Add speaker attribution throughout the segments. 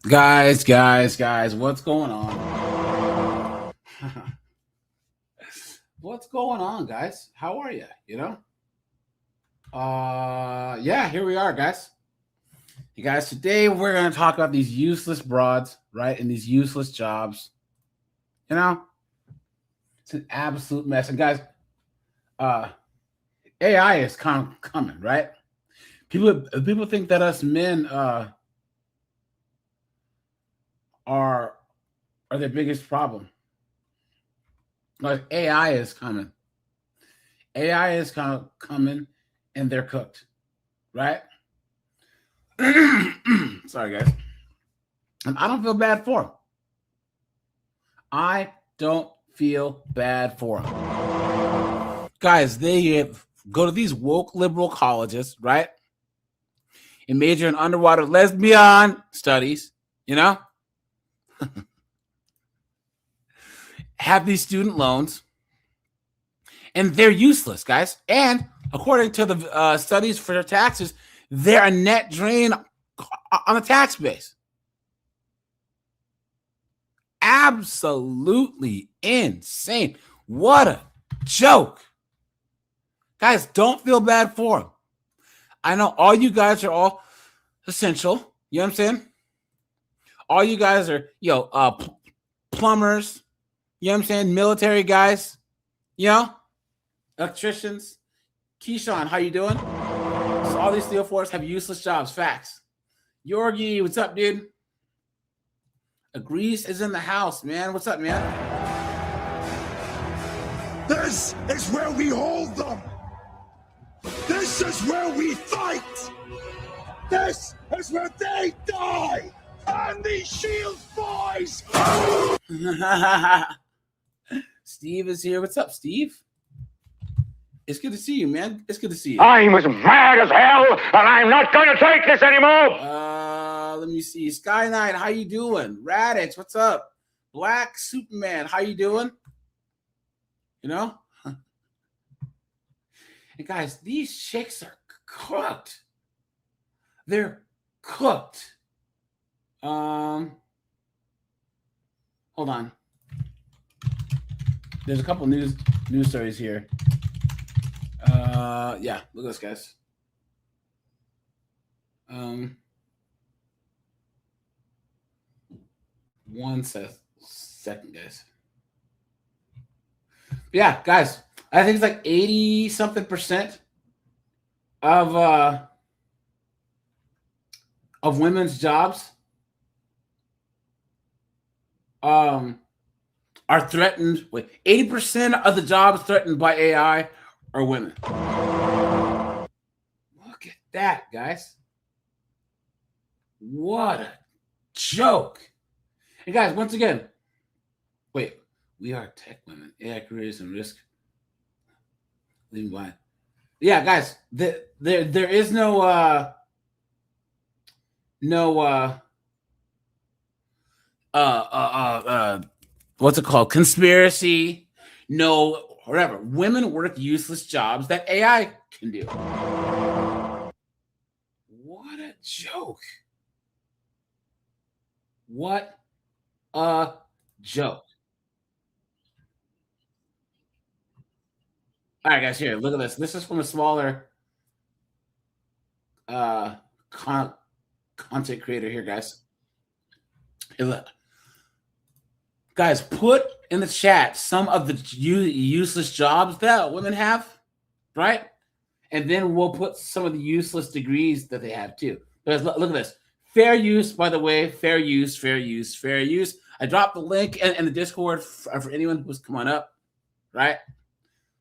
Speaker 1: Guys, what's going on? What's going on, guys? How are you? Yeah, here we are, guys. You guys, today we're going to talk about these useless broads, right? And these useless jobs. It's an absolute mess. And guys, AI is kind of coming, right? People think that us men are their biggest problem. Like AI is coming. AI is kind of coming, and they're cooked, right? Sorry, guys. And I don't feel bad for them. I don't feel bad for them. Guys, they go to these woke liberal colleges, right? And major in underwater lesbian studies, have these student loans, and they're useless, guys. And according to the studies for their taxes, they're a net drain on the tax base. Absolutely insane. What a joke. Guys, don't feel bad for them. I know all you guys are all essential. You know what I'm saying? All you guys are, plumbers. You know what I'm saying? Military guys. Electricians. Keyshawn, how you doing? So all these steel force have useless jobs. Facts. Yorgi, what's up, dude? Grease is in the house, man. What's up, man?
Speaker 2: This is where we hold them. This is where we fight. This is where they die. And these Shields boys.
Speaker 1: Steve is here. What's up, Steve? It's good to see you, man. It's good to see you.
Speaker 3: I'm as mad as hell, and I'm not going to take this anymore.
Speaker 1: Let me see. Sky Knight, how you doing? Radix, what's up? Black Superman, how you doing? And guys, these chicks are cooked. They're cooked. Hold on. There's a couple news stories here. Yeah, look at this, guys. One second, guys. Yeah, guys, I think it's like 80-something% of women's jobs are threatened. 80% of the jobs threatened by AI are women. Look at that, guys. What a joke. And guys, once again, we are tech women, AI careers and risk. Leaving blind. Yeah, guys, there is no what's it called? Conspiracy. No, whatever. Women work useless jobs that AI can do. What a joke. What a joke. All right, guys, here, look at this. This is from a smaller content creator here, guys. Here, look. Guys, put in the chat some of the useless jobs that women have, right? And then we'll put some of the useless degrees that they have too. Guys, look at this. Fair use, by the way. Fair use. I dropped the link in the Discord for anyone who's come on up, right?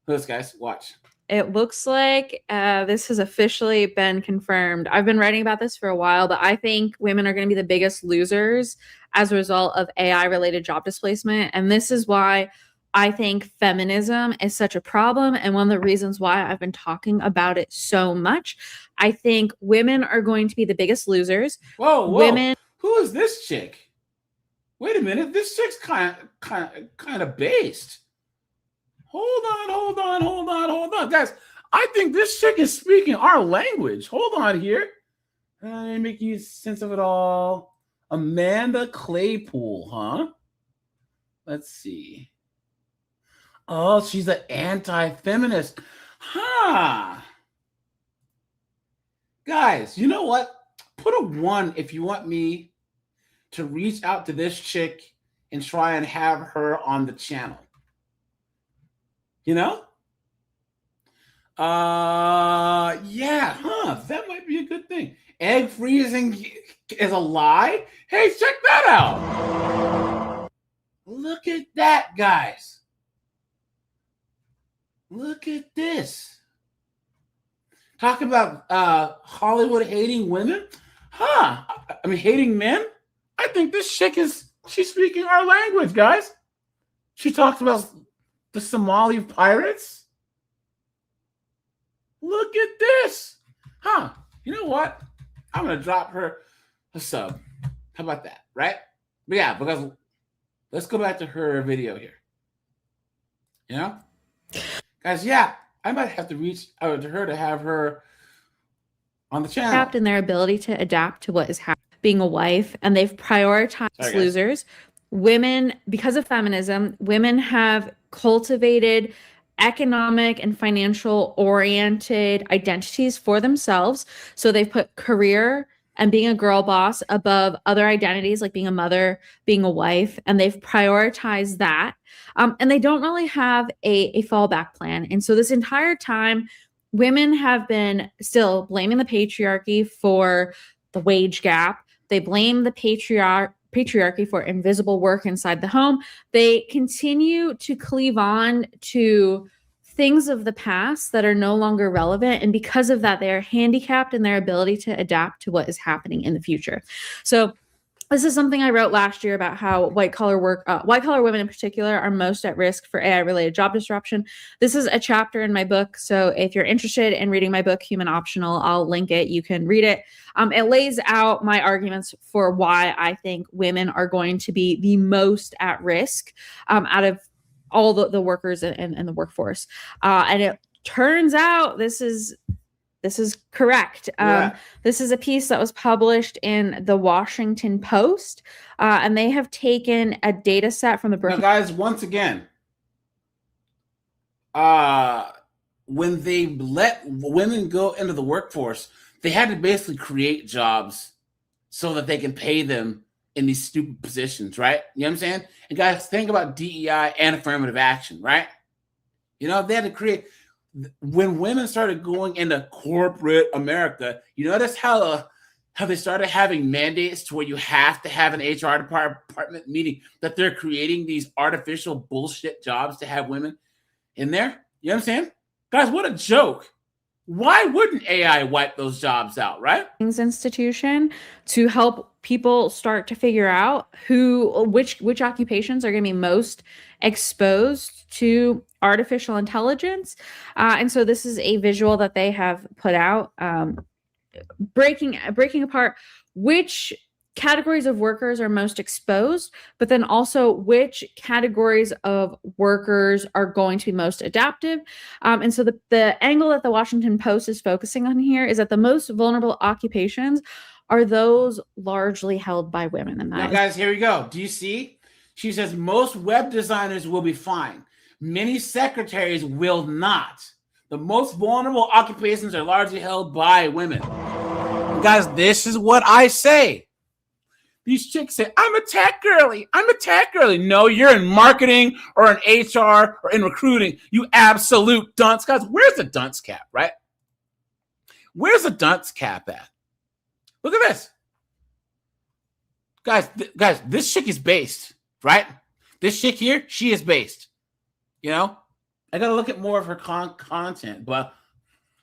Speaker 1: Look at this, guys. Watch.
Speaker 4: It looks like this has officially been confirmed. I've been writing about this for a while, but I think women are going to be the biggest losers as a result of AI-related job displacement. And this is why I think feminism is such a problem, and one of the reasons why I've been talking about it so much. I think women are going to be the biggest losers.
Speaker 1: Whoa.
Speaker 4: Women.
Speaker 1: Who is this chick? Wait a minute. This chick's kind of based. Hold on. Guys, I think this chick is speaking our language. Hold on here. Make you sense of it all. Amanda Claypool, huh? Let's see. Oh, she's an anti-feminist. Huh. Guys, you know what? Put a 1 if you want me to reach out to this chick and try and have her on the channel. You know? Yeah, that might be a good thing. Egg freezing is a lie? Hey, check that out. Look at that, guys. Look at this. Talk about Hollywood hating women? I mean, hating men? I think this chick she's speaking our language, guys. She talks about the Somali pirates. Look at this. You know what? I'm going to drop her a sub. How about that, right? But yeah, because let's go back to her video here. You know? Guys, yeah, I might have to reach out to her to have her on the channel.
Speaker 4: Trapped in their ability to adapt to what is happening, being a wife, and they've prioritized losers. Women, because of feminism, women have cultivated economic and financial oriented identities for themselves. So they've put career and being a girl boss above other identities like being a mother, being a wife, and they've prioritized that. And they don't really have a fallback plan. And so this entire time, women have been still blaming the patriarchy for the wage gap. They blame the patriarchy for invisible work inside the home. They continue to cleave on to things of the past that are no longer relevant. And because of that, they are handicapped in their ability to adapt to what is happening in the future. So this is something I wrote last year about how white collar women in particular are most at risk for AI related job disruption. This is a chapter in my book. So if you're interested in reading my book, Human Optional, I'll link it. You can read it. It lays out my arguments for why I think women are going to be the most at risk out of all the workers in the workforce. And it turns out this is correct. This is a piece that was published in the Washington Post, and they have taken a data set from the
Speaker 1: Now, guys, once again, when they let women go into the workforce, they had to basically create jobs so that they can pay them in these stupid positions, right? You know what I'm saying? And guys, think about DEI and affirmative action, right? You know, they had to create. When women started going into corporate America, you notice how they started having mandates to where you have to have an HR department, meaning that they're creating these artificial bullshit jobs to have women in there. You know what I'm saying? Guys, what a joke. Why wouldn't AI wipe those jobs out, right?
Speaker 4: Institution to help people start to figure out which occupations are going to be most exposed to artificial intelligence. And so this is a visual that they have put out, breaking apart which categories of workers are most exposed, but then also which categories of workers are going to be most adaptive. And so the angle that the Washington Post is focusing on here is that the most vulnerable occupations are those largely held by women. And
Speaker 1: now, guys, here we go. Do you see? She says most web designers will be fine. Many secretaries will not. The most vulnerable occupations are largely held by women. And guys, this is what I say. These chicks say, I'm a tech girly. I'm a tech girly. No, you're in marketing or in HR or in recruiting. You absolute dunce. Guys, where's the dunce cap, right? Where's the dunce cap at? Look at this. Guys, this chick is based, right? This chick here, she is based. You know? I got to look at more of her content, but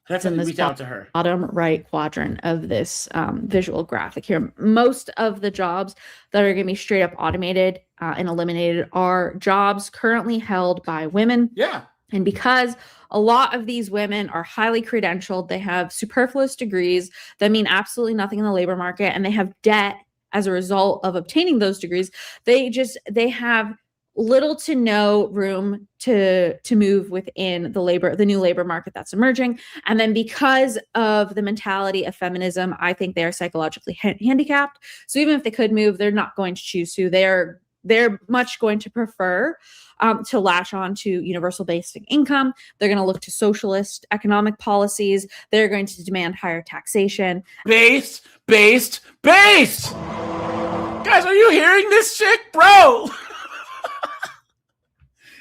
Speaker 1: I have to reach out to her.
Speaker 4: Bottom right quadrant of this visual graphic here. Most of the jobs that are going to be straight up automated and eliminated are jobs currently held by women.
Speaker 1: Yeah.
Speaker 4: And because a lot of these women are highly credentialed, they have superfluous degrees that mean absolutely nothing in the labor market, and they have debt as a result of obtaining those degrees. They have little to no room to move within the new labor market that's emerging. And then because of the mentality of feminism, I think they are psychologically handicapped. So even if they could move, they're not going to choose to. They're much going to prefer to latch on to universal basic income. They're going to look to socialist economic policies. They're going to demand higher taxation.
Speaker 1: Based. Guys, are you hearing this chick, bro?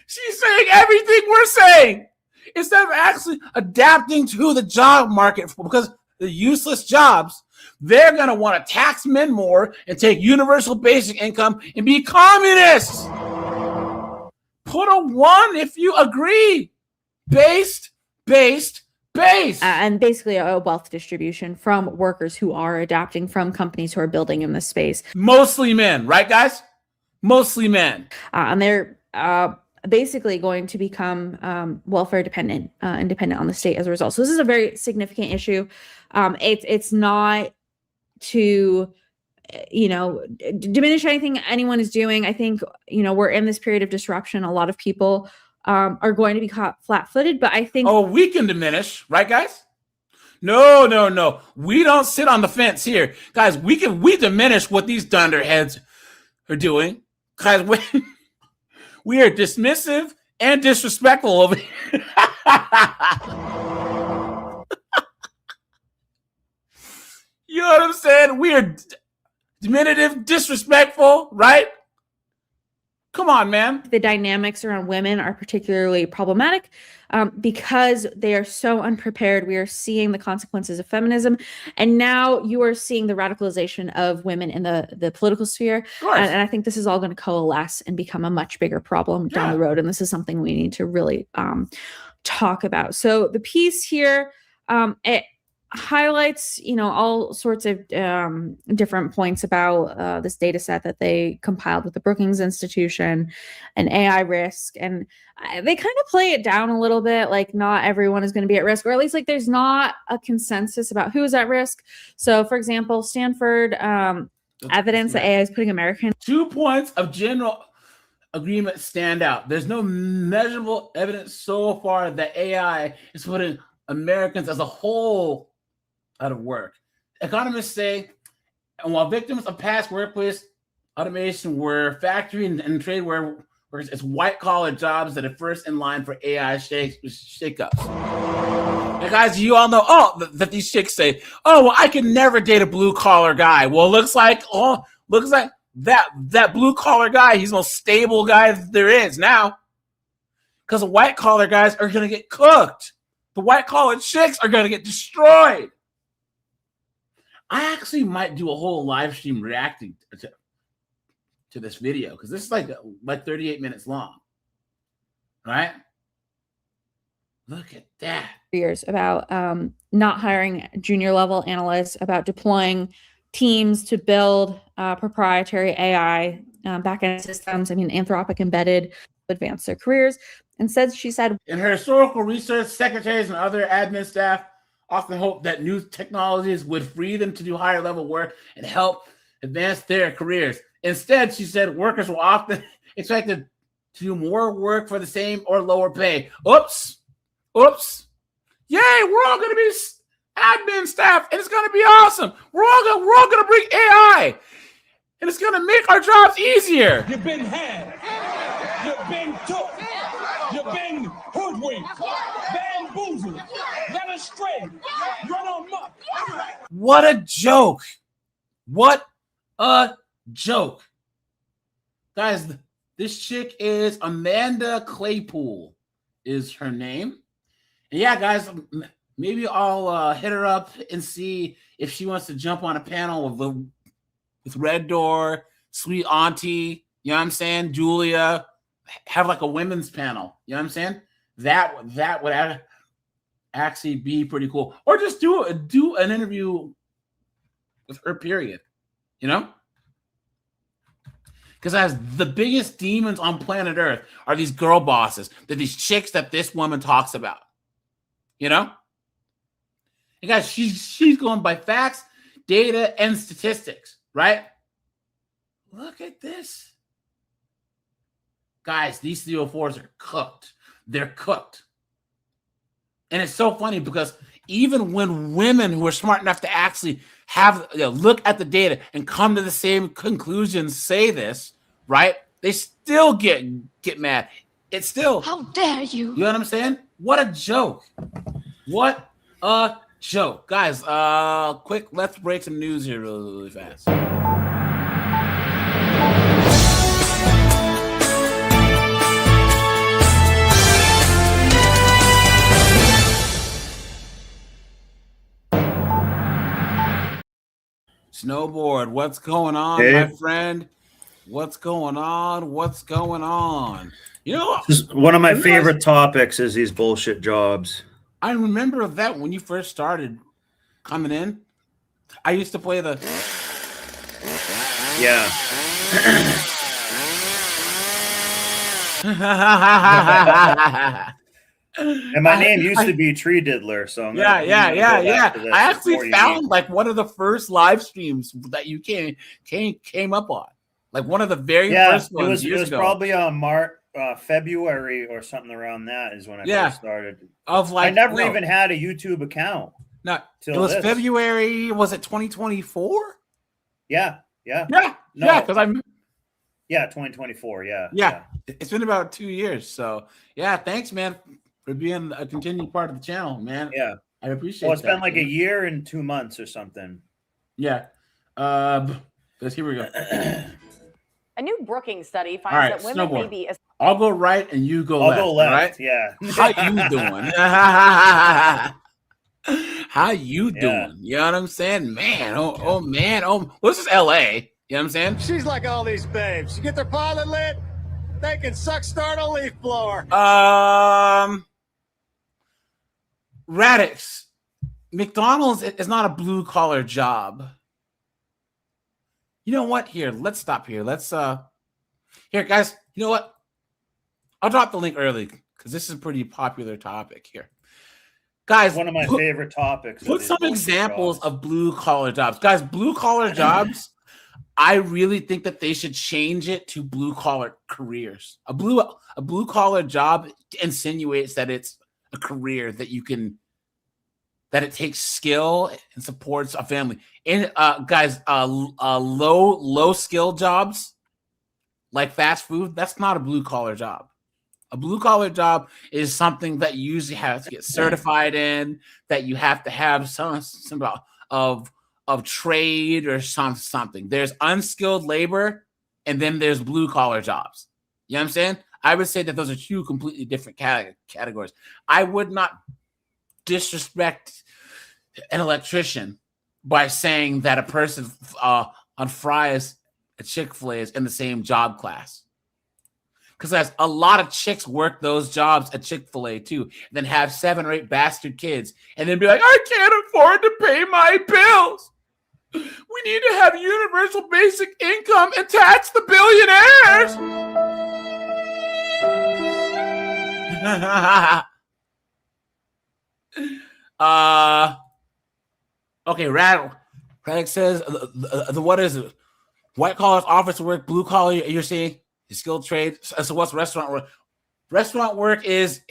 Speaker 1: She's saying everything we're saying instead of actually adapting to the job market, because the useless jobs, they're going to want to tax men more and take universal basic income and be communists. Put a 1 if you agree. Based.
Speaker 4: And basically a wealth distribution from workers who are adapting, from companies who are building in this space.
Speaker 1: Mostly men, right, guys? Mostly men.
Speaker 4: And they're basically going to become welfare dependent and dependent on the state as a result. So this is a very significant issue. It's not to diminish anything anyone is doing. I think we're in this period of disruption. A lot of people are going to be caught flat-footed, but I think
Speaker 1: we can diminish, right, guys? No. We don't sit on the fence here, guys. We diminish what these dunderheads are doing, guys. We are dismissive and disrespectful over here. You know what I'm saying? We are diminutive, disrespectful, right? Come on, man.
Speaker 4: The dynamics around women are particularly problematic because they are so unprepared. We are seeing the consequences of feminism. And now you are seeing the radicalization of women in the political sphere. And I think this is all going to coalesce and become a much bigger problem down the road. And this is something we need to really talk about. So the piece here, it highlights all sorts of different points about this data set that they compiled with the Brookings Institution and AI risk, and they kind of play it down a little bit, like not everyone is going to be at risk, or at least like there's not a consensus about who is at risk. So for example, Stanford evidence that AI is putting Americans.
Speaker 1: 2 points of general agreement stand out. There's no measurable evidence so far that AI is putting Americans as a whole out of work. Economists say, and while victims of past workplace automation were factory and trade workers, it's white-collar jobs that are first in line for AI shakeups. And guys, you all know that these chicks say, well, I can never date a blue-collar guy. Well, looks like that blue-collar guy, he's the most stable guy that there is now. Because the white-collar guys are going to get cooked. The white-collar chicks are going to get destroyed. I actually might do a whole live stream reacting to this video, because this is like 38 minutes long. Right? Look at that.
Speaker 4: Years about not hiring junior level analysts, about deploying teams to build proprietary AI backend systems. I mean, Anthropic embedded to advance their careers. Instead, she said,
Speaker 1: in her historical research, secretaries and other admin staff often hoped that new technologies would free them to do higher level work and help advance their careers. Instead, she said workers were often expected to do more work for the same or lower pay. Oops. Yay, we're all going to be admin staff, and it's going to be awesome. We're all going to bring AI, and it's going to make our jobs easier.
Speaker 2: You've been had. You've been took. You've been hoodwinked. Bamboozled. Led astray. Run amok.
Speaker 1: What a joke. What a joke. Guys, this chick is Amanda Claypool is her name. And yeah, guys, maybe I'll hit her up and see if she wants to jump on a panel with Red Door, Sweet Auntie, you know what I'm saying, Julia, have like a women's panel, you know what I'm saying? That would actually be pretty cool. Or just do an interview with her, period, you know? Because as the biggest demons on planet Earth are these girl bosses, they're these chicks that this woman talks about. You know? And guys, she's going by facts, data, and statistics, right? Look at this. Guys, these 304s are cooked. They're cooked. And it's so funny because even when women who are smart enough to actually have look at the data and come to the same conclusions say this, right? They still get mad. It's still,
Speaker 5: how dare you?
Speaker 1: You know what I'm saying? What a joke. What a joke. Guys, quick, let's break some news here really fast. Snowboard, what's going on, my friend? What's going on? What's going on? You know,
Speaker 6: one of my favorite topics is these bullshit jobs.
Speaker 1: I remember that when you first started coming in, I used to play the
Speaker 6: And my name used to be Tree Diddler, so I'm
Speaker 1: I actually found like one of the first live streams that you came up on, like one of the very first ones.
Speaker 6: It was probably on February or something around that is when I first started. I never even had a YouTube account.
Speaker 1: No, it was February. Was it 2024?
Speaker 6: Yeah.
Speaker 1: Because I'm.
Speaker 6: Yeah, 2024.
Speaker 1: Yeah. It's been about 2 years. So yeah, thanks, man, for being a continued part of the channel, man.
Speaker 6: Yeah,
Speaker 1: I appreciate it.
Speaker 6: Well, it's been like a year and 2 months or something.
Speaker 1: Yeah. Here we go.
Speaker 7: A new Brookings study finds that women may be.
Speaker 1: I'll go right and you go left.
Speaker 6: I'll go left.
Speaker 1: Right?
Speaker 6: Yeah.
Speaker 1: How you doing? How you doing? You know what I'm saying? Man, oh man. Oh, this is LA. You know what I'm saying?
Speaker 2: She's like all these babes. You get their pilot lit, they can suck start a leaf blower.
Speaker 1: Radix. McDonald's is not a blue collar job. You know what? Here, let's stop here. Let's here, guys. You know what? I'll drop the link early because this is a pretty popular topic here. Guys,
Speaker 6: one of my favorite topics.
Speaker 1: Put some examples of blue collar jobs. Guys, blue collar jobs, I really think that they should change it to blue collar careers. A blue collar job insinuates that it's a career that you can, that it takes skill and supports a family. And guys, low skill jobs like fast food, that's not a blue collar job. A blue collar job is something that you usually have to get certified in, that you have to have some of trade or something. There's unskilled labor, and then there's blue collar jobs. You know what I'm saying? I would say that those are two completely different categories. I would not disrespect an electrician by saying that a person on fries at Chick-fil-A is in the same job class. Because a lot of chicks work those jobs at Chick-fil-A too, and then have 7 or 8 bastard kids, and then be like, I can't afford to pay my bills. We need to have universal basic income and tax the billionaires. Okay, Raddick says the what is it? White collar, office work, blue collar. You're saying skilled trade. So what's restaurant work? Restaurant work is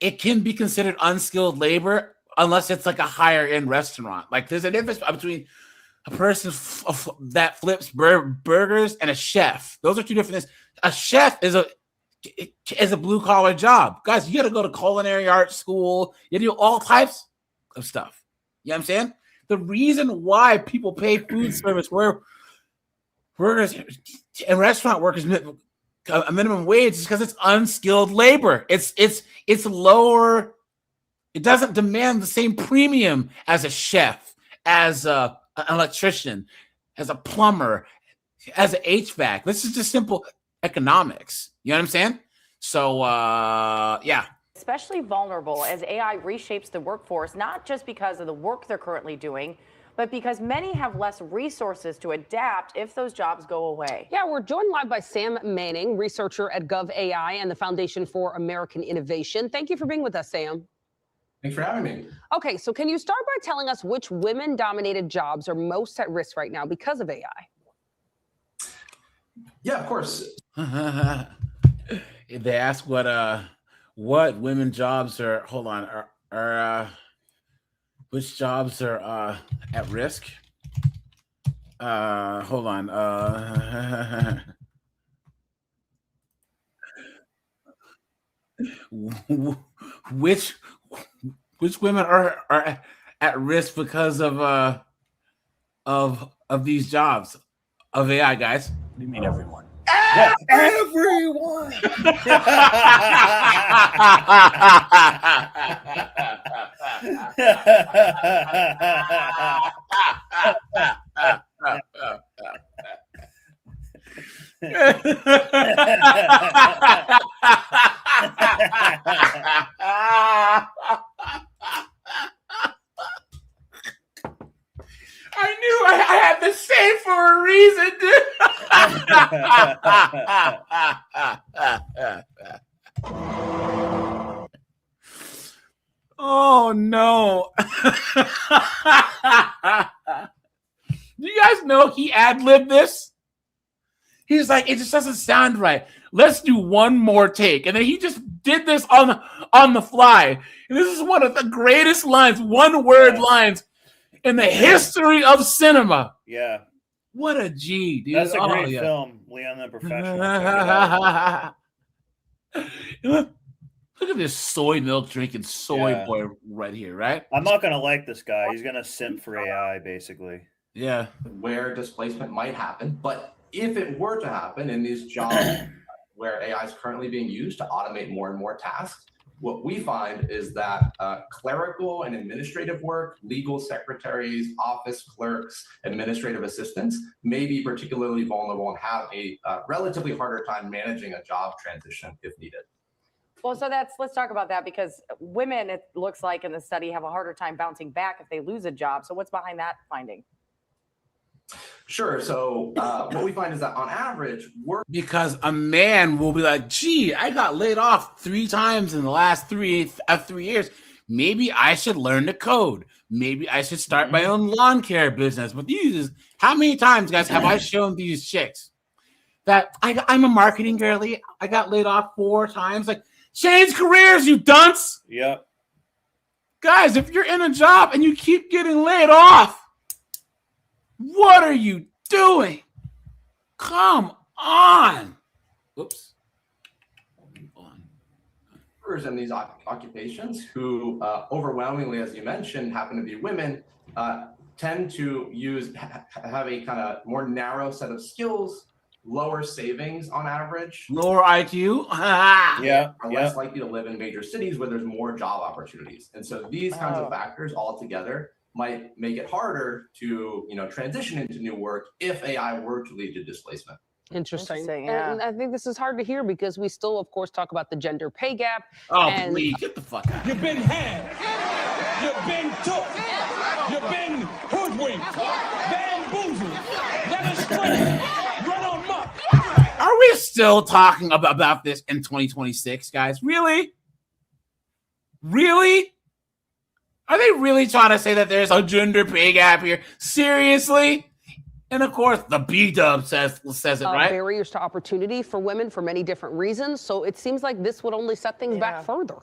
Speaker 1: it can be considered unskilled labor unless it's like a higher end restaurant. Like there's a difference between a person that flips burgers and a chef. Those are two different things. A chef is a blue collar job. Guys, you got to go to culinary arts school. You do all types of stuff. You know what I'm saying? The reason why people pay food service workers and restaurant workers a minimum wage is because it's unskilled labor. It's lower. It doesn't demand the same premium as a chef, as an electrician, as a plumber, as an HVAC. This is just simple economics. You know what I'm saying? So, yeah.
Speaker 7: Especially vulnerable as AI reshapes the workforce, not just because of the work they're currently doing, but because many have less resources to adapt if those jobs go away.
Speaker 8: Yeah, we're joined live by Sam Manning, researcher at GovAI and the Foundation for American Innovation. Thank you for being with us, Sam.
Speaker 9: Thanks for having me.
Speaker 8: Okay, so can you start by telling us which women-dominated jobs are most at risk right now because of AI?
Speaker 9: Yeah, of course.
Speaker 1: They ask what women jobs are. Hold on, are which jobs are at risk? Hold on. Which women are at risk because of these jobs of AI, guys?
Speaker 6: What do you mean everyone?
Speaker 2: Everyone.
Speaker 1: I knew I had to say for a reason, dude. Oh no. Do you guys know he ad-libbed this? He's like, it just doesn't sound right. Let's do one more take. And then he just did this on the fly. And this is one of the greatest lines, one-word lines in the history of cinema.
Speaker 6: Yeah.
Speaker 1: What a G, dude.
Speaker 6: That's a great film, Leon the Professional.
Speaker 1: Look at this soy milk drinking soy boy right here, right?
Speaker 6: I'm not going to like this guy. He's going to simp for AI, basically.
Speaker 1: Yeah.
Speaker 9: Where displacement might happen. But if it were to happen in these jobs where AI is currently being used to automate more and more tasks, what we find is that clerical and administrative work, legal secretaries, office clerks, administrative assistants may be particularly vulnerable and have a relatively harder time managing a job transition if needed.
Speaker 7: Well, so let's talk about that, because women, it looks like in the study, have a harder time bouncing back if they lose a job. So what's behind that finding?
Speaker 9: Sure. So what we find is that on average,
Speaker 1: because a man will be like, gee, I got laid off 3 times in the last 3 years. Maybe I should learn to code. Maybe I should start my own lawn care business. But how many times, guys, have I shown these chicks that I'm a marketing girly? I got laid off 4 times. Like, change careers, you dunce.
Speaker 6: Yep.
Speaker 1: Guys, if you're in a job and you keep getting laid off, what are you doing? Come on. Oops.
Speaker 9: In these occupations who overwhelmingly, as you mentioned, happen to be women, tend to have a kind of more narrow set of skills, lower savings on average,
Speaker 1: lower IQ,
Speaker 9: are less likely to live in major cities where there's more job opportunities. And so these kinds of factors all together might make it harder to transition into new work if AI were to lead to displacement.
Speaker 8: Interesting.
Speaker 7: Yeah.
Speaker 8: And I think this is hard to hear because we still, of course, talk about the gender pay gap.
Speaker 1: Oh, please, get the fuck out.
Speaker 2: You've been had. You've been took. You've been hoodwinked. Bamboozled. Led astray. Run on muck.
Speaker 1: Are we still talking about this in 2026, guys? Really? Really? Are they really trying to say that there's a gender pay gap here? Seriously? And of course, the B-dub says it, right?
Speaker 8: Barriers to opportunity for women for many different reasons. So it seems like this would only set things back further.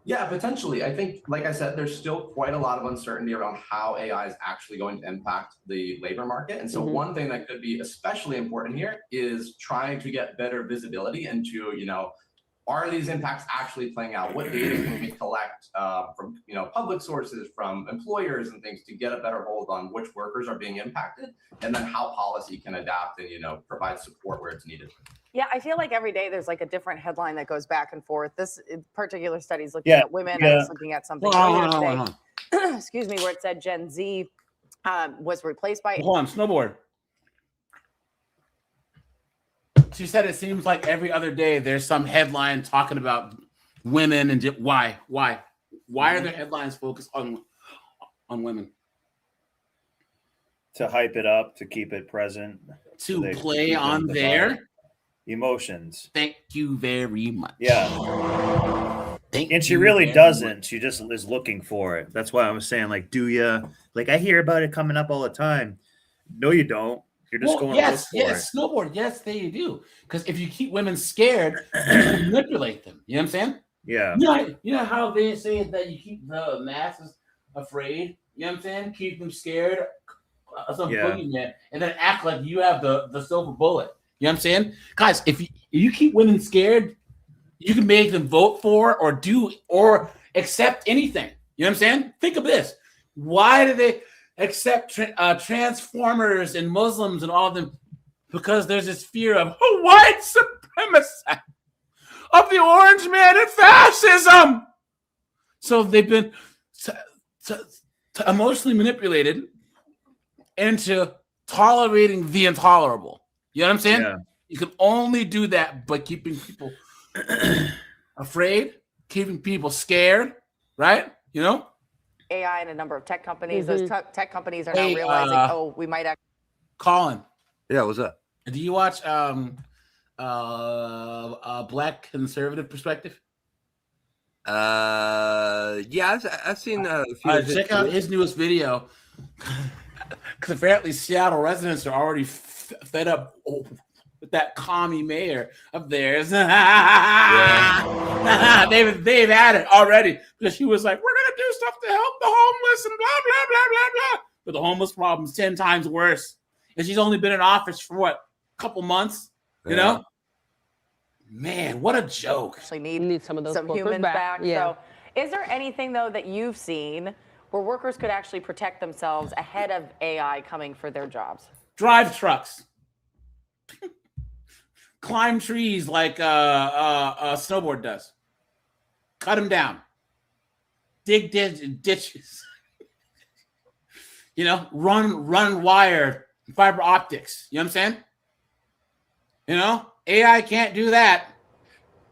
Speaker 9: Yeah, potentially. I think, like I said, there's still quite a lot of uncertainty around how AI is actually going to impact the labor market. And so one thing that could be especially important here is trying to get better visibility into, are these impacts actually playing out? What data can we collect from public sources, from employers and things, to get a better hold on which workers are being impacted, and then how policy can adapt and provide support where it's needed.
Speaker 7: Yeah, I feel like every day there's like a different headline that goes back and forth. This particular study is looking at women. I was looking at something earlier today, excuse me, where it said Gen Z was replaced by.
Speaker 1: Hold on, snowboard. She said it seems like every other day there's some headline talking about women and why are there headlines focused on women?
Speaker 6: To hype it up, to keep it present,
Speaker 1: to play on their
Speaker 6: emotions.
Speaker 1: Thank you very much.
Speaker 6: Yeah. And she really doesn't. She just is looking for it. That's why I was saying, like, do you? Like, I hear about it coming up all the time. No, you don't. You're just going.
Speaker 1: Yes, snowboard. Yes, they do. Because if you keep women scared, you can manipulate them. You know what I'm saying?
Speaker 6: Yeah.
Speaker 1: You know how they say that you keep the masses afraid. You know what I'm saying? Keep them scared of some boogeyman, and then act like you have the silver bullet. You know what I'm saying, guys? If you keep women scared, you can make them vote for or do or accept anything. You know what I'm saying? Think of this. Why do they accept transformers and Muslims and all of them? Because there's this fear of white supremacy, of the orange man and fascism. So they've been emotionally manipulated into tolerating the intolerable. You know what I'm saying?
Speaker 6: Yeah.
Speaker 1: You can only do that by keeping people afraid, keeping people scared, right? You know?
Speaker 7: AI and a number of tech companies. Those tech companies are now realizing, we might actually.
Speaker 1: Colin.
Speaker 5: Yeah, what's up?
Speaker 1: Do you watch Black Conservative Perspective?
Speaker 5: Yeah, I've seen a few.
Speaker 1: Check out his newest video. Because apparently Seattle residents are already fed up with that commie mayor of theirs. They've had it already because she was like, we're going to do stuff to help the homeless and blah, blah, blah, blah, blah. But the homeless problem's 10 times worse. And she's only been in office for what, a couple months? You know? Man, what a joke.
Speaker 7: Actually need some of those humans back.
Speaker 8: Yeah.
Speaker 7: So is there anything, though, that you've seen where workers could actually protect themselves ahead of AI coming for their jobs?
Speaker 1: Drive trucks. Climb trees like a snowboard does. Cut them down. Dig ditches. You know, run wire, fiber optics. You know what I'm saying? You know, AI can't do that.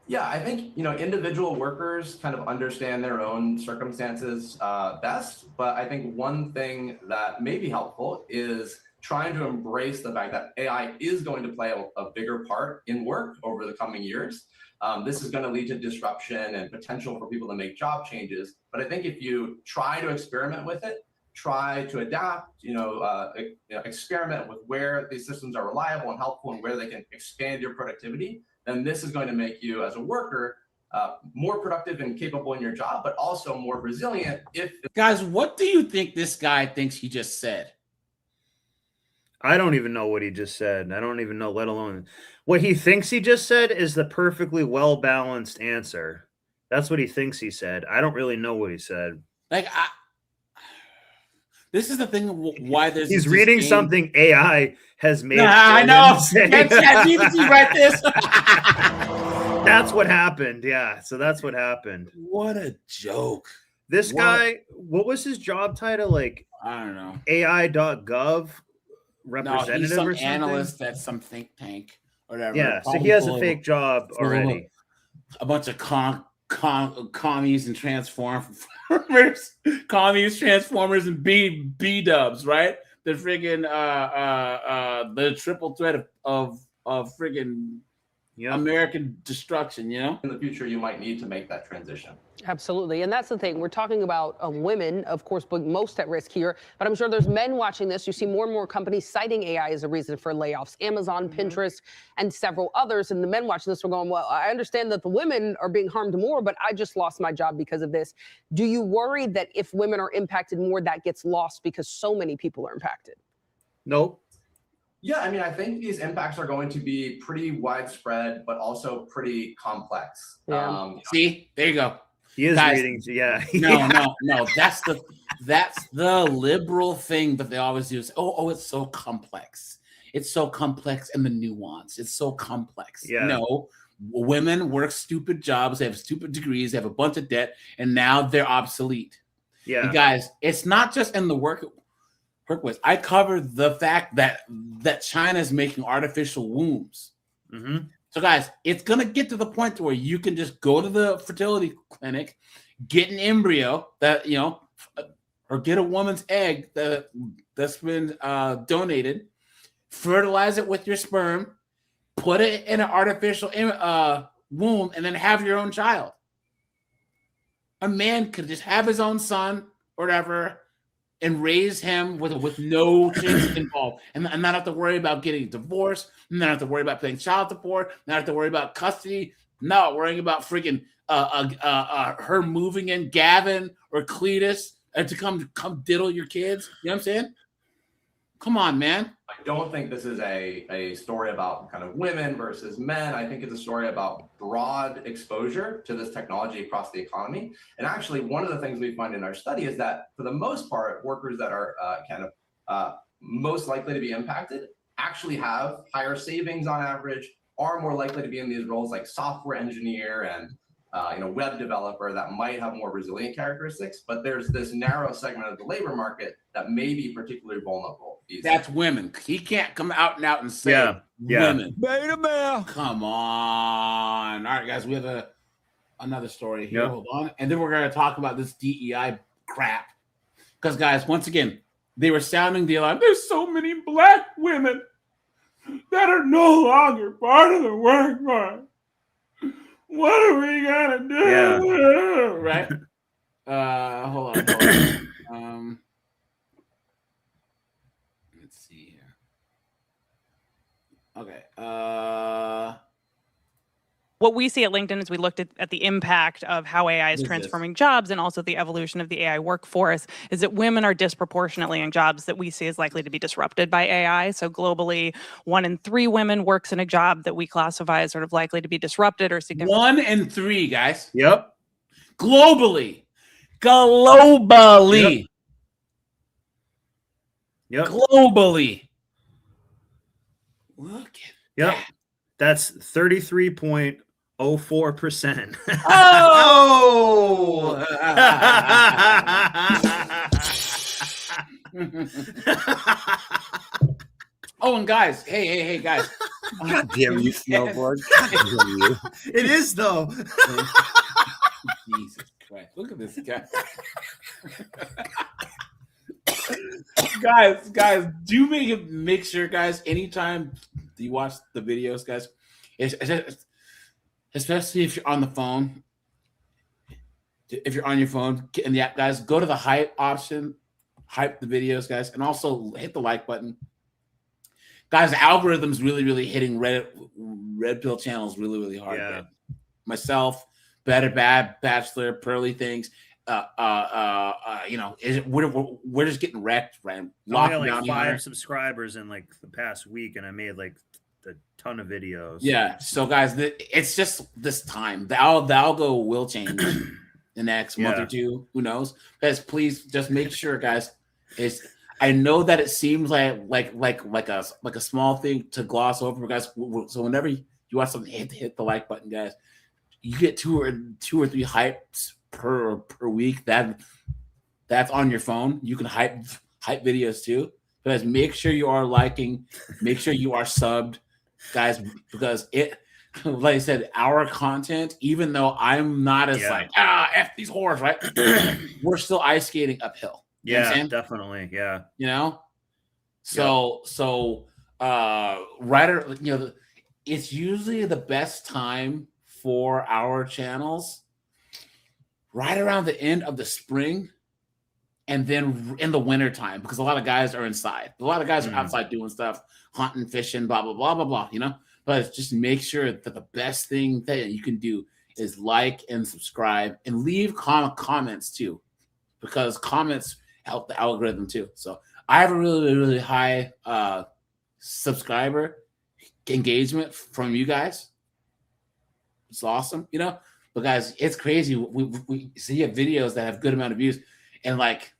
Speaker 9: Yeah, I think, individual workers kind of understand their own circumstances best. But I think one thing that may be helpful is trying to embrace the fact that AI is going to play a bigger part in work over the coming years. This is going to lead to disruption and potential for people to make job changes. But I think if you try to experiment with it, try to adapt, experiment with where these systems are reliable and helpful and where they can expand your productivity, then this is going to make you as a worker more productive and capable in your job, but also more resilient.
Speaker 1: Guys, what do you think this guy thinks he just said?
Speaker 6: I don't even know what he just said. I don't even know, let alone what he thinks he just said is the perfectly well-balanced answer. That's what he thinks he said. I don't really know what he said.
Speaker 1: This is the thing why there's
Speaker 6: he's reading something AI has made.
Speaker 1: I know. ChatGPT write this.
Speaker 6: That's what happened. Yeah. So that's what happened.
Speaker 1: What a joke.
Speaker 6: This guy, what was his job title? Like,
Speaker 1: I don't know.
Speaker 6: AI.gov representative
Speaker 1: he's some
Speaker 6: or something?
Speaker 1: Analyst at some think tank or whatever.
Speaker 6: Yeah. So he has a fake job already.
Speaker 1: A bunch of commies and transformers, transformers and B-dubs, right? The friggin' the triple threat of friggin' American destruction, you know?
Speaker 9: In the future, you might need to make that transition.
Speaker 8: Absolutely. And that's the thing. We're talking about women, of course, being most at risk here. But I'm sure there's men watching this. You see more and more companies citing AI as a reason for layoffs. Amazon, Pinterest, and several others. And the men watching this are going, well, I understand that the women are being harmed more, but I just lost my job because of this. Do you worry that if women are impacted more, that gets lost because so many people are impacted?
Speaker 6: Nope.
Speaker 9: Yeah, I mean, I think these impacts are going to be pretty widespread, but also pretty complex.
Speaker 8: Yeah.
Speaker 1: See, there you go.
Speaker 6: He is reading. Yeah.
Speaker 1: No. That's the liberal thing that they always do. Is, it's so complex. It's so complex and the nuance. It's so complex.
Speaker 6: Yeah.
Speaker 1: No, women work stupid jobs. They have stupid degrees. They have a bunch of debt, and now they're obsolete.
Speaker 6: Yeah.
Speaker 1: And guys, it's not just in the workplace. I covered the fact that China is making artificial wombs.
Speaker 6: Mm-hmm.
Speaker 1: So, guys, it's going to get to the point where you can just go to the fertility clinic, get an embryo that, or get a woman's egg that's been donated, fertilize it with your sperm, put it in an artificial womb, and then have your own child. A man could just have his own son or whatever and raise him with no chicks involved, and not have to worry about getting divorced, not have to worry about paying child support, not have to worry about custody, not worrying about freaking her moving in Gavin or Cletus to come diddle your kids. You know what I'm saying? Come on, man.
Speaker 9: I don't think this is a story about kind of women versus men. I think it's a story about broad exposure to this technology across the economy. And actually, one of the things we find in our study is that for the most part, workers that are most likely to be impacted actually have higher savings on average, are more likely to be in these roles like software engineer and web developer that might have more resilient characteristics. But there's this narrow segment of the labor market that may be particularly vulnerable.
Speaker 1: That's women. He can't come out and say women.
Speaker 2: Beta male.
Speaker 1: Come on. All right, guys, we have another story here.
Speaker 6: Yep.
Speaker 1: Hold on. And then we're going to talk about this DEI crap. Because, guys, once again, they were sounding the alarm. There's so many black women that are no longer part of the workforce. What are we going to do?
Speaker 6: Yeah.
Speaker 1: Right? Hold on. Let's see here. Okay.
Speaker 10: What we see at LinkedIn is we looked at the impact of how AI is transforming jobs and also the evolution of the AI workforce is that women are disproportionately in jobs that we see is likely to be disrupted by AI. So globally, 1 in 3 women works in a job that we classify as sort of likely to be disrupted or significant.
Speaker 1: 1 in 3, guys.
Speaker 6: Yep.
Speaker 1: Globally.
Speaker 6: Yep.
Speaker 1: Globally. Look at
Speaker 6: Yep.
Speaker 1: that.
Speaker 6: That's 33.04%.
Speaker 1: Oh! Oh, and guys, hey, guys.
Speaker 5: God damn you, snowboard. God damn you.
Speaker 6: It is, though.
Speaker 1: Jesus Christ. Look at this guy. guys, do make sure, guys, anytime you watch the videos, guys, especially if you're on the phone, if you're on your phone in the app, guys, go to the hype option, hype the videos, guys, and also hit the like button. Guys, the algorithm's really hitting red pill channels really hard.
Speaker 6: Yeah.
Speaker 1: Right? Myself, Better Bad, Bachelor, Pearly Things. We're just getting wrecked, right?
Speaker 6: I had like 5 subscribers in like the past week, and I made like a ton of videos.
Speaker 1: Yeah. So, guys, it's just this time. The algo will change in the next month or two. Who knows? Guys, please just make sure, guys. I know that it seems like a small thing to gloss over, guys. So whenever you watch something, hit the like button, guys. You get 2 or 3 hypes per week. That's on your phone. You can hype videos too. Guys, make sure you are liking. Make sure you are subbed, guys, because it, like I said, our content, even though I'm not as F these whores, right? We're still ice skating uphill. You know what I'm saying?
Speaker 6: Definitely. Yeah.
Speaker 1: You know? So it's usually the best time for our channels right around the end of the spring and then in the winter time, because a lot of guys are inside. A lot of guys are outside doing stuff, hunting, fishing, blah, blah, blah, blah, blah, you know? But just make sure that the best thing that you can do is like and subscribe and leave comments too, because comments help the algorithm too. So I have a really high subscriber engagement from you guys. It's awesome, you know? But guys, it's crazy. We see videos that have good amount of views, and like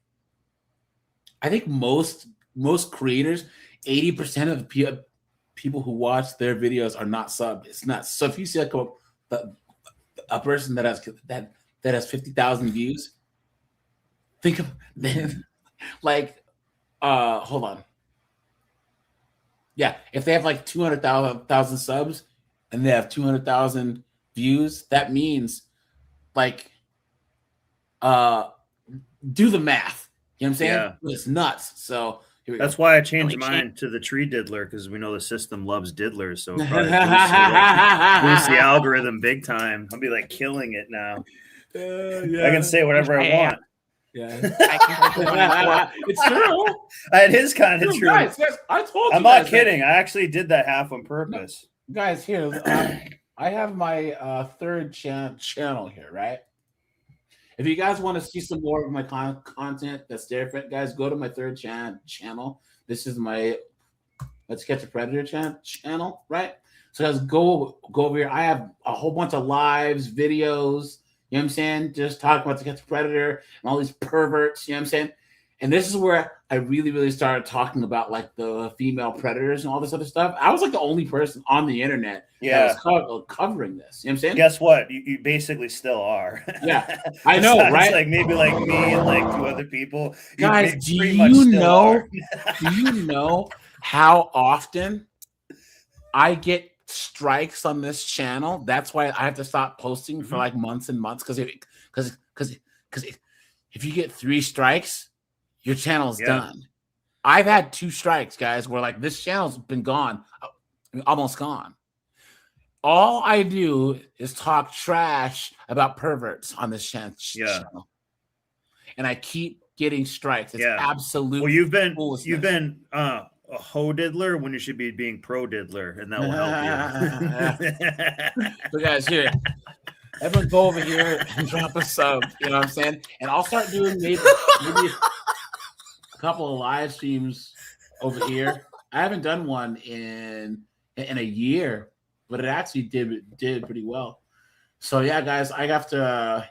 Speaker 1: I think most creators, 80% of the people who watch their videos are not sub. It's not. So if you see like a person that has 50,000 views, think of like hold on. Yeah, if they have like 200,000 subs and they have 200,000 views, that means like do the math. You know what I'm saying?
Speaker 6: Yeah.
Speaker 1: It's nuts. So
Speaker 6: that's why I changed mine to the tree diddler, because we know the system loves diddlers. So boost the algorithm big time. I'll be like killing it now. I can say whatever I want.
Speaker 1: Yeah,
Speaker 6: it's true. It is kind of true.
Speaker 1: Guys, I told you.
Speaker 6: I'm not kidding. I actually did that half on purpose.
Speaker 1: No, guys, here I have my third channel here, right? If you guys want to see some more of my content that's different, guys, go to my third channel. This is my Let's Catch a Predator channel, right? So guys, go over here. I have a whole bunch of lives, videos. You know what I'm saying? Just talking about to catch a predator and all these perverts. You know what I'm saying? And this is where I really started talking about like the female predators and all this other stuff. I was like the only person on the internet that was covering this. You know what I'm saying?
Speaker 6: Guess what? You basically still are.
Speaker 1: Yeah, I know, right?
Speaker 6: Like maybe like me and like 2 other people.
Speaker 1: Guys, do you know how often I get strikes on this channel? That's why I have to stop posting for like months and months, because if you get 3 strikes, your channel's done. I've had 2 strikes, guys, where like this channel's been gone, almost gone. All I do is talk trash about perverts on this channel, and I keep getting strikes. It's absolute.
Speaker 6: Well, you've been a hoe diddler when you should be being pro diddler, and that will help
Speaker 1: you. So guys, here, everyone go over here and drop a sub. You know what I'm saying? And I'll start doing maybe a couple of live streams over here. I haven't done one in a year, but it actually did pretty well. So yeah, guys, I have to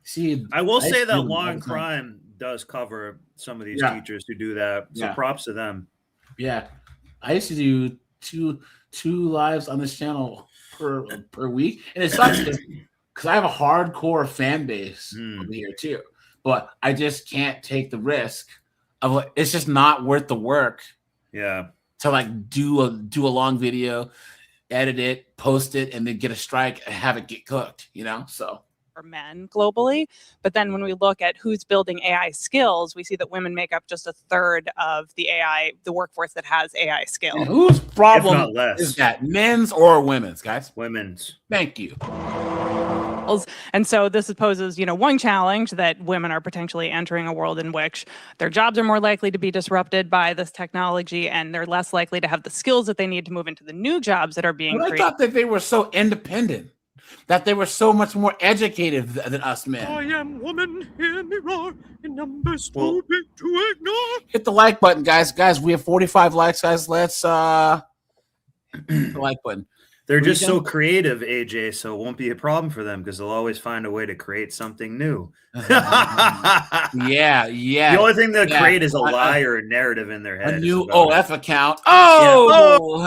Speaker 1: see.
Speaker 6: I will say that Law and Crime does cover some of these teachers who do that. So props to them.
Speaker 1: Yeah, I used to do two lives on this channel per week, and it sucks because I have a hardcore fan base over here too. But I just can't take the risk of it's just not worth the work.
Speaker 6: Yeah,
Speaker 1: to like do a long video, edit it, post it, and then get a strike and have it get cooked. You know, so.
Speaker 10: For men globally. But then when we look at who's building AI skills, we see that women make up just 1/3 of the workforce that has AI skills.
Speaker 1: And whose problem is that? Men's or women's, guys?
Speaker 6: Women's.
Speaker 1: Thank you.
Speaker 10: And so this poses, one challenge, that women are potentially entering a world in which their jobs are more likely to be disrupted by this technology, and they're less likely to have the skills that they need to move into the new jobs that are being created.
Speaker 1: I thought that they were so independent, that they were so much more educated than us men.
Speaker 2: I am woman, hear me roar, in numbers too big to ignore.
Speaker 1: Hit the like button, guys. Guys, we have 45 likes, guys. Let's hit the like button.
Speaker 6: They're just so creative, AJ, so it won't be a problem for them because they'll always find a way to create something new.
Speaker 1: Yeah.
Speaker 6: The only thing they'll create is a lie or a narrative in their head.
Speaker 1: A new OF account. Oh!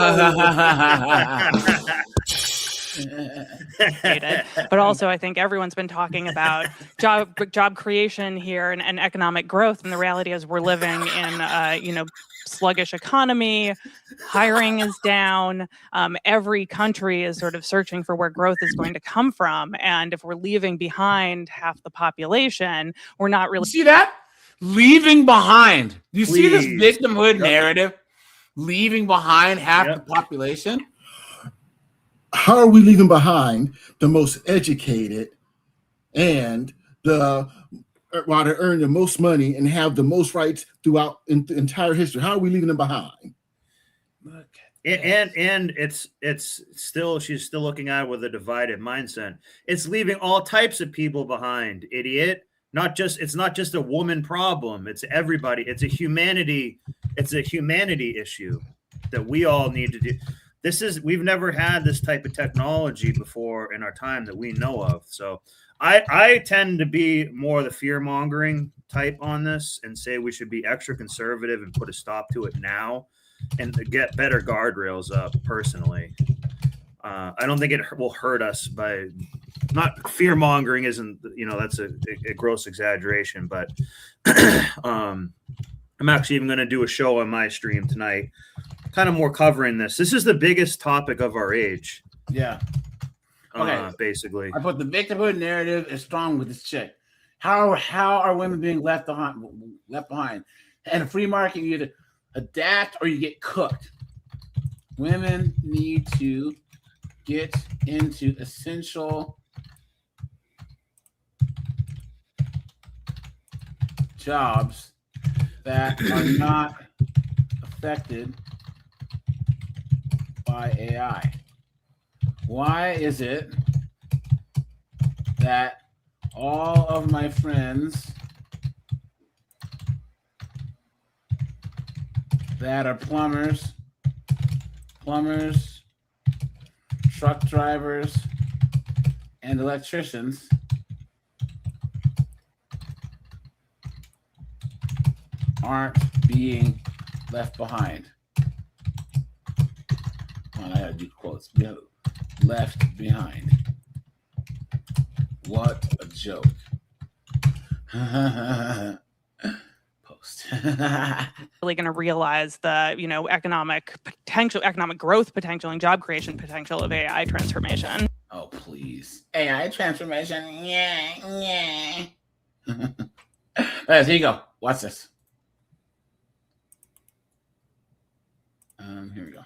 Speaker 10: But also, I think everyone's been talking about job creation here and economic growth, and the reality is we're living in sluggish economy. Hiring is down. Every country is sort of searching for where growth is going to come from, and if we're leaving behind half the population, we're not really.
Speaker 1: See that? Leaving behind. You see this victimhood narrative? Leaving behind half the population.
Speaker 11: How are we leaving behind the most educated and while they earn the most money and have the most rights throughout the entire history? How are we leaving them behind?
Speaker 6: And it's still, she's still looking at it with a divided mindset. It's leaving all types of people behind, idiot. It's not just a woman problem. It's everybody. It's a humanity issue that we all need to do. We've never had this type of technology before in our time that we know of. So I tend to be more the fear-mongering type on this and say we should be extra conservative and put a stop to it now and get better guardrails up personally. I don't think it will hurt us by not fear-mongering isn't, that's a gross exaggeration, but I'm actually even going to do a show on my stream tonight, kind of more covering this. This is the biggest topic of our age.
Speaker 1: Yeah. Okay.
Speaker 6: Basically.
Speaker 1: I put the victimhood narrative is strong with this chick. How are women being left behind? And a free market, you either adapt or you get cooked. Women need to get into essential jobs that are not affected by AI? Why is it that all of my friends that are plumbers, truck drivers, and electricians aren't being left behind? Well, I gotta do quotes. Left behind. What a joke. Post.
Speaker 10: Really going to realize the, you know, economic growth potential, and job creation potential of AI transformation.
Speaker 1: Oh, please. AI transformation. Yeah. Here you go. Watch this. Here we go.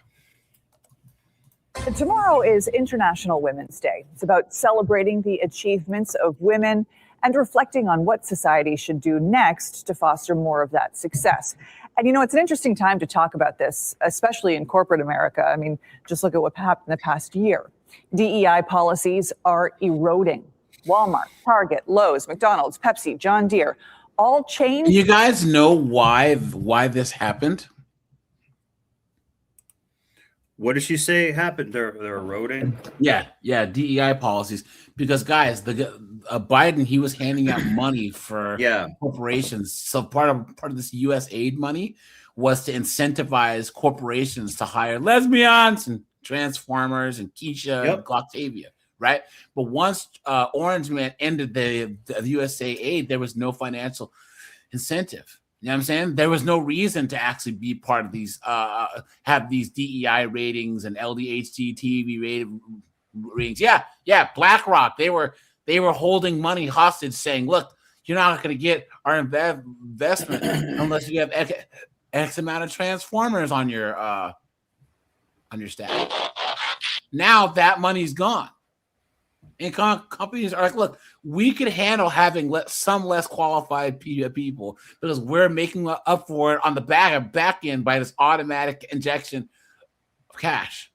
Speaker 12: Tomorrow is International Women's Day. It's about celebrating the achievements of women and reflecting on what society should do next to foster more of that success. And, you know, it's an interesting time to talk about this, especially in corporate America. I mean, just look at what happened in the past year. DEI policies are eroding. Walmart, Target, Lowe's, McDonald's, Pepsi, John Deere, all changed.
Speaker 1: You guys know why this happened?
Speaker 6: What did she say happened? They're eroding.
Speaker 1: Yeah, DEI policies. Because guys, Biden, he was handing out money for corporations. So part of this U.S. aid money was to incentivize corporations to hire lesbians and transformers and Keisha and Octavia, right? But once Orange Man ended the USA aid, there was no financial incentive. You know what I'm saying? There was no reason to actually be part of these, have these DEI ratings and LDHT TV ratings. Yeah. BlackRock, they were holding money hostage, saying, "Look, you're not going to get our investment unless you have X amount of transformers on your staff." Now that money's gone, and companies are like, "Look, we could handle having some less qualified people because we're making up for it on the back end by this automatic injection of cash,"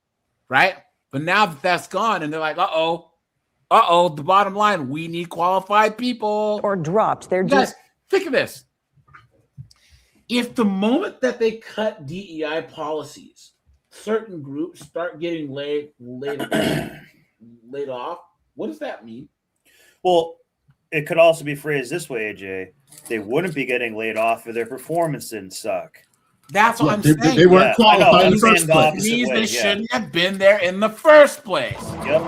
Speaker 1: right? But now that's gone, and they're like, the bottom line, we need qualified people.
Speaker 12: Or dropped. They're
Speaker 1: just think of this. If the moment that they cut DEI policies, certain groups start getting laid off, what does that mean?
Speaker 6: Well, it could also be phrased this way, AJ. They wouldn't be getting laid off if their performance didn't suck.
Speaker 1: That's what I'm saying.
Speaker 11: They weren't qualified in the first place.
Speaker 1: They shouldn't have been there in the first place.
Speaker 6: Yep.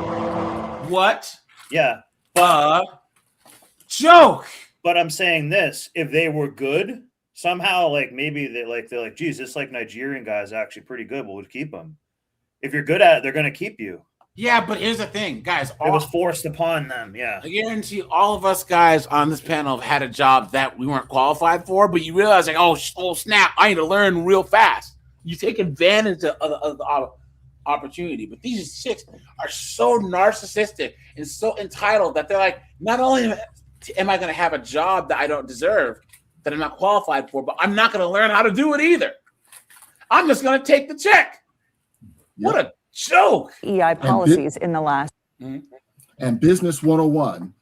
Speaker 1: What?
Speaker 6: Yeah.
Speaker 1: Joke.
Speaker 6: But I'm saying this: if they were good, somehow, like maybe they're like, geez, this like Nigerian guy is actually pretty good. We'll keep him. If you're good at it, they're going to keep you.
Speaker 1: Yeah, but here's the thing, guys.
Speaker 6: It was forced upon them, yeah.
Speaker 1: I guarantee all of us guys on this panel have had a job that we weren't qualified for, but you realize, like, oh snap, I need to learn real fast. You take advantage of the opportunity. But these chicks are so narcissistic and so entitled that they're like, not only am I going to have a job that I don't deserve, that I'm not qualified for, but I'm not going to learn how to do it either. I'm just going to take the check. What a joke.
Speaker 12: EI policies in the last.
Speaker 11: And Business 101,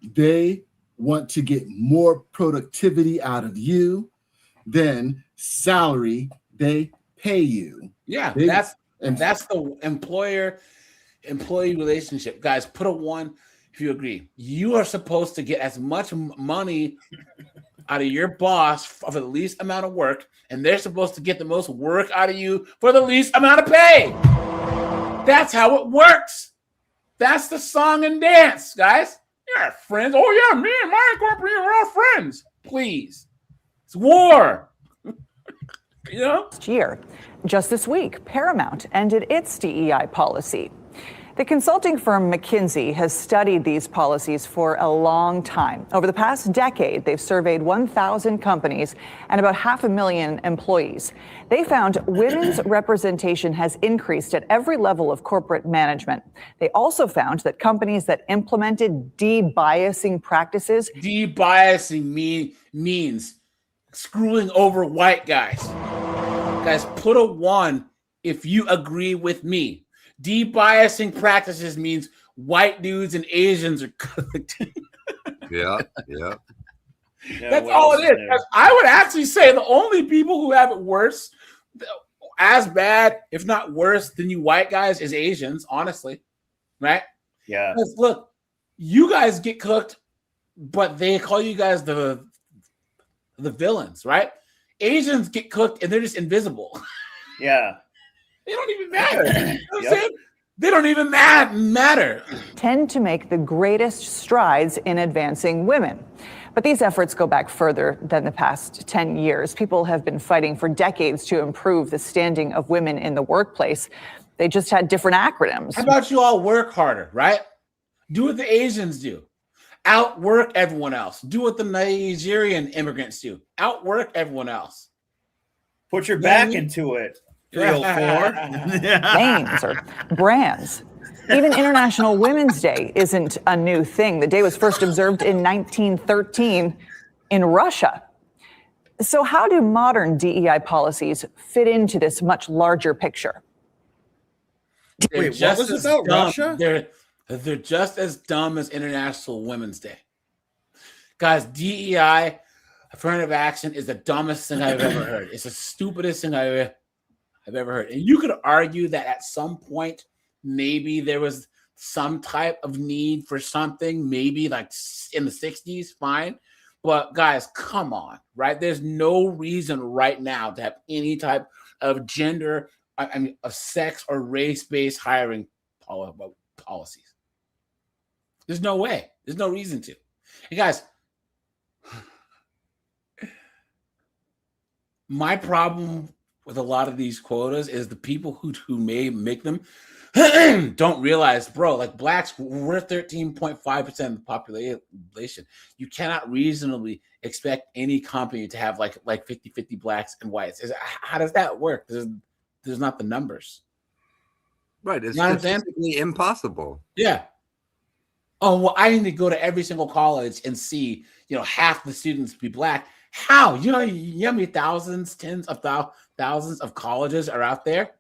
Speaker 11: they want to get more productivity out of you than salary they pay you.
Speaker 1: Yeah, that's the employer-employee relationship. Guys, put a 1 if you agree. You are supposed to get as much money out of your boss for the least amount of work, and they're supposed to get the most work out of you for the least amount of pay. That's how it works. That's the song and dance, guys. You're friends. Oh, yeah, me and my company are all friends. Please. It's war.
Speaker 12: Last year, just this week, Paramount ended its DEI policy. The consulting firm McKinsey has studied these policies for a long time. Over the past decade, they've surveyed 1,000 companies and about 500,000 employees. They found women's representation has increased at every level of corporate management. They also found that companies that implemented de-biasing practices.
Speaker 1: De-biasing means screwing over white guys. Guys, put a 1 if you agree with me. De-biasing practices means white dudes and Asians are cooked.
Speaker 5: Yeah.
Speaker 1: That's all it is. I would actually say the only people who have it worse, as bad, if not worse, than you white guys is Asians, honestly. Right?
Speaker 6: Yeah.
Speaker 1: Because look, you guys get cooked, but they call you guys the villains, right? Asians get cooked and they're just invisible.
Speaker 6: Yeah.
Speaker 1: They don't even matter. You know what I'm saying? They don't even matter.
Speaker 12: Tend to make the greatest strides in advancing women. But these efforts go back further than the past 10 years. People have been fighting for decades to improve the standing of women in the workplace. They just had different acronyms.
Speaker 1: How about you all work harder, right? Do what the Asians do. Outwork everyone else. Do what the Nigerian immigrants do. Outwork everyone else.
Speaker 6: Put your back into it. 304.
Speaker 12: Names or brands. Even International Women's Day isn't a new thing. The day was first observed in 1913 in Russia. So how do modern DEI policies fit into this much larger picture?
Speaker 6: Wait, what was it about Russia?
Speaker 1: They're just as dumb as International Women's Day. Guys, DEI, affirmative action, is the dumbest thing I've ever heard. It's the stupidest thing I've ever heard. And you could argue that at some point, maybe there was some type of need for something, maybe like in the 60s, fine. But guys, come on, right? There's no reason right now to have any type of gender, of sex or race-based hiring policies. There's no way. There's no reason to. And guys, my problem with a lot of these quotas is the people who may make them don't realize, bro, like blacks, we're 13.5% of the population. You cannot reasonably expect any company to have like 50-50 blacks and whites. How does that work? There's not the numbers.
Speaker 5: Right. It's
Speaker 1: statistically
Speaker 5: impossible.
Speaker 1: Yeah. Oh, well, I need to go to every single college and see, half the students be black. How? You know how many thousands, tens of thousands of colleges are out there?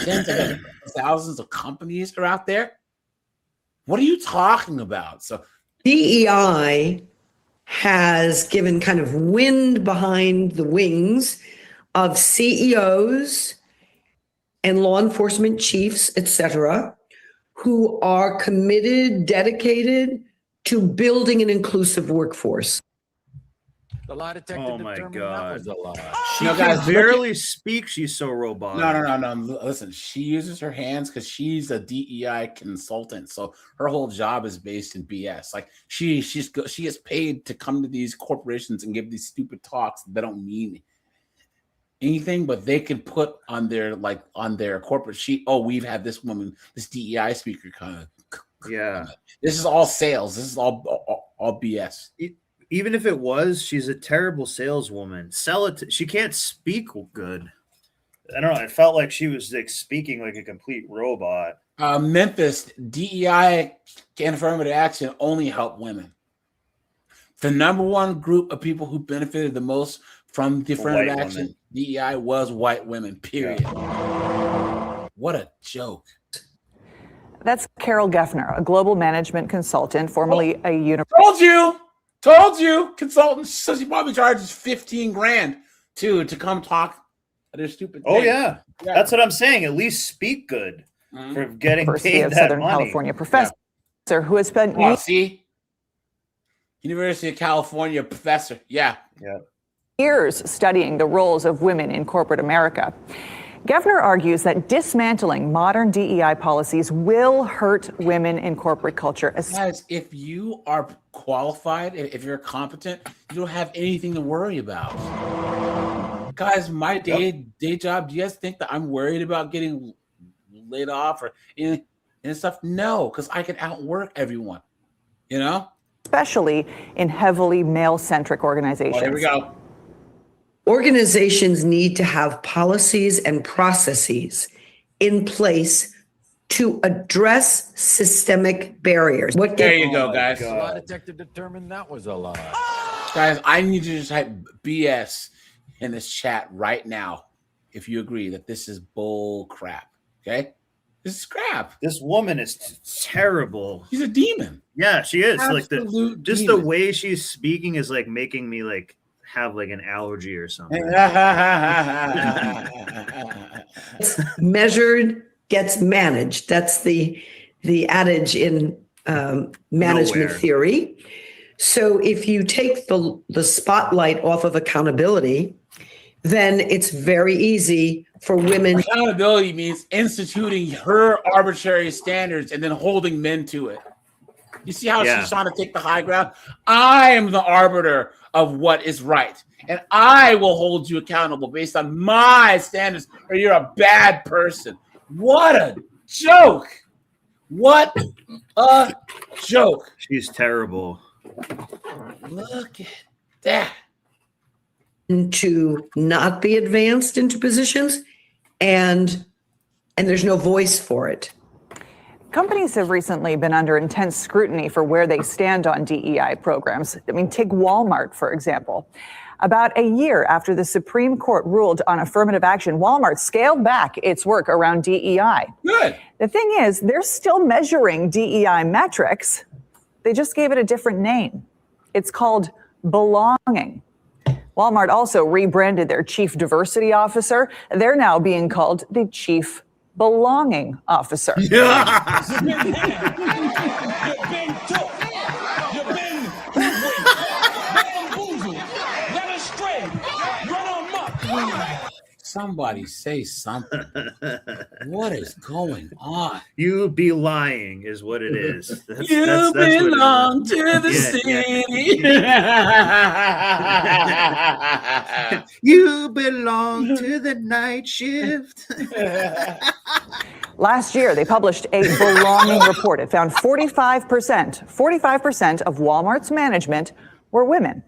Speaker 1: Tens of thousands of companies are out there? What are you talking about? So
Speaker 13: DEI has given kind of wind behind the wings of CEOs and law enforcement chiefs, etc., who are committed, dedicated to building an inclusive workforce.
Speaker 14: The lie detector
Speaker 6: oh my God.
Speaker 14: That was a lie.
Speaker 6: She can barely speak. She's so robotic.
Speaker 1: No. Listen, she uses her hands because she's a DEI consultant. So her whole job is based in BS. Like she gets paid to come to these corporations and give these stupid talks that don't mean anything, but they can put on their corporate sheet, oh, we've had this woman, this DEI speaker kind of.
Speaker 6: Yeah.
Speaker 1: This is all sales. This is all BS.
Speaker 6: Even if it was, she's a terrible saleswoman. She can't speak good. I don't know. It felt like she was speaking like a complete robot.
Speaker 1: Memphis, DEI and affirmative action only help women. The number one group of people who benefited the most from the affirmative action DEI was white women, period. Yeah. What a joke.
Speaker 12: That's Carol Geffner, a global management consultant, formerly a university.
Speaker 1: Told you, consultant. So she probably charges $15,000 to come talk at her stupid thing.
Speaker 6: Oh yeah, that's what I'm saying. At least speak good for getting
Speaker 12: University
Speaker 6: paid
Speaker 12: of
Speaker 6: that
Speaker 12: Southern
Speaker 6: money.
Speaker 12: California professor who has spent
Speaker 1: University of California professor. Yeah.
Speaker 12: Years studying the roles of women in corporate America. Geffner argues that dismantling modern DEI policies will hurt women in corporate culture.
Speaker 1: Guys, if you are qualified, if you're competent, you don't have anything to worry about. Guys, my day job, do you guys think that I'm worried about getting laid off or anything? and stuff? No, because I can outwork everyone, you know?
Speaker 12: Especially in heavily male-centric organizations.
Speaker 1: Oh, here we go.
Speaker 13: Organizations need to have policies and processes in place to address systemic barriers.
Speaker 1: There you go, guys.
Speaker 14: A lie detector determined that was a lie.
Speaker 1: Guys, I need you to type BS in this chat right now if you agree that this is bull crap. Okay? This is crap.
Speaker 6: This woman is terrible.
Speaker 1: She's a demon.
Speaker 6: Yeah, she is.
Speaker 1: Absolute
Speaker 6: Like just
Speaker 1: demon.
Speaker 6: the way she's speaking is like making me like have like an allergy or something.
Speaker 13: Measured gets managed. That's the adage in management theory. So if you take the spotlight off of accountability, then it's very easy for women.
Speaker 1: Accountability means instituting her arbitrary standards and then holding men to it. You see how she's trying to take the high ground? I am the arbiter of what is right, and I will hold you accountable based on my standards, or you're a bad person. What a joke! What a joke!
Speaker 6: She's terrible.
Speaker 1: Look at that.
Speaker 13: To not be advanced into positions, and there's no voice for it.
Speaker 12: Companies have recently been under intense scrutiny for where they stand on DEI programs. I mean, take Walmart, for example. About a year after the Supreme Court ruled on affirmative action, Walmart scaled back its work around DEI.
Speaker 1: Good.
Speaker 12: The thing is, they're still measuring DEI metrics. They just gave it a different name. It's called belonging. Walmart also rebranded their chief diversity officer. They're now being called the chief belonging officer.
Speaker 2: Yeah. You've been took. You've been bamboozled, led astray, run amok.
Speaker 1: Somebody say something. What is going on?
Speaker 6: You be lying is what it is. That's
Speaker 1: belong to the city.
Speaker 6: You belong to the night shift.
Speaker 12: Last year, they published a belonging report. It found 45% of Walmart's management were women.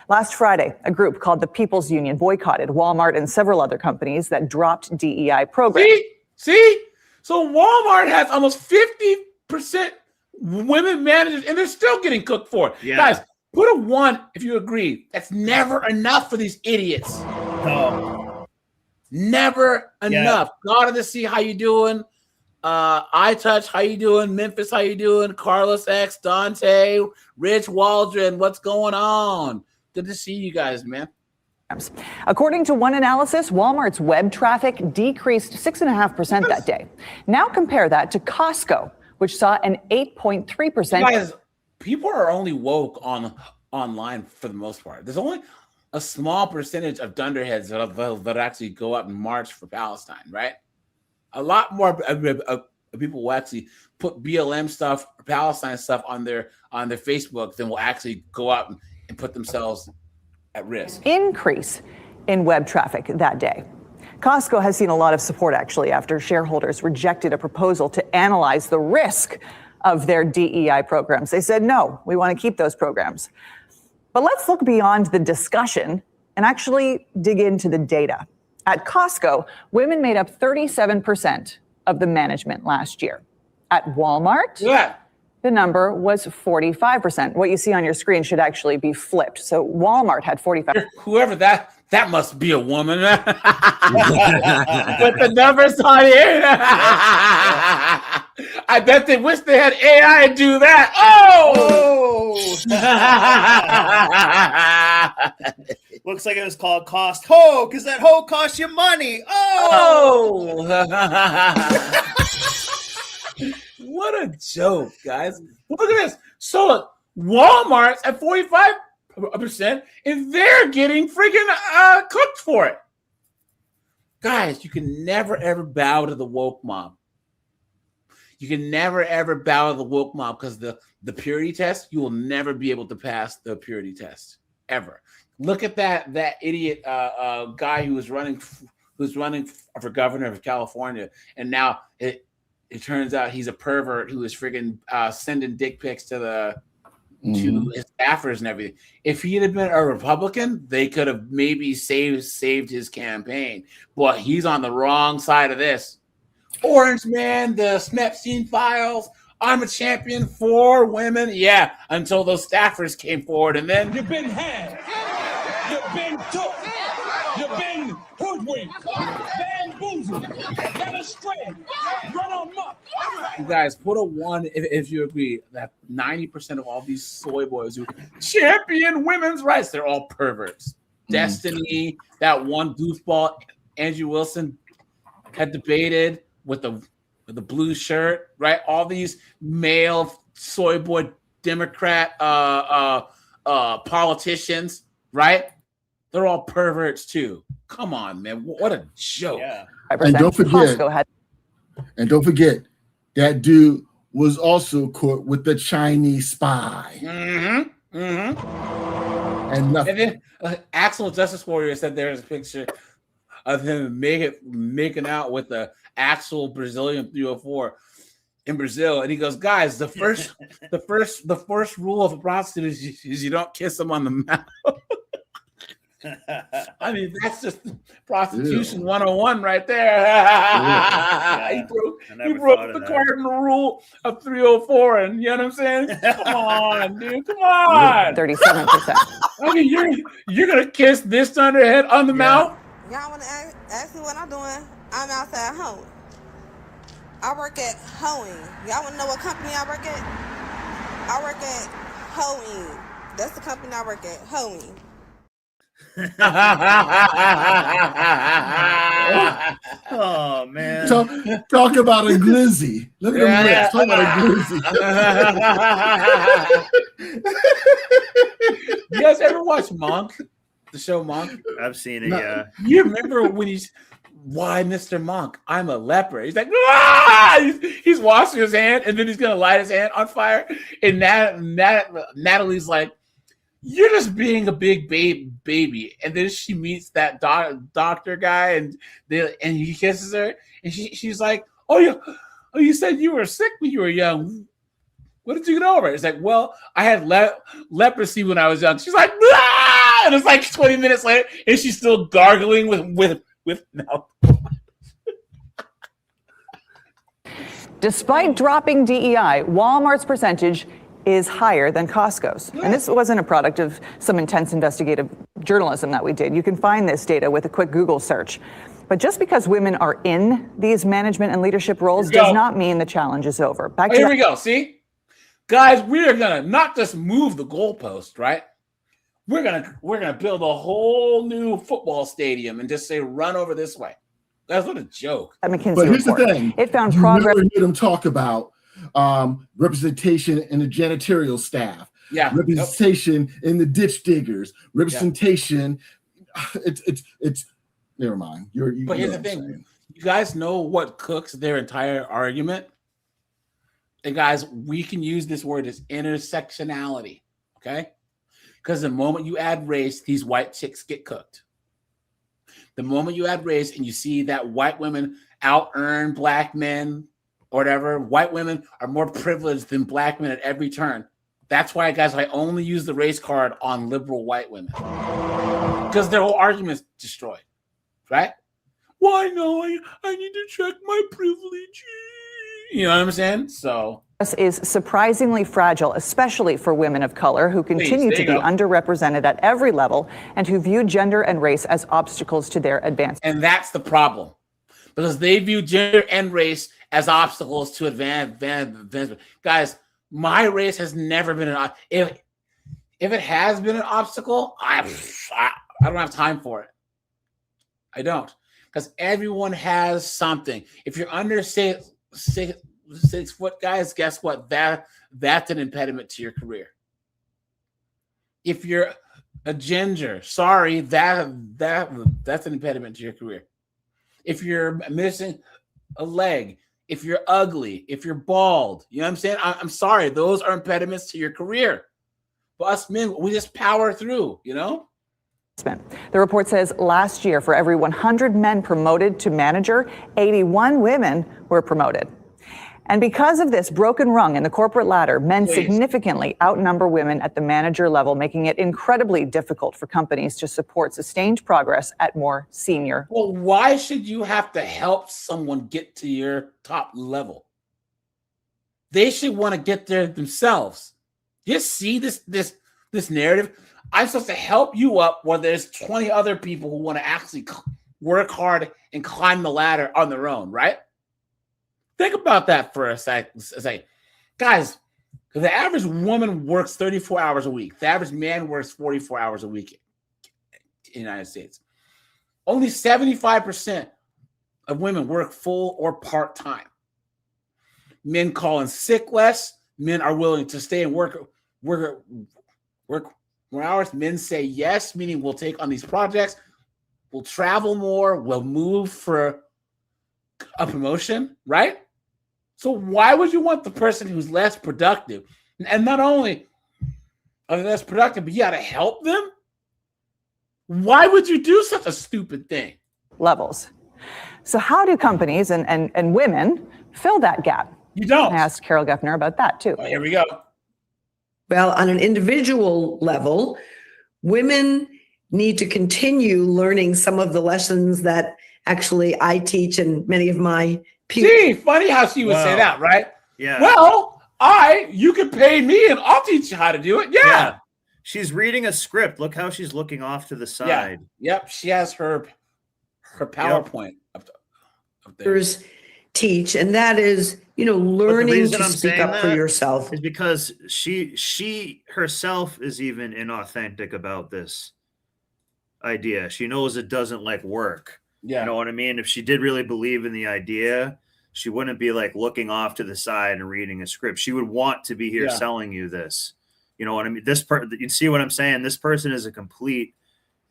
Speaker 12: Last Friday, a group called the People's Union boycotted Walmart and several other companies that dropped DEI programs.
Speaker 1: See? So Walmart has almost 50% women managers, and they're still getting cooked for it.
Speaker 6: Yeah.
Speaker 1: Guys, put a 1 if you agree. That's never enough for these idiots.
Speaker 6: Oh.
Speaker 1: Never enough. God of the Sea, how you doing? iTouch, how you doing? Memphis, how you doing? Carlos X, Dante, Rich Waldron, what's going on? Good to see you guys, man.
Speaker 12: According to one analysis, Walmart's web traffic decreased 6.5% that day. Now compare that to Costco, which saw an 8.3%.
Speaker 1: Guys, people are only woke online for the most part. There's only a small percentage of dunderheads that actually go out and march for Palestine, right? A lot more people will actually put BLM stuff or Palestine stuff on their Facebook than will actually go out and put themselves at risk.
Speaker 12: Increase in web traffic that day. Costco has seen a lot of support, actually, after shareholders rejected a proposal to analyze the risk of their DEI programs. They said, no, we want to keep those programs. But let's look beyond the discussion and actually dig into the data. At Costco, women made up 37% of the management last year. At Walmart, the number was 45%. What you see on your screen should actually be flipped. So Walmart had 45%.
Speaker 1: Whoever that must be a woman. With the numbers on here. I bet they wish they had AI do that.
Speaker 6: Looks like it was called Cost Ho, because that hoe costs you money.
Speaker 1: What a joke, guys. Look at this. So look, Walmart's at 45%, and they're getting freaking cooked for it. Guys, you can never, ever bow to the woke mob. You can never, ever bow to the woke mob because the purity test, you will never be able to pass the purity test, ever. Look at that idiot guy who's running for governor of California, and now it turns out he's a pervert who is friggin' sending dick pics to his staffers and everything. If he had been a Republican, they could have maybe saved his campaign. But he's on the wrong side of this. Orange Man, the Epstein files. I'm a champion for women. Yeah, until those staffers came forward, and then
Speaker 2: You've been had. You've been took. You've been hoodwinked, bamboozled, led astray, run amok.
Speaker 1: You guys, put a 1 if you agree that 90% of all these soy boys who champion women's rights, they're all perverts. Destiny, that one goofball, Andrew Wilson, had debated with the blue shirt, right? All these male soy boy Democrat politicians, right? They're all perverts too. Come on, man. What a joke. Yeah.
Speaker 11: And don't forget, go ahead. And don't forget, that dude was also caught with the Chinese spy. And
Speaker 1: then Axel Justice Warrior said there's a picture of him making out with the actual Brazilian 304 in Brazil, and he goes, "Guys, the first rule of a prostitute is you don't kiss them on the mouth." I mean, that's just prostitution 101 right there. He broke the cardinal rule of 304, and you know what I'm saying? Come on, dude, come on.
Speaker 12: 37%.
Speaker 1: I mean, you're gonna kiss this thunderhead on the mouth?
Speaker 15: Y'all want to ask me what I'm doing? I'm outside hoeing. I work at hoeing. Y'all want to know what company I work at? I work at hoeing. That's the company I work at, hoeing.
Speaker 6: Oh man!
Speaker 11: Talk about a glizzy. Look at him.
Speaker 1: Yeah.
Speaker 11: Talk about a glizzy.
Speaker 1: You guys ever watch Monk? The show Monk?
Speaker 6: I've seen it. Yeah.
Speaker 1: You remember when why, Mr. Monk? I'm a leper. He's like, ah! He's washing his hand, and then he's gonna light his hand on fire. And Natalie's like, "You're just being a big baby." And then she meets that doctor guy, and he kisses her, and she's like, "Oh, you said you were sick when you were young. What did you get over?" It's like, "Well, I had leprosy when I was young." She's like, ah! And it's like 20 minutes later, and she's still gargling with mouth.
Speaker 12: Despite dropping DEI, Walmart's percentage is higher than Costco's. And this wasn't a product of some intense investigative journalism that we did. You can find this data with a quick Google search. But just because women are in these management and leadership roles does not mean the challenge is over.
Speaker 1: Here we go. See? Guys, we are going to not just move the goalpost, right? We're gonna build a whole new football stadium and just say run over this way. That's what a joke.
Speaker 12: But
Speaker 11: here's the thing:
Speaker 12: it found
Speaker 11: you
Speaker 12: progress.
Speaker 11: never hear them talk about representation in the janitorial staff.
Speaker 1: Yeah,
Speaker 11: representation in the ditch diggers. Representation. It's never mind.
Speaker 1: But here's the thing: you guys know what cooks their entire argument. And guys, we can use this word as intersectionality. Okay. Because the moment you add race, these white chicks get cooked. The moment you add race and you see that white women out-earn black men or whatever, white women are more privileged than black men at every turn. That's why, guys, I only use the race card on liberal white women. Because their whole argument's destroyed, right? Why no? I need to check my privilege. You know what I'm saying? So
Speaker 12: is surprisingly fragile, especially for women of color who continue to be underrepresented at every level and who view gender and race as obstacles to their advancement.
Speaker 1: And that's the problem, because they view gender and race as obstacles to advancement. Guys, my race has never been an if it has been an obstacle, I don't have time for it. I don't, because everyone has something. If you're under 6 foot, guys, guess what? That's an impediment to your career. If you're a ginger, sorry, that's an impediment to your career. If you're missing a leg, if you're ugly, if you're bald, you know what I'm saying? I'm sorry, those are impediments to your career. But us men, we just power through, you know?
Speaker 12: The report says last year, for every 100 men promoted to manager, 81 women were promoted. And because of this broken rung in the corporate ladder, men significantly outnumber women at the manager level, making it incredibly difficult for companies to support sustained progress at more senior.
Speaker 1: Well, why should you have to help someone get to your top level? They should want to get there themselves. You see this narrative? I'm supposed to help you up where there's 20 other people who want to actually work hard and climb the ladder on their own, right? Think about that for a second. Guys, the average woman works 34 hours a week. The average man works 44 hours a week in the United States. Only 75% of women work full or part-time. Men call in sick less. Men are willing to stay and work more hours. Men say yes, meaning we'll take on these projects. We'll travel more. We'll move for a promotion, right? So why would you want the person who's less productive? And not only are they less productive, but you got to help them? Why would you do such a stupid thing?
Speaker 12: Levels. So how do companies and women fill that gap?
Speaker 1: You don't.
Speaker 12: I asked Carol Geffner about that too.
Speaker 1: Oh, here we go.
Speaker 13: Well, on an individual level, women need to continue learning some of the lessons that actually I teach and many of my peers.
Speaker 1: See, funny how she would say that, right?
Speaker 6: Yeah.
Speaker 1: Well, you can pay me and I'll teach you how to do it. Yeah.
Speaker 6: She's reading a script. Look how she's looking off to the side.
Speaker 1: Yep. She has her PowerPoint up there.
Speaker 13: Teach, and that is, learning to speak up for yourself.
Speaker 6: Is because she herself is even inauthentic about this idea. She knows it doesn't work.
Speaker 1: Yeah.
Speaker 6: You know what I mean? If she did really believe in the idea, she wouldn't be looking off to the side and reading a script. She would want to be here selling you this. You know what I mean? You see what I'm saying? This person is a complete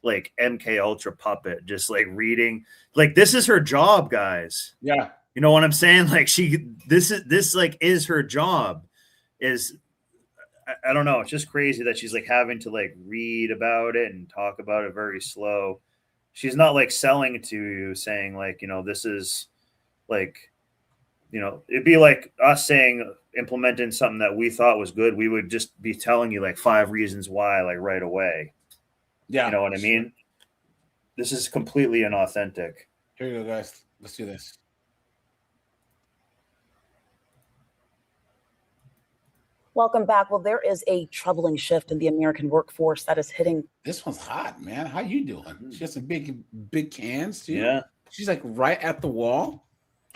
Speaker 6: MK Ultra puppet, just reading. This is her job, guys.
Speaker 1: Yeah.
Speaker 6: You know what I'm saying? This is her job. I don't know. It's just crazy that she's having to read about it and talk about it very slow. She's not selling it to you, saying this is it'd be like us saying implementing something that we thought was good. We would just be telling you 5 reasons why right away.
Speaker 1: Yeah.
Speaker 6: You know what I mean? This is completely inauthentic.
Speaker 1: Here you go, guys. Let's do this.
Speaker 16: Welcome back. Well, there is a troubling shift in the American workforce that is hitting.
Speaker 1: This one's hot, man. How you doing? She has some big cans too.
Speaker 6: Yeah.
Speaker 1: She's right at the wall.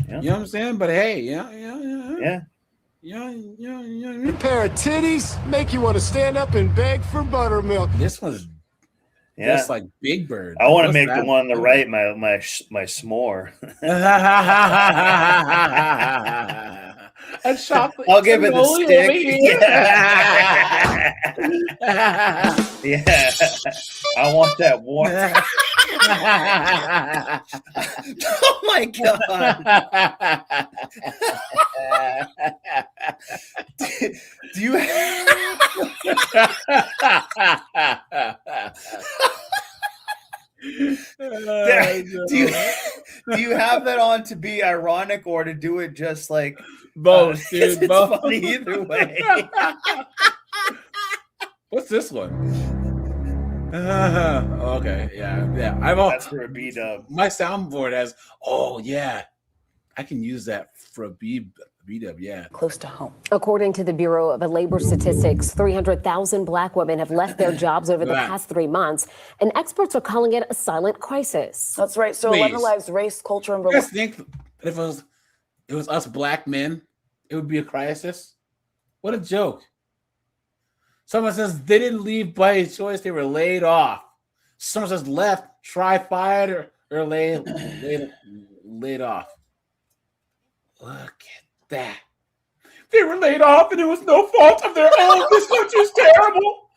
Speaker 6: Yeah.
Speaker 1: You know what I'm saying? But hey, yeah.
Speaker 17: A pair of titties make you want to stand up and beg for buttermilk.
Speaker 1: This one's just like Big Bird.
Speaker 6: I want to make the one on the right my s'more.
Speaker 1: And chocolate.
Speaker 6: I'll give it the stick. Yeah. I want that one. Oh my god. Do you do you have that on to be ironic or to do it just
Speaker 1: both, dude?
Speaker 6: It's
Speaker 1: both.
Speaker 6: funny either way.
Speaker 1: What's this one? Okay, yeah.
Speaker 6: That's for a B-dub.
Speaker 1: My soundboard has. Oh yeah, I can use that for a B-dub. Yeah,
Speaker 16: close to home.
Speaker 18: According to the Bureau of Labor Statistics, 300,000 Black women have left their jobs over the past 3 months, and experts are calling it a silent crisis.
Speaker 16: That's right. So 11 lives, race, culture, and
Speaker 1: you guys think if it was us Black men, it would be a crisis? What a joke. Someone says they didn't leave by choice, they were laid off. Someone says left, try fired or laid off. Look at that. They were laid off and it was no fault of their own. This country's terrible.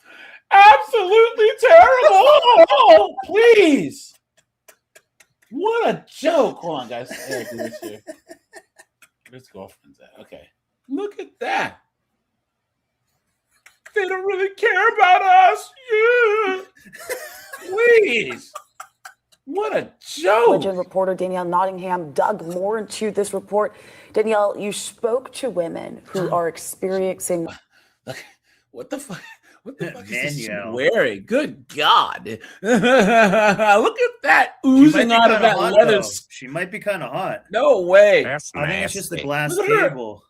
Speaker 1: Absolutely terrible. Oh, please. What a joke. Hold on, guys. I gotta do this here. Where's girlfriend's at? Okay. Look at that. They don't really care about us. Yeah. Please. What a joke.
Speaker 16: Legend reporter Danielle Nottingham dug more into this report. Danielle, you spoke to women who are experiencing.
Speaker 1: What the fuck? What the fuck is she wearing? Good God. Look at that oozing out of that leather.
Speaker 6: She might be kind of hot.
Speaker 1: No way.
Speaker 6: That's I think it's just the glass
Speaker 1: Look at her.
Speaker 6: cable.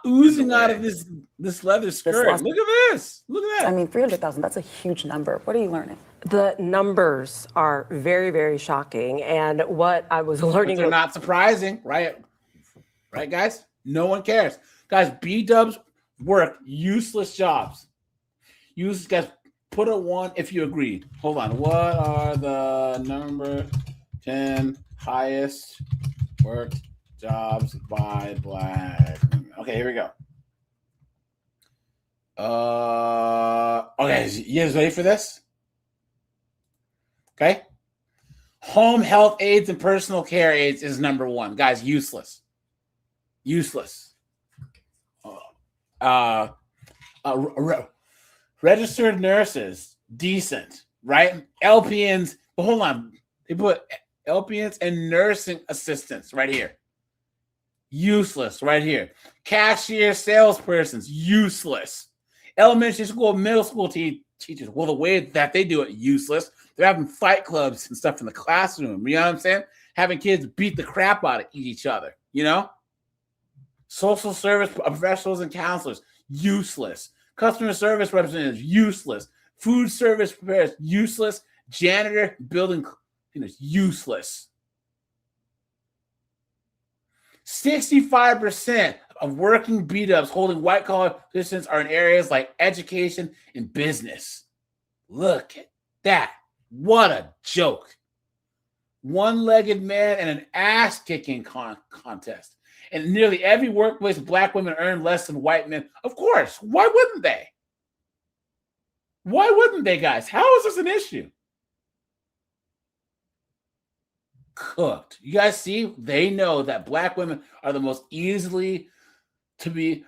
Speaker 1: Oozing out of this leather skirt. Look at this. Look at that.
Speaker 16: I mean, 300,000, that's a huge number. What are you learning?
Speaker 19: The numbers are very, very shocking. And what I was learning.
Speaker 1: They're not surprising, right? Right, guys? No one cares. Guys, B-dubs work useless jobs. Guys, put a 1 if you agree. Hold on. What are the number 10 highest worked jobs by Black women? Okay, here we go. Okay, you guys ready for this? Okay. Home health aides and personal care aides is number 1. Guys, useless. Useless. Registered nurses, decent, right? LPNs, but hold on. They put LPNs and nursing assistants right here. Useless right here. Cashier, salespersons, useless. Elementary school, middle school teachers. Well, the way that they do it, useless. They're having fight clubs and stuff in the classroom. You know what I'm saying? Having kids beat the crap out of each other, you know? Social service professionals and counselors, useless. Customer service representatives, useless. Food service preparers, useless. Janitor, building cleaners, useless. 65% of working beat-ups holding white-collar positions are in areas like education and business. Look at that. What a joke. One-legged man and an ass-kicking contest. And nearly every workplace, Black women earn less than white men. Of course. Why wouldn't they? Why wouldn't they, guys? How is this an issue? Cooked. You guys see? They know that Black women are the most easily to be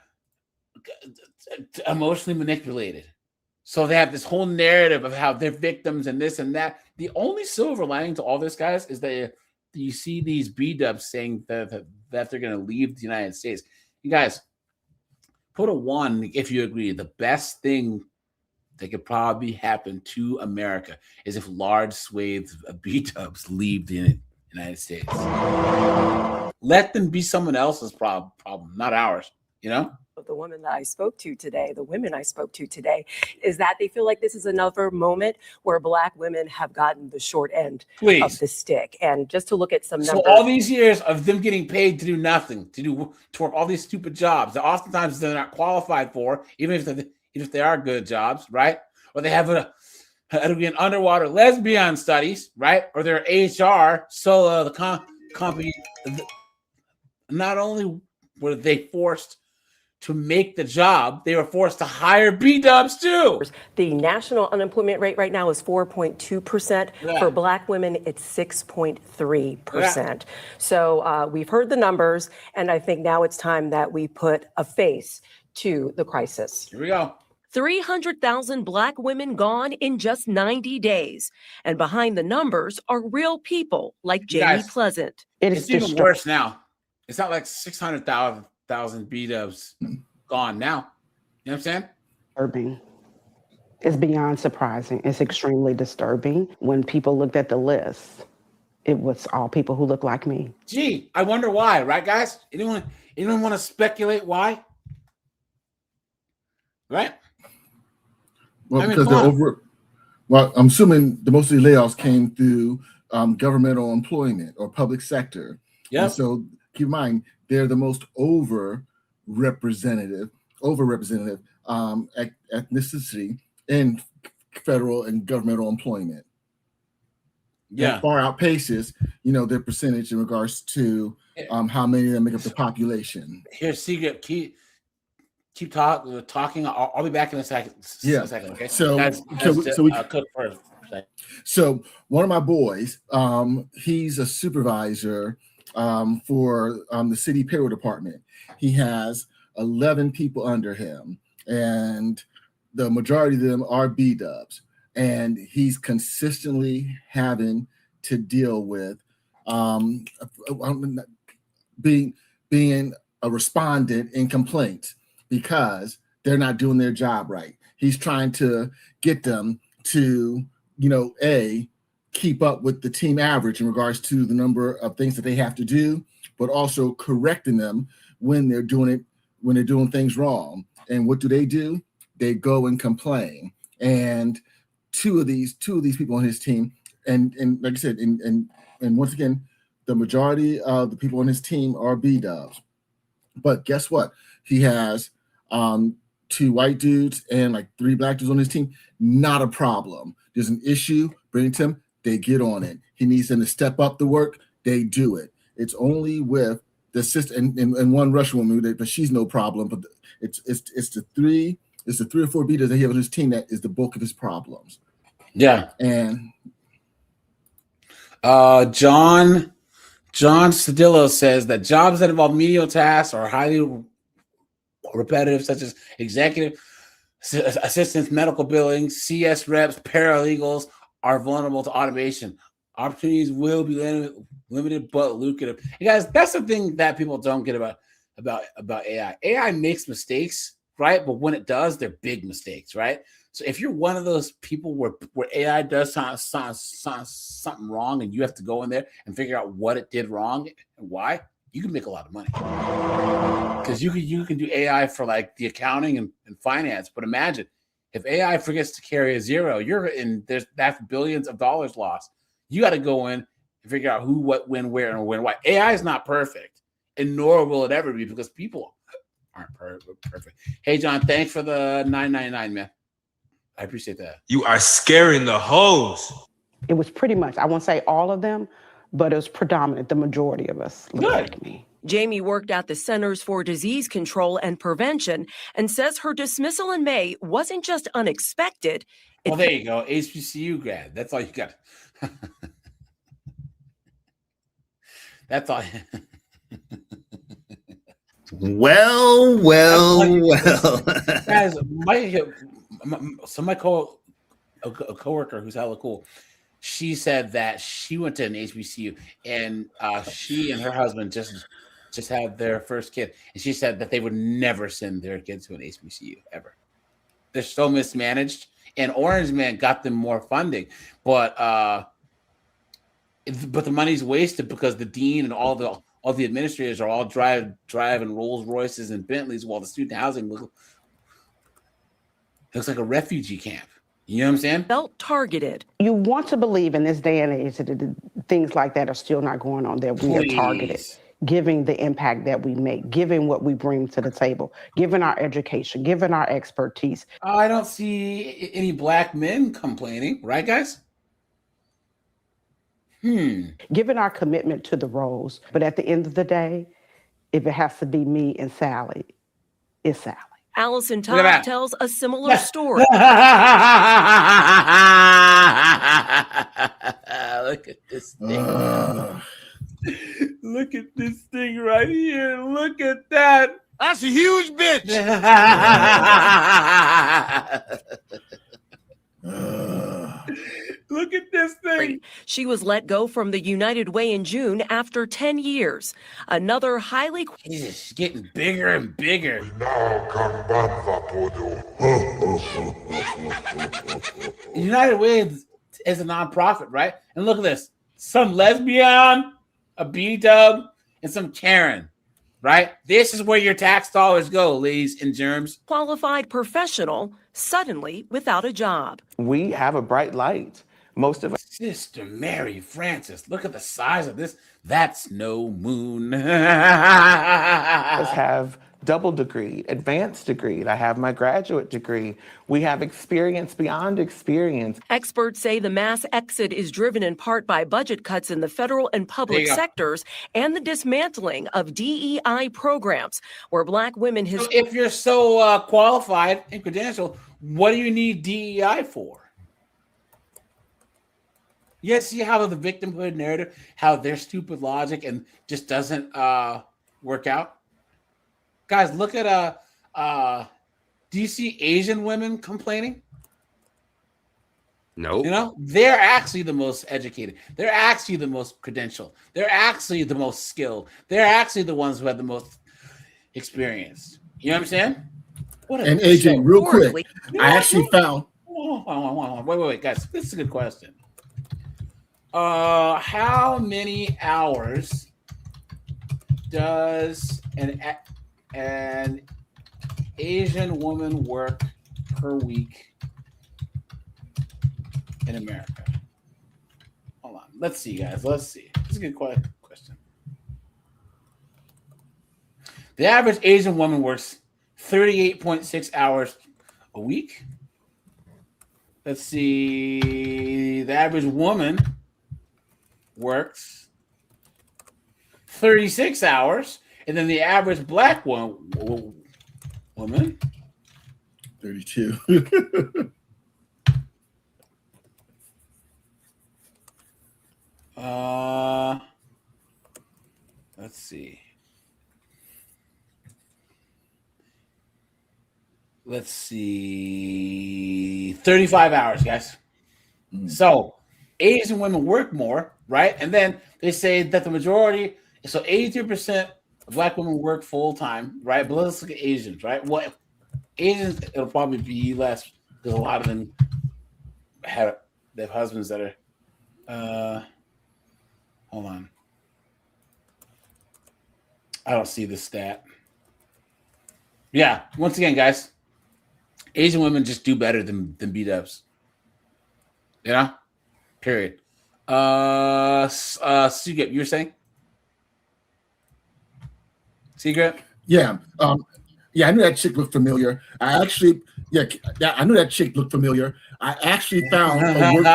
Speaker 1: emotionally manipulated. So they have this whole narrative of how they're victims and this and that. The only silver lining to all this, guys, is that you see these B-dubs saying that they're going to leave the United States. You guys, put a 1 if you agree. The best thing that could probably happen to America is if large swathes of B-dubs leave the United States. Let them be someone else's problem, not ours, you know?
Speaker 19: The women I spoke to today, is that they feel like this is another moment where Black women have gotten the short end of the stick. And just to look at some numbers.
Speaker 1: So all these years of them getting paid to do nothing, to work all these stupid jobs that oftentimes they're not qualified for, even if they are good jobs, right? Or they have it'll be an underwater lesbian studies, right? Or they're HR. So the company, not only were they forced to make the job, they were forced to hire B-dubs too.
Speaker 19: The national unemployment rate right now is 4.2%.
Speaker 1: Yeah.
Speaker 19: For Black women, it's 6.3%. So we've heard the numbers, and I think now it's time that we put a face to the crisis.
Speaker 1: Here we go.
Speaker 20: 300,000 Black women gone in just 90 days. And behind the numbers are real people like Jamie Pleasant.
Speaker 1: It's even worse now. It's not like 600,000 B-dubs gone now. You know what I'm saying?
Speaker 21: Disturbing. It's beyond surprising. It's extremely disturbing. When people looked at the list, it was all people who look like me.
Speaker 1: Gee, I wonder why, right, guys? Anyone want to speculate why? Right?
Speaker 11: Well, because they're over. Well, I'm assuming the most of the layoffs came through governmental employment or public sector.
Speaker 1: Yeah.
Speaker 11: So keep in mind, they're the most overrepresented ethnicity in federal and governmental employment.
Speaker 1: Yeah,
Speaker 11: that far outpaces, their percentage in regards to how many of them make up the population.
Speaker 1: Here's secret. Keep talking. I'll be back in a second.
Speaker 11: Yeah.
Speaker 1: Okay.
Speaker 11: So,
Speaker 1: cook first.
Speaker 11: So one of my boys, he's a supervisor for the city payroll department. He has 11 people under him, and the majority of them are B-dubs. And he's consistently having to deal with being a respondent in complaints because they're not doing their job right. He's trying to get them to, keep up with the team average in regards to the number of things that they have to do, but also correcting them when they're doing things wrong. And what do? They go and complain. And two of these people on his team, and like I said, and once again, the majority of the people on his team are B-dubs. But guess what? He has 2 white dudes and like 3 black dudes on his team. Not a problem. There's an issue, bring it to him, they get on it. He needs them to step up the work, they do it. It's only with the sister and one Russian woman, but she's no problem. But it's the 3 or 4 B-dubs that he has on his team that is the bulk of his problems.
Speaker 1: Yeah.
Speaker 11: And
Speaker 1: John Cedillo says that jobs that involve menial tasks or highly repetitive, such as executive assistants, medical billing, CS reps, paralegals, are vulnerable to automation. Opportunities will be limited but lucrative. Hey guys, that's the thing that people don't get about AI. AI makes mistakes, right? But when it does, they're big mistakes, right? So if you're one of those people where AI does something wrong and you have to go in there and figure out what it did wrong and why, you can make a lot of money. Because you can do AI for like the accounting and finance. But imagine if AI forgets to carry a zero, that's billions of dollars lost. You got to go in and figure out who, what, when, where, and when, why. AI is not perfect, and nor will it ever be because people aren't perfect. Hey, John, thanks for the $9.99, man. I appreciate that.
Speaker 3: You are scaring the hoes.
Speaker 21: It was pretty much, I won't say all of them, but it was predominant. The majority of us looked like me.
Speaker 20: Jamie worked at the Centers for Disease Control and Prevention and says her dismissal in May wasn't just unexpected.
Speaker 1: Well, there you go. HBCU grad. That's all you got. That's all.
Speaker 6: Well.
Speaker 1: Guys, my coworker who's hella cool, she said that she went to an HBCU and she and her husband just had their first kid, and she said that they would never send their kids to an HBCU ever. They're so mismanaged, and Orange Man got them more funding, but the money's wasted because the dean and all the administrators are all driving Rolls Royces and Bentleys while the student housing looks like a refugee camp. You know what I'm saying?
Speaker 20: Felt targeted.
Speaker 21: You want to believe in this day and age that things like that are still not going on, that we are targeted, giving the impact that we make, giving what we bring to the table, given our education, given our expertise.
Speaker 1: I don't see any black men complaining, right, guys?
Speaker 21: Given our commitment to the roles, but at the end of the day, if it has to be me and Sally, it's Sally.
Speaker 20: Allison Todd tells a similar story.
Speaker 1: Look at this thing. Look at this thing right here. Look at that.
Speaker 2: That's a huge bitch.
Speaker 1: Look at this thing.
Speaker 20: She was let go from the United Way in June after 10 years. Another highly...
Speaker 1: It's getting bigger and bigger. United Way is a nonprofit, right? And look at this. Some lesbian, a B-dub, and some Karen, right? This is where your tax dollars go, ladies and germs.
Speaker 20: Qualified professional, suddenly without a job.
Speaker 22: We have a bright light. Most of us.
Speaker 1: Sister Mary Frances, look at the size of this. That's no moon.
Speaker 22: Have double degree, advanced degree. I have my graduate degree. We have experience beyond experience.
Speaker 20: Experts say the mass exit is driven in part by budget cuts in the federal and public sectors and the dismantling of DEI programs where Black women...
Speaker 1: So if you're so qualified and credentialed, what do you need DEI for? You guys see how the victimhood narrative, how their stupid logic and just doesn't work out? Guys, look at do you see Asian women complaining?
Speaker 5: Nope.
Speaker 1: You know, they're actually the most educated. They're actually the most credentialed. They're actually the most skilled. They're actually the ones who have the most experience. You know what I'm saying?
Speaker 11: And AJ, real quick, I actually found.
Speaker 1: Wait, guys. This is a good question. How many hours does an Asian woman work per week in America? Hold on. Let's see, guys. Let's see. This is a good question. The average Asian woman works 38.6 hours a week. Let's see. The average woman works 36 hours. And then the average black woman
Speaker 11: 32.
Speaker 1: Let's see. Let's see. 35 hours, guys. So Asian women work more, right? And then they say that the majority, so 83% of black women work full time, right? But let's look at Asians, right? Well, Asians, it'll probably be less because a lot of them have husbands that are hold on. I don't see the stat. Yeah, once again, guys, Asian women just do better than B-dubs. You know? Period. Secret, you were saying? Secret?
Speaker 11: Yeah. Yeah, I knew that chick looked familiar. I knew that chick looked familiar. I actually found a work
Speaker 1: Look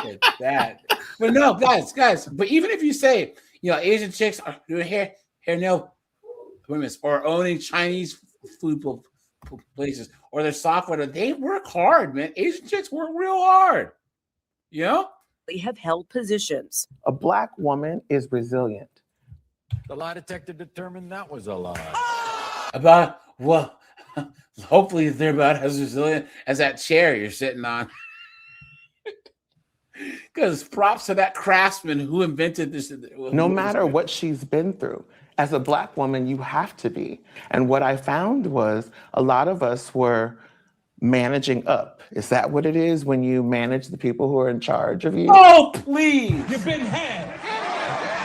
Speaker 1: at that. But no, guys. But even if you say, Asian chicks are doing hair nail women or owning Chinese food places or their software, they work hard, man. Asian chicks work real hard. You know?
Speaker 20: They have held positions.
Speaker 22: A black woman is resilient.
Speaker 14: The lie detector determined that was a lie.
Speaker 1: Hopefully they're about as resilient as that chair you're sitting on. Because props to that craftsman who invented this.
Speaker 22: No matter what she's been through, as a black woman, you have to be. And what I found was a lot of us were managing up. Is that what it is when you manage the people who are in charge of you?
Speaker 1: Oh, please.
Speaker 2: You've been had.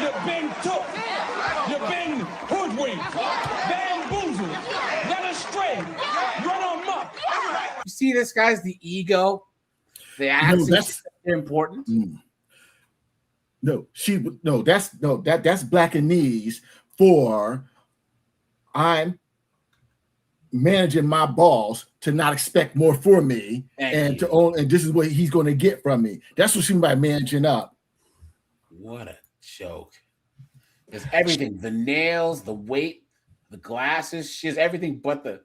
Speaker 2: You've been took. You've been hoodwinked. Bamboozled. Led astray. Run amok.
Speaker 1: You see this, guys? The ego. The accent. That's important.
Speaker 11: That's Blackanese for I'm managing my boss to not expect more for me and this is what he's going to get from me. That's what she means by managing up.
Speaker 1: What a joke. There's everything, the nails, the weight, the glasses, she has everything but the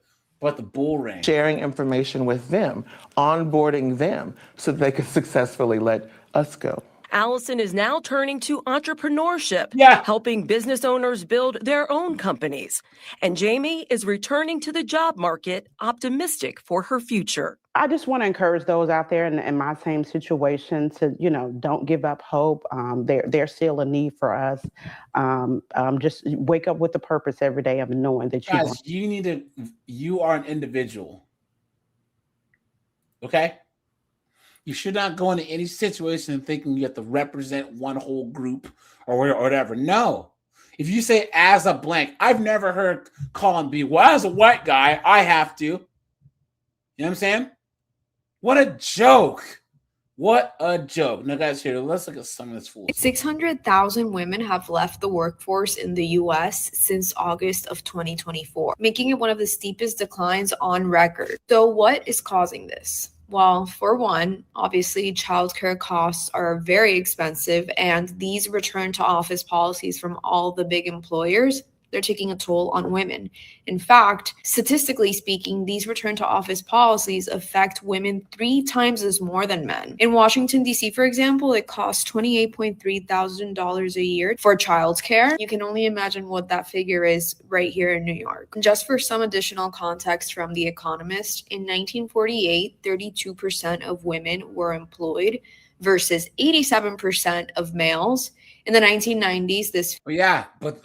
Speaker 1: bull ring.
Speaker 22: Sharing information with them, onboarding them so that they can successfully let us go.
Speaker 20: Allison is now turning to entrepreneurship, helping business owners build their own companies. And Jamie is returning to the job market, optimistic for her future.
Speaker 21: I just want to encourage those out there in my same situation to, don't give up hope. There's still a need for us. Just wake up with the purpose every day of knowing that
Speaker 1: you are an individual. Okay? You should not go into any situation thinking you have to represent one whole group or whatever. No. If you say as a blank, I've never heard Colin B. Well, as a white guy, I have to. You know what I'm saying? What a joke. What a joke. Now, guys, here, let's look at some of this fool.
Speaker 4: 600,000 women have left the workforce in the U.S. since August of 2024, making it one of the steepest declines on record. So what is causing this? Well, for one, obviously, childcare costs are very expensive, and these return to office policies from all the big employers they're taking a toll on women. In fact, statistically speaking, these return to office policies affect women 3 times as more than men. In Washington, D.C., for example, it costs $28.3 thousand a year for childcare. You can only imagine what that figure is right here in New York. Just for some additional context from The Economist, in 1948, 32% of women were employed versus 87% of males. In the 1990s, this
Speaker 1: but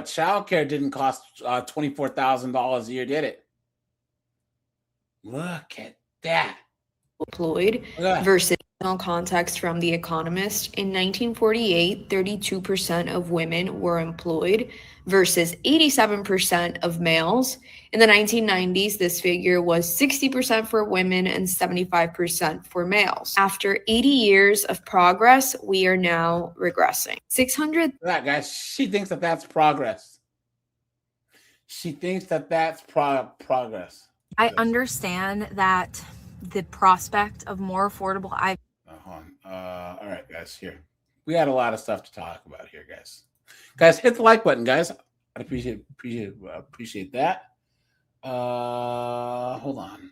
Speaker 1: childcare didn't cost $24,000 a year, did it? Look at that.
Speaker 4: Employed versus context from The Economist. In 1948, 32% of women were employed versus 87% of males. In the 1990s, this figure was 60% for women and 75% for males. After 80 years of progress, we are now regressing. 600.
Speaker 1: That guys, she thinks that that's progress. She thinks that that's progress.
Speaker 7: I understand that the prospect of more affordable.
Speaker 1: All right, guys. Here we had a lot of stuff to talk about here, guys. Guys, hit the like button, guys. I'd appreciate that. Hold on.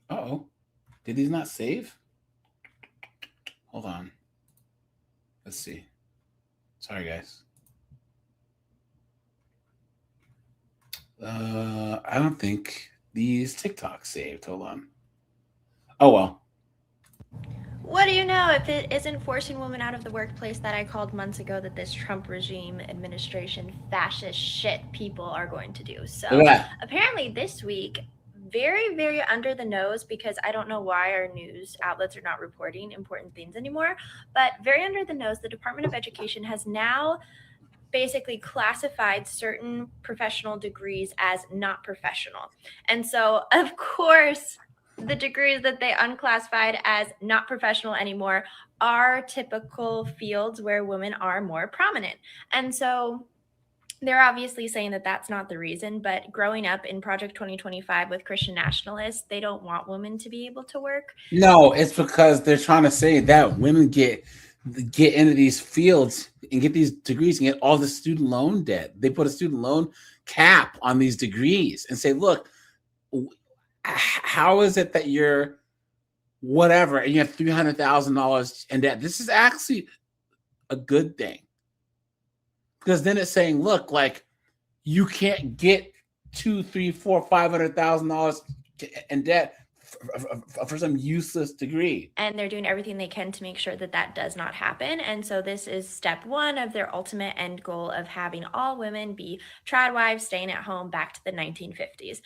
Speaker 1: Uh-oh. Did these not save? Hold on. Let's see. Sorry, guys. I don't think these TikToks saved. Hold on. Oh, well.
Speaker 8: What do you know if it isn't forcing women out of the workplace that I called months ago that this Trump regime administration fascist shit people are going to do? So apparently this week, very, very under the nose, because I don't know why our news outlets are not reporting important things anymore, but very under the nose, the Department of Education has now basically classified certain professional degrees as not professional. And so, of course, the degrees that they unclassified as not professional anymore are typical fields where women are more prominent. And so they're obviously saying that that's not the reason, but growing up in Project 2025 with Christian nationalists, they don't want women to be able to work.
Speaker 1: No, it's because they're trying to say that women get into these fields and get these degrees and get all the student loan debt. They put a student loan cap on these degrees and say, look, how is it that you're whatever and you have $300,000 in debt? This is actually a good thing, because then it's saying, look, like, you can't get $200,000, $300,000, $500,000 in debt for some useless degree.
Speaker 8: And they're doing everything they can to make sure that that does not happen. And so this is step one of their ultimate end goal of having all women be trad wives staying at home back to the 1950s.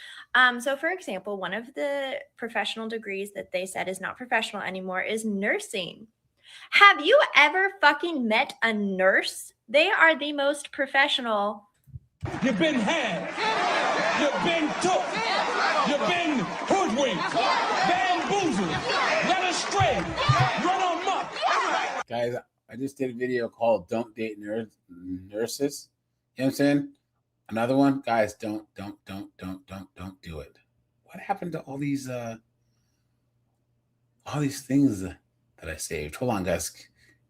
Speaker 8: So for example, one of the professional degrees that they said is not professional anymore is nursing. Have you ever fucking met a nurse? They are the most professional.
Speaker 2: You've been had. You've been took. You've been hoodwinked. Bamboozled. Led astray. Run amok.
Speaker 1: Guys, I just did a video called "Don't Date Nurses." You know what I'm saying? Another one, guys. Don't do it. What happened to all these things that I saved? Hold on, guys.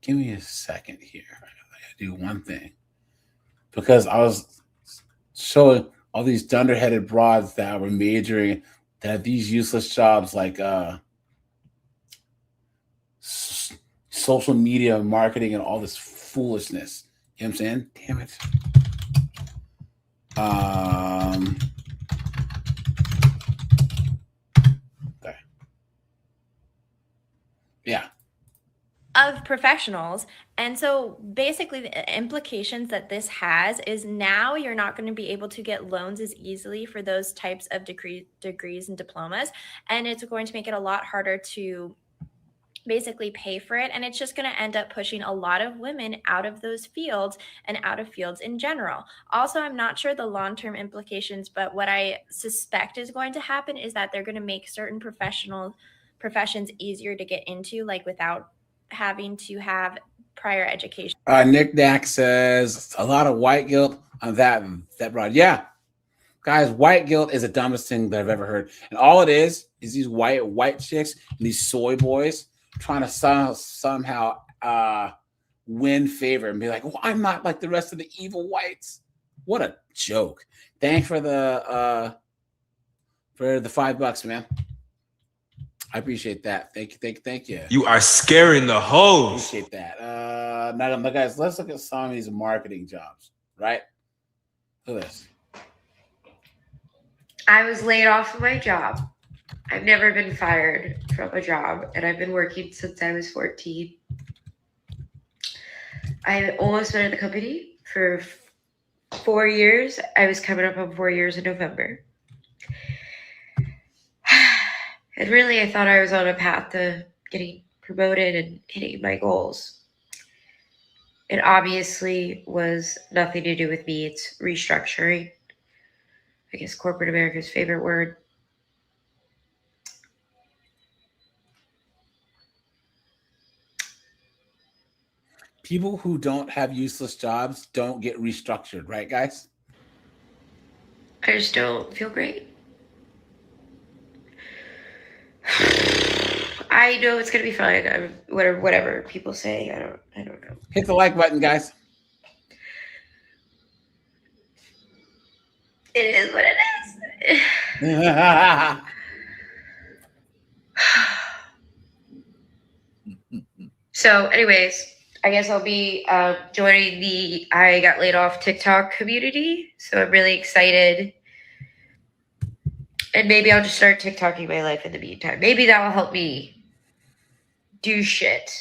Speaker 1: Give me a second here. I gotta do one thing, because I was showing all these dunderheaded broads that were majoring, that have these useless jobs like social media marketing and all this foolishness. You know what I'm saying? Damn it. Okay. Yeah.
Speaker 8: Of professionals. And so basically the implications that this has is now you're not going to be able to get loans as easily for those types of degrees and diplomas. And it's going to make it a lot harder to basically pay for it. And it's just going to end up pushing a lot of women out of those fields and out of fields in general. Also, I'm not sure the long-term implications, but what I suspect is going to happen is that they're going to make certain professions easier to get into, like without having to have prior education.
Speaker 1: Nick Dack says a lot of white guilt on that broad. Yeah, guys, white guilt is the dumbest thing that I've ever heard, and all it is these white chicks and these soy boys trying to somehow win favor and be like, well, I'm not like the rest of the evil whites. What a joke. Thanks for the $5, man. I appreciate that. Thank you.
Speaker 3: You are scaring the hoes.
Speaker 1: Appreciate that. Now, guys, let's look at some of these marketing jobs, right? Look at this.
Speaker 9: I was laid off of my job. I've never been fired from a job, and I've been working since I was 14. I almost been in the company for 4 years. I was coming up on 4 years in November. And really, I thought I was on a path to getting promoted and hitting my goals. It obviously was nothing to do with me. It's restructuring. I guess corporate America's favorite word.
Speaker 1: People who don't have useless jobs don't get restructured, right, guys?
Speaker 9: I just don't feel great. I know it's gonna be fine. Whatever people say. I don't know.
Speaker 1: Hit the like button, guys.
Speaker 9: It is what it is. So, anyways, I guess I'll be joining the I Got Laid Off TikTok community. So I'm really excited. And maybe I'll just start TikToking my life in the meantime. Maybe that will help me do shit,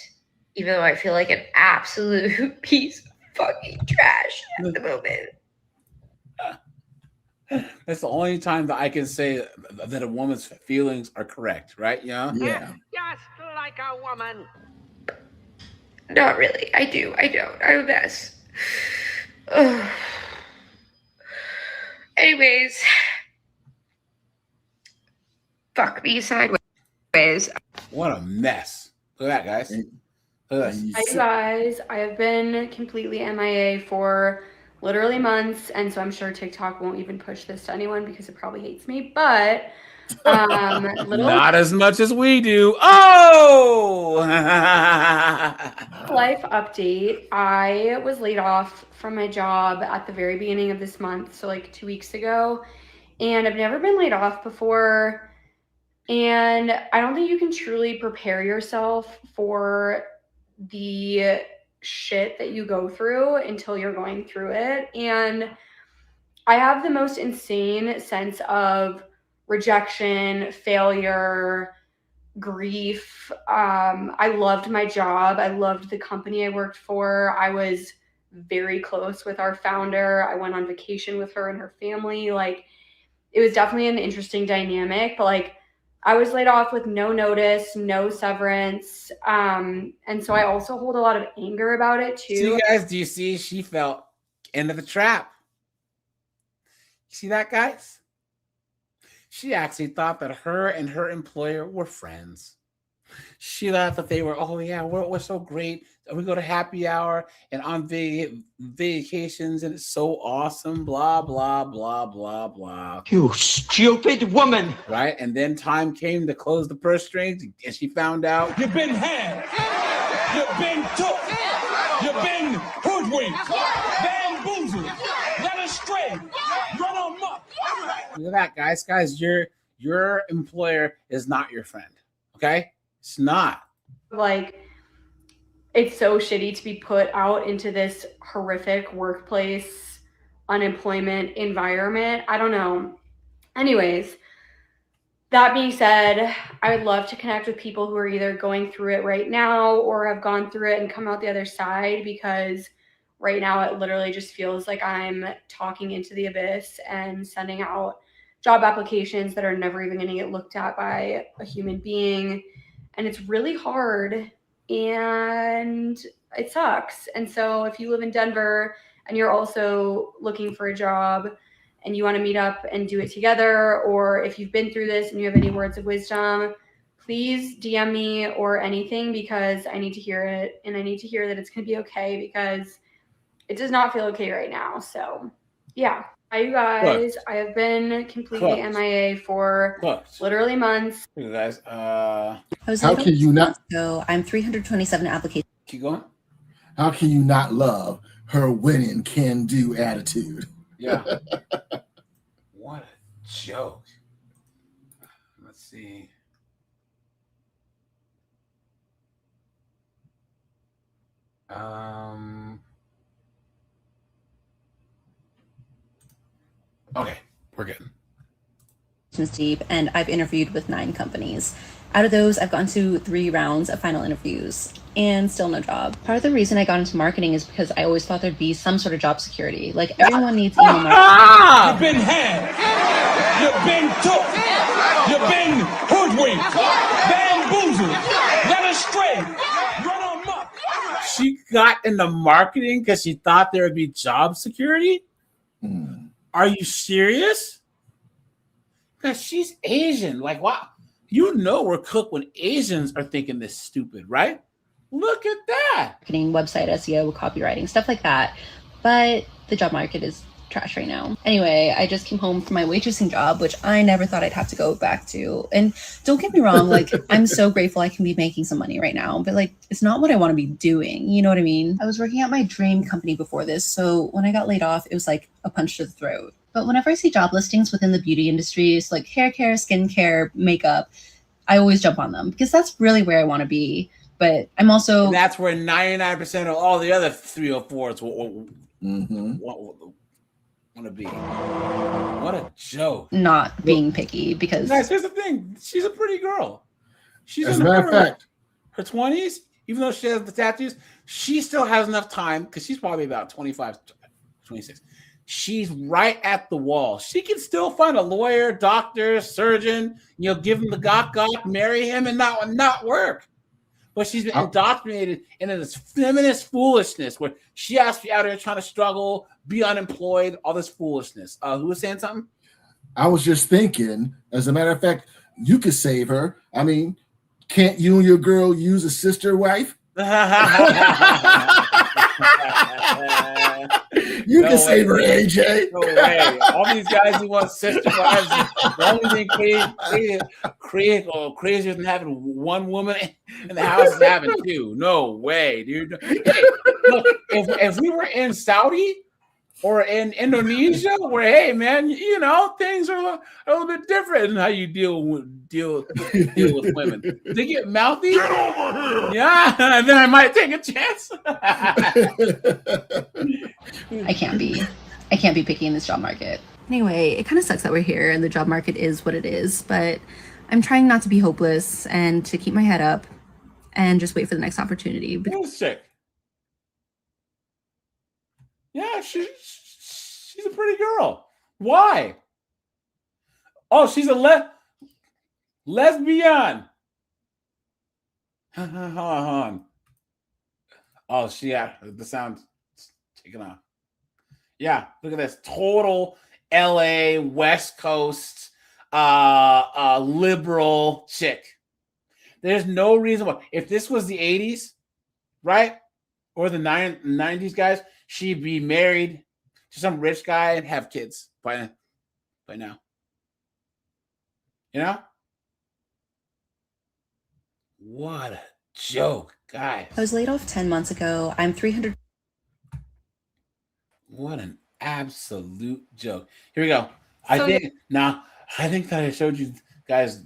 Speaker 9: even though I feel like an absolute piece of fucking trash at the moment.
Speaker 1: That's the only time that I can say that a woman's feelings are correct, right? Yeah.
Speaker 9: Just like a woman. Not really. I do. I don't. I'm a mess. Ugh. Anyways. Fuck me sideways.
Speaker 1: What a mess. Look at that, guys. Look at this.
Speaker 10: Hi, you guys. I have been completely MIA for literally months, and so I'm sure TikTok won't even push this to anyone because it probably hates me, but
Speaker 1: not as much as we do. Oh!
Speaker 10: Life update. I was laid off from my job at the very beginning of this month, so like 2 weeks ago, and I've never been laid off before, and I don't think you can truly prepare yourself for the shit that you go through until you're going through it. And I have the most insane sense of rejection, failure, grief. I loved my job. I loved the company I worked for. I was very close with our founder. I went on vacation with her and her family. Like, it was definitely an interesting dynamic, but like, I was laid off with no notice, no severance. And so I also hold a lot of anger about it too.
Speaker 1: See, guys, do you see? She fell into the trap. See that, guys? She actually thought that her and her employer were friends. She thought that they were, oh yeah, we're so great. We go to happy hour and on vacations, and it's so awesome. Blah blah blah blah blah.
Speaker 2: You stupid woman!
Speaker 1: Right, and then time came to close the purse strings, and she found out
Speaker 2: You've been had. You've been took. You've been hoodwinked, bamboozled, led astray, run amok.
Speaker 1: Look at that, guys. Guys, your employer is not your friend. Okay, it's not.
Speaker 10: Like, it's so shitty to be put out into this horrific workplace unemployment environment. I don't know. Anyways, that being said, I would love to connect with people who are either going through it right now or have gone through it and come out the other side, because right now it literally just feels like I'm talking into the abyss and sending out job applications that are never even going to get looked at by a human being. And it's really hard and it sucks. And so if you live in Denver and you're also looking for a job and you want to meet up and do it together, or if you've been through this and you have any words of wisdom, please DM me or anything, because I need to hear it, and I need to hear that it's going to be okay, because it does not feel okay right now. So yeah. Hi, you guys. I have been completely MIA for literally months.
Speaker 1: You guys,
Speaker 23: I was
Speaker 11: how
Speaker 23: laid
Speaker 11: can
Speaker 23: off
Speaker 11: you not?
Speaker 23: So I'm 327 applications.
Speaker 1: Keep going.
Speaker 11: How can you not love her winning can-do attitude?
Speaker 1: Yeah. What a joke. Let's see. Okay, we're good.
Speaker 12: Deep, and I've interviewed with 9 companies. Out of those, I've gotten to 3 rounds of final interviews and still no job. Part of the reason I got into marketing is because I always thought there'd be some sort of job security. Like, everyone needs email marketing.
Speaker 2: You've been had. You've been took. You've been hoodwinked. Bamboozled. Led astray. Run amok.
Speaker 1: She got into marketing because she thought there would be job security? Are you serious? Because she's Asian. Like, wow. You know we're cooked when Asians are thinking this stupid, right? Look at that.
Speaker 12: Marketing, website SEO, copywriting, stuff like that. But the job market is trash right now. Anyway, I just came home from my waitressing job, which I never thought I'd have to go back to. And don't get me wrong, like, I'm so grateful I can be making some money right now, but like, it's not what I want to be doing. You know what I mean? I was working at my dream company before this. So when I got laid off, it was like a punch to the throat. But whenever I see job listings within the beauty industries, like hair care, skincare, makeup, I always jump on them because that's really where I want to be. But I'm also...
Speaker 1: And that's where 99% of all the other 304s want to be. What a joke.
Speaker 12: Not being picky because...
Speaker 1: Guys, here's the thing. She's a pretty girl. She's
Speaker 11: As
Speaker 1: in
Speaker 11: a matter of fact,
Speaker 1: her 20s. Even though she has the tattoos, she still has enough time because she's probably about 25, 26. She's right at the wall. She can still find a lawyer, doctor, surgeon, give him the gawk, marry him, and not work. But she's been indoctrinated into this feminist foolishness where she has to be out here trying to struggle, be unemployed, all this foolishness. Who was saying something?
Speaker 11: I was just thinking, as a matter of fact, you could save her. I mean, can't you and your girl use a sister wife? You can save her, AJ.
Speaker 1: No way. All these guys who want sister wives, the only thing crazier than having one woman in the house is having 2. No way, dude. Hey, look, if we were in Saudi or in Indonesia, where, hey, man, things are a little bit different in how you deal with women. They get mouthy. Get over here. Yeah, and then I might take a chance.
Speaker 12: I can't be picky in this job market. Anyway, it kind of sucks that we're here and the job market is what it is, but I'm trying not to be hopeless and to keep my head up and just wait for the next opportunity.
Speaker 1: Who's sick? Yeah, she's a pretty girl. Why? Oh, she's a lesbian. Hold on. Oh, the sound's taken off. Yeah, look at this. Total LA West Coast liberal chick. There's no reason why. If this was the 80s, right? Or the 90s, guys, she'd be married to some rich guy and have kids by now. What a joke, guys.
Speaker 12: I was laid off 10 months ago. I'm 300.
Speaker 1: What an absolute joke. Here we go. I think that I showed you guys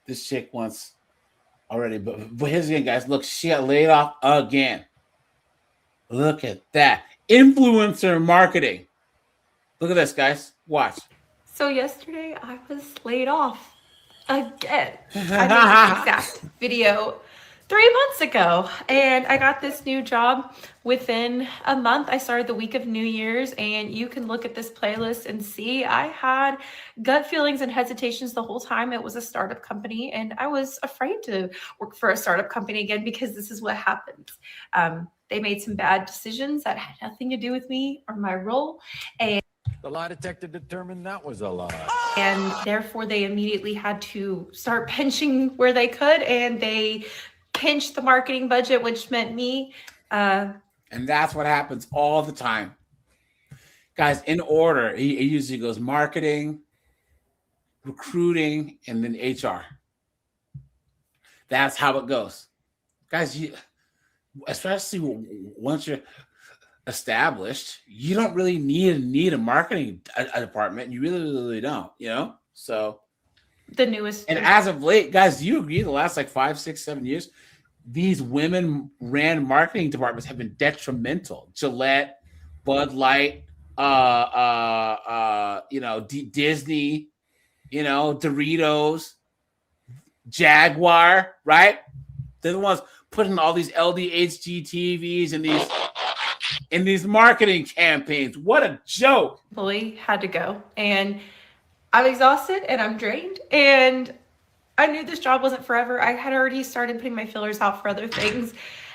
Speaker 1: this chick once already, but here's again, guys. Look, she got laid off again. Look at that. Influencer marketing. Look at this, guys. Watch.
Speaker 15: So yesterday I was laid off again. I made this exact video 3 months ago, and I got this new job within a month. I started the week of New Year's, and you can look at this playlist and see I had gut feelings and hesitations the whole time. It was a startup company, and I was afraid to work for a startup company again because this is what happens. They made some bad decisions that had nothing to do with me or my role, and
Speaker 14: the lie detector determined that was a lie.
Speaker 15: And therefore, they immediately had to start pinching where they could, and they pinched the marketing budget, which meant me.
Speaker 1: And that's what happens all the time. Guys, in order, he usually goes marketing, recruiting, and then HR. That's how it goes. Guys, especially once you're established, you don't really need a marketing department. You really don't, you know? So
Speaker 15: the newest.
Speaker 1: And as of late, guys, do you agree the last like 5, 6, 7 years, these women ran marketing departments have been detrimental. Gillette, Bud Light, Disney, Doritos, Jaguar, right? They're the ones putting all these LDHG TVs in these marketing campaigns. What a joke.
Speaker 15: Fully had to go. And I'm exhausted and I'm drained. And I knew this job wasn't forever. I had already started putting my fillers out for other things.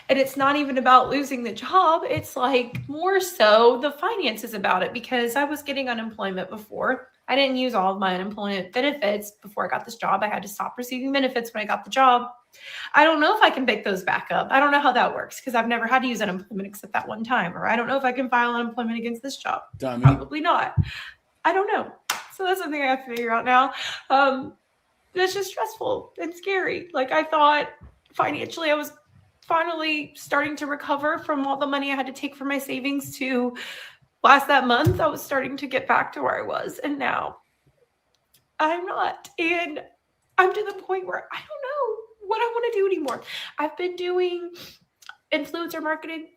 Speaker 15: And it's not even about losing the job. It's like more so the finances about it, because I was getting unemployment before. I didn't use all of my unemployment benefits before I got this job. I had to stop receiving benefits when I got the job. I don't know if I can pick those back up. I don't know how that works because I've never had to use unemployment except that one time. Or I don't know if I can file unemployment against this job.
Speaker 1: Dummy.
Speaker 15: Probably not. I don't know. So that's something I have to figure out now. It's just stressful and scary. Like I thought financially I was finally starting to recover from all the money I had to take from my savings to last that month. I was starting to get back to where I was, and now I'm not. And I'm to the point where I don't know what I want to do anymore. I've been doing influencer marketing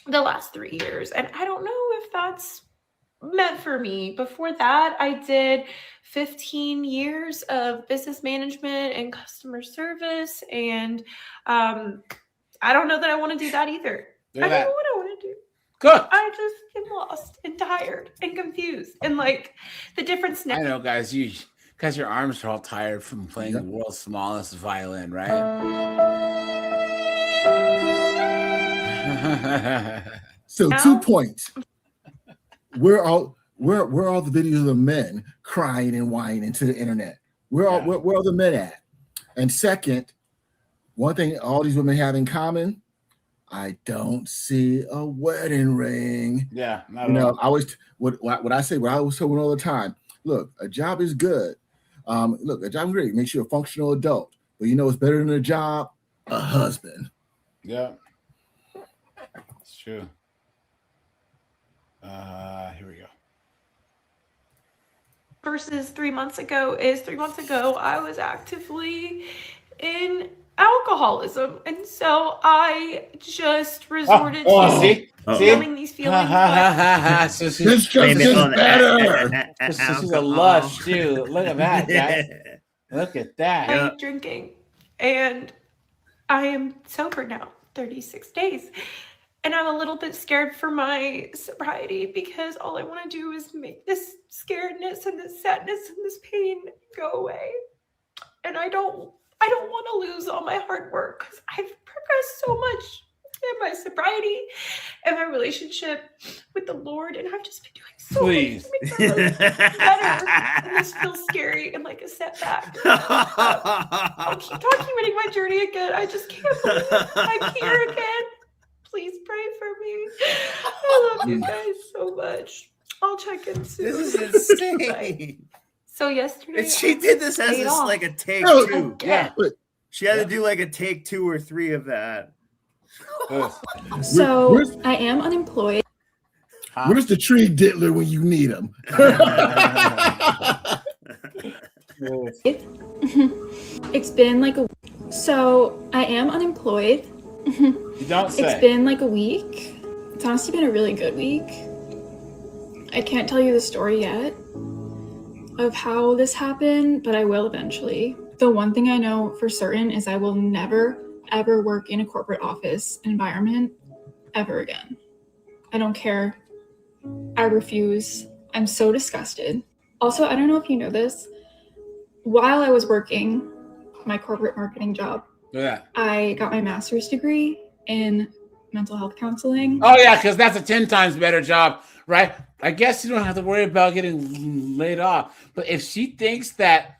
Speaker 15: the last 3 years, and I don't know if that's meant for me. Before that, I did 15 years of business management and customer service, and I don't know that I want to do that either. I don't know what I want to do.
Speaker 1: Good.
Speaker 15: I just am lost and tired and confused, and like the difference now.
Speaker 1: I know, guys, your arms are all tired from playing the world's smallest violin, right?
Speaker 11: So 2 points. Where are all the videos of men crying and whining into the internet? Where are the men at? And second, one thing all these women have in common, I don't see a wedding ring.
Speaker 1: Yeah, not at all.
Speaker 11: I always what I always tell women all the time. Look, a job is good. Look, a job is great. Makes you a functional adult. But you know what's better than a job? A husband.
Speaker 1: Yeah, it's true. Here we go.
Speaker 15: Versus 3 months ago is 3 months ago I was actively in alcoholism, and so I just resorted to feeling these feelings.
Speaker 1: So she's better. So she's a lush too. Look at that, guys. Look at that.
Speaker 15: I'm drinking, and I am sober now, 36 days. And I'm a little bit scared for my sobriety because all I want to do is make this scaredness and this sadness and this pain go away. And I don't want to lose all my hard work because I've progressed so much in my sobriety and my relationship with the Lord, and I've just been doing so much to make my life better. And this feels scary and like a setback. I'll keep documenting my journey again. I just can't believe I'm here again. Please pray for me. I love you guys so much. I'll check in soon.
Speaker 6: This is insane.
Speaker 15: So yesterday,
Speaker 6: And she did this as
Speaker 15: paid off.
Speaker 6: like a take
Speaker 15: Oh,
Speaker 6: two.
Speaker 15: yeah.
Speaker 6: She had to do like a take 2 or 3 of that.
Speaker 13: So I am unemployed.
Speaker 11: Where's the tree diddler when you need him?
Speaker 13: It's been like so I am unemployed.
Speaker 1: You don't say.
Speaker 13: It's been like a week. It's honestly been a really good week. I can't tell you the story yet of how this happened, but I will eventually. The one thing I know for certain is I will never, ever work in a corporate office environment ever again. I don't care. I refuse. I'm so disgusted. Also, I don't know if you know this. While I was working my corporate marketing job, I got my master's degree in mental health counseling.
Speaker 1: Oh yeah, because that's a 10 times better job, right? I guess you don't have to worry about getting laid off. But if she thinks that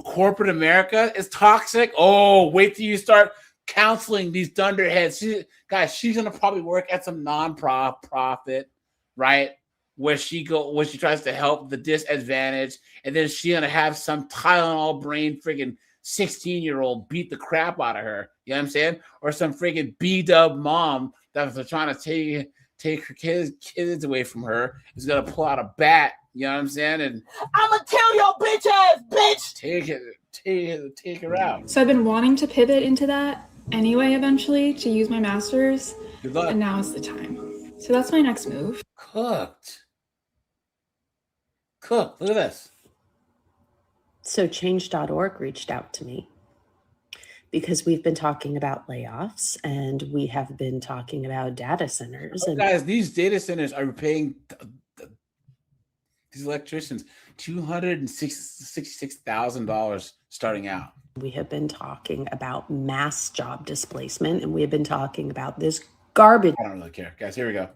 Speaker 1: corporate America is toxic, oh, wait till you start counseling these dunderheads. She's gonna probably work at some non-profit, right? Where she tries to help the disadvantaged, and then she's gonna have some Tylenol brain freaking 16-year-old beat the crap out of her. You know what I'm saying? Or some freaking B-dub mom that was trying to take her kids away from her is gonna pull out a bat. You know what I'm saying? And
Speaker 2: I'ma kill your bitch ass, bitch.
Speaker 1: Take her out.
Speaker 13: So I've been wanting to pivot into that anyway, eventually, to use my master's.
Speaker 1: Good luck.
Speaker 13: And now is the time. So that's my next move.
Speaker 1: Cooked. Look at this.
Speaker 17: So change.org reached out to me because we've been talking about layoffs and we have been talking about data centers.
Speaker 1: Oh,
Speaker 17: and
Speaker 1: guys, these data centers are paying these electricians $266,000 starting out.
Speaker 17: we have been talking about mass job displacement and we have been talking about this garbage.
Speaker 1: I don't really care. Guys, here we go.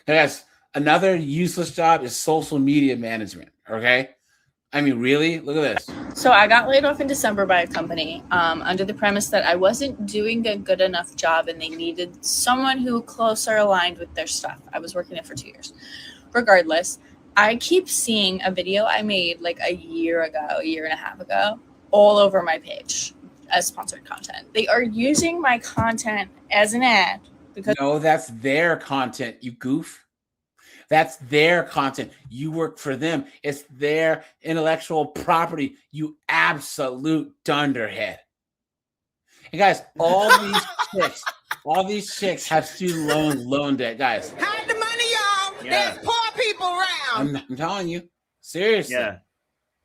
Speaker 1: Now, guys, another useless job is social media management, okay? I mean, really? Look at this.
Speaker 18: So I got laid off in December by a company under the premise that I wasn't doing a good enough job and they needed someone who closer aligned with their stuff. I was working it for 2 years. Regardless, I keep seeing a video I made like a year and a half ago, all over my page as sponsored content. They are using my content as an ad because
Speaker 1: No, that's their content, you goof. That's their content. You work for them. It's their intellectual property, you absolute dunderhead. And guys, all these chicks have student loan debt, guys.
Speaker 2: Hide the money, y'all.
Speaker 1: Yeah.
Speaker 2: There's poor people around.
Speaker 1: I'm telling you, seriously.
Speaker 6: Yeah.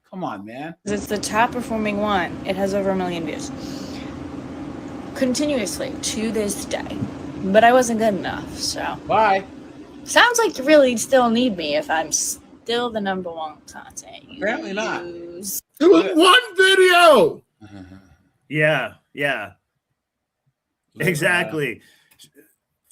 Speaker 1: Come on, man.
Speaker 18: it's the top performing one. It has over 1 million views. Continuously to this day. But I wasn't good enough, so.
Speaker 1: Bye.
Speaker 18: Sounds like you really still need me if I'm still the number one content.
Speaker 1: Apparently not.
Speaker 18: Use.
Speaker 11: It was one video.
Speaker 6: Yeah. Exactly.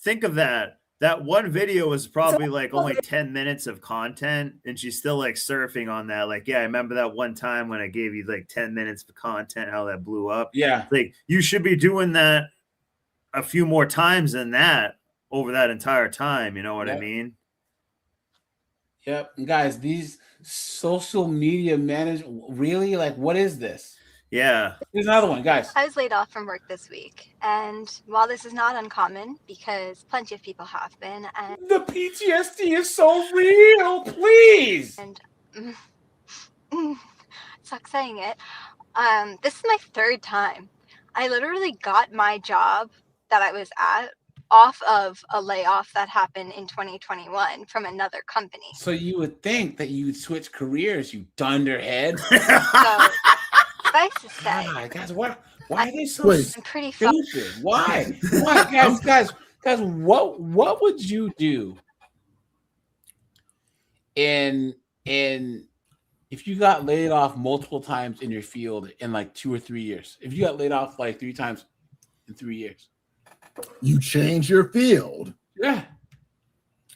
Speaker 6: Think of that. That one video was probably like only 10 minutes of content, and she's still like surfing on that. Like, yeah, I remember that one time when I gave you like 10 minutes of content, how that blew up.
Speaker 1: Yeah.
Speaker 6: Like, you should be doing that a few more times than that over that entire time. You know what I mean?
Speaker 1: Yep. And guys, these social media management, really? Like, what is this?
Speaker 6: Yeah.
Speaker 1: Here's another one, guys.
Speaker 23: I was laid off from work this week, and while this is not uncommon because plenty of people have been, and
Speaker 1: the PTSD is so real, please.
Speaker 23: And sucks saying it. This is my third time. I literally got my job that I was at off of a layoff that happened in 2021 from another company.
Speaker 1: So you would think that you would switch careers, you dunderhead.
Speaker 23: So, suffice to say,
Speaker 1: guys, why are they so
Speaker 23: I'm pretty
Speaker 1: stupid? Why, guys? What would you do in if you got laid off multiple times in your field in like 2 or 3 years? If you got laid off like 3 times in 3 years,
Speaker 11: you change your field.
Speaker 1: Yeah.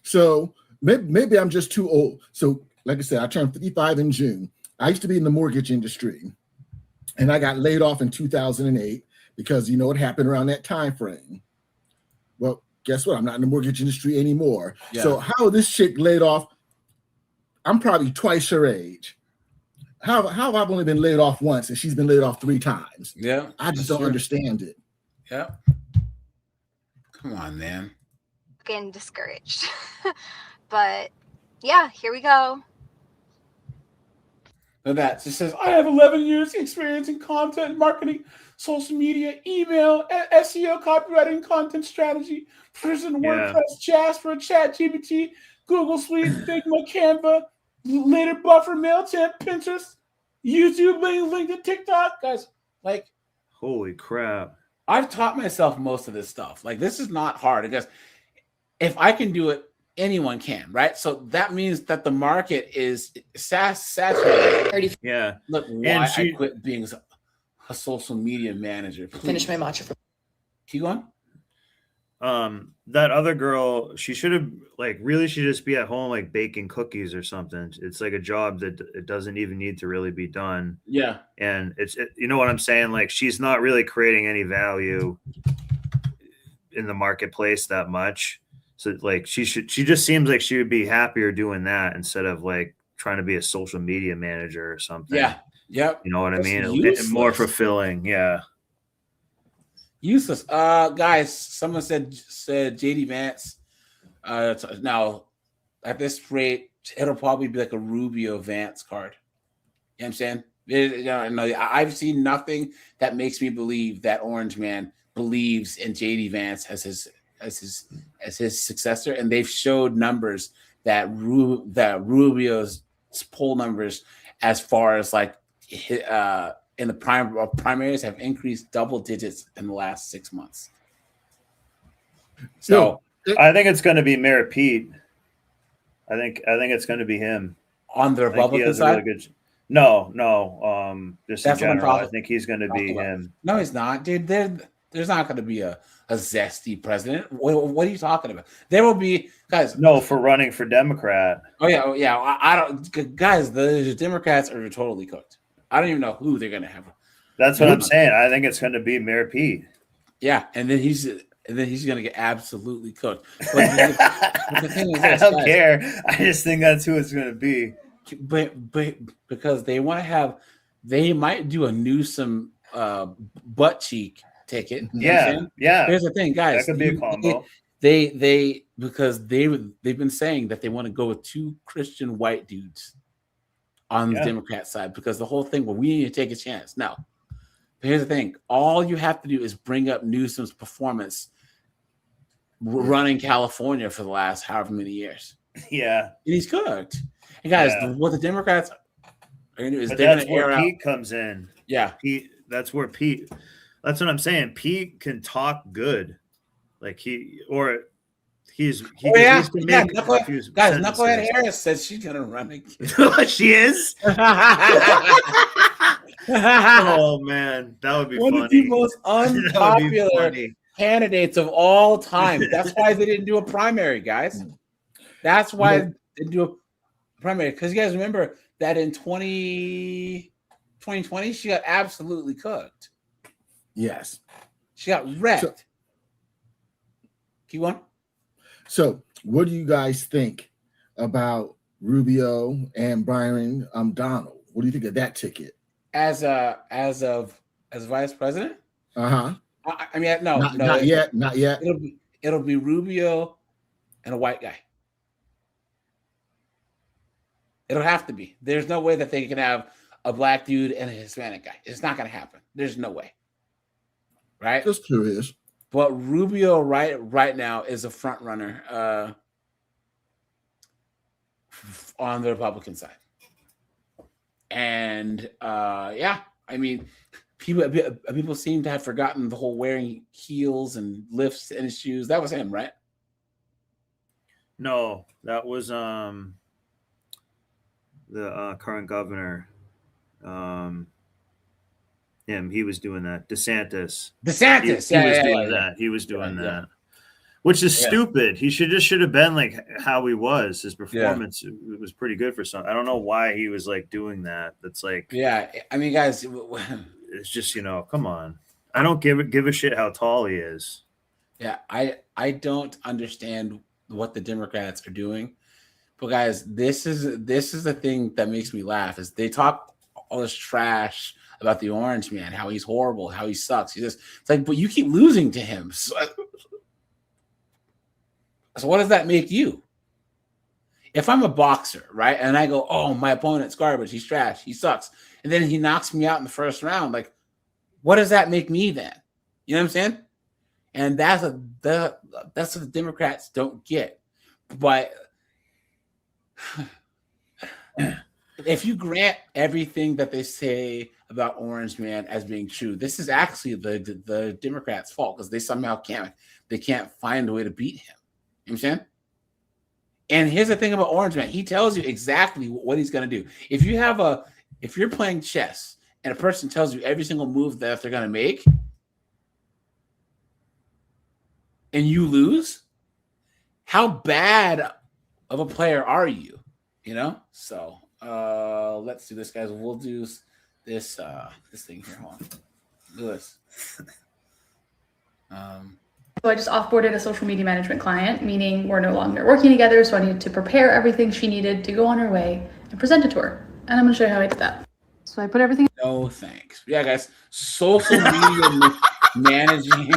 Speaker 11: So maybe I'm just too old. So like I said, I turned 55 in June. I used to be in the mortgage industry. And I got laid off in 2008 because you know what happened around that time frame. Well, guess what? I'm not in the mortgage industry anymore.
Speaker 1: Yeah.
Speaker 11: So how this chick laid off? I'm probably twice her age. How have I only been laid off once and she's been laid off 3 times?
Speaker 1: Yeah.
Speaker 11: I just don't understand it.
Speaker 1: Yeah. Come on, man.
Speaker 23: getting discouraged. But yeah, here we go.
Speaker 1: Look at that. It says, I have 11 years experience in content marketing, social media, email, SEO, copywriting, content strategy, prison, WordPress, Jasper, ChatGPT, Google Suite, Figma, Canva, later Buffer, MailChimp, Pinterest, YouTube, LinkedIn, TikTok. Guys, like,
Speaker 6: holy crap.
Speaker 1: I've taught myself most of this stuff. Like, this is not hard. Because if I can do it, anyone can, right? So that means that the market is saturated.
Speaker 6: Yeah.
Speaker 1: Look, why I quit being a social media manager. Please.
Speaker 20: Finish my mantra.
Speaker 1: Keep going.
Speaker 6: That other girl, she should have really should just be at home baking cookies or something. It's like a job that it doesn't even need to really be done.
Speaker 1: Yeah.
Speaker 6: And you know what I'm saying? She's not really creating any value in the marketplace that much. So she just seems like she would be happier doing that instead of trying to be a social media manager or something.
Speaker 1: Yeah. Yep.
Speaker 6: You know what I
Speaker 1: It's
Speaker 6: mean?
Speaker 1: useless.
Speaker 6: More fulfilling. Yeah.
Speaker 1: Useless. Guys, someone said JD Vance. Now, at this rate, it'll probably be like a Rubio Vance card. You know what I'm saying? I've seen nothing that makes me believe that Orange Man believes in JD Vance as his successor, and they've showed numbers that Rubio's poll numbers, as far as like in the primaries, have increased double digits in the last 6 months. So
Speaker 6: I think it's going to be Mayor Pete. I think it's going to be him
Speaker 1: on the Republican side.
Speaker 6: No. Just
Speaker 1: That's
Speaker 6: in
Speaker 1: what I'm
Speaker 6: general,
Speaker 1: talking.
Speaker 6: I think he's going to be
Speaker 1: about.
Speaker 6: him.
Speaker 1: No, he's not, dude. There's not going to be a zesty president. What are you talking about? There will be, guys.
Speaker 6: No, for running for Democrat.
Speaker 1: Oh yeah. I don't, guys. The Democrats are totally cooked. I don't even know who they're going to have.
Speaker 6: That's what I'm saying. I think it's going to be Mayor Pete.
Speaker 1: Yeah, and then he's going to get absolutely cooked. But the thing is
Speaker 6: I don't care. I just think that's who it's going to be.
Speaker 1: But because they want to have, they might do a Newsom butt cheek ticket.
Speaker 6: Yeah.
Speaker 1: Here's the thing, guys.
Speaker 6: That could be a combo.
Speaker 1: Because they've been saying that they want to go with 2 Christian white dudes on the Democrat side, because the whole thing, well, we need to take a chance. No. But here's the thing. All you have to do is bring up Newsom's performance running California for the last however many years.
Speaker 6: Yeah.
Speaker 1: And he's cooked. And guys, what the Democrats are going to do is
Speaker 6: that's where Pete comes in.
Speaker 1: Yeah.
Speaker 6: That's where Pete. That's what I'm saying. Pete can talk good. Like Knucklehead
Speaker 1: Harris says she's going to run again.
Speaker 6: She is? Oh, man. That would be
Speaker 1: one
Speaker 6: funny.
Speaker 1: of the most unpopular candidates of all time. That's why they didn't do a primary, guys. That's why they didn't do a primary. Because you guys remember that in 2020, she got absolutely cooked.
Speaker 11: Yes.
Speaker 1: She got wrecked. Keep on.
Speaker 11: So, what do you guys think about Rubio and Byron Donald? What do you think of that ticket?
Speaker 1: As vice president?
Speaker 11: Uh-huh.
Speaker 1: I mean, no,
Speaker 11: not yet.
Speaker 1: It'll be Rubio and a white guy. It'll have to be. There's no way that they can have a black dude and a Hispanic guy. It's not going to happen. There's no way. Right?
Speaker 11: Just curious.
Speaker 1: But Rubio right now is a front runner on the Republican side. And I mean, people seem to have forgotten the whole wearing heels and lifts in his shoes. That was him, right?
Speaker 6: No, that was the current governor. Him, he was doing that. DeSantis.
Speaker 1: He
Speaker 6: was doing that. Which is stupid. He should have been like how he was. His performance was pretty good for some. I don't know why he was like doing that. That's like,
Speaker 1: I mean, guys,
Speaker 6: it's just, come on. I don't give a shit how tall he is.
Speaker 1: Yeah, I don't understand what the Democrats are doing, but guys, this is the thing that makes me laugh is they talk all this trash about the Orange Man, how he's horrible, how he sucks. It's like, but you keep losing to him. So what does that make you? If I'm a boxer, right, and I go, oh, my opponent's garbage, he's trash, he sucks, and then he knocks me out in the first round, like, what does that make me then? You know what I'm saying? And that's what the Democrats don't get. But if you grant everything that they say about Orange Man as being true, this is actually the Democrats' fault because they somehow can't find a way to beat him. You know what I'm saying? And here's the thing about Orange Man. He tells you exactly what he's going to do. If you're playing chess and a person tells you every single move that they're going to make and you lose, how bad of a player are you? So let's do this, guys. We'll do this thing here. Hold on. Do this.
Speaker 5: So I just offboarded a social media management client, meaning we're no longer working together. So I needed to prepare everything she needed to go on her way and present it to her. And I'm going to show you how I did that. So I put everything.
Speaker 1: No thanks. Yeah, guys. Social media managing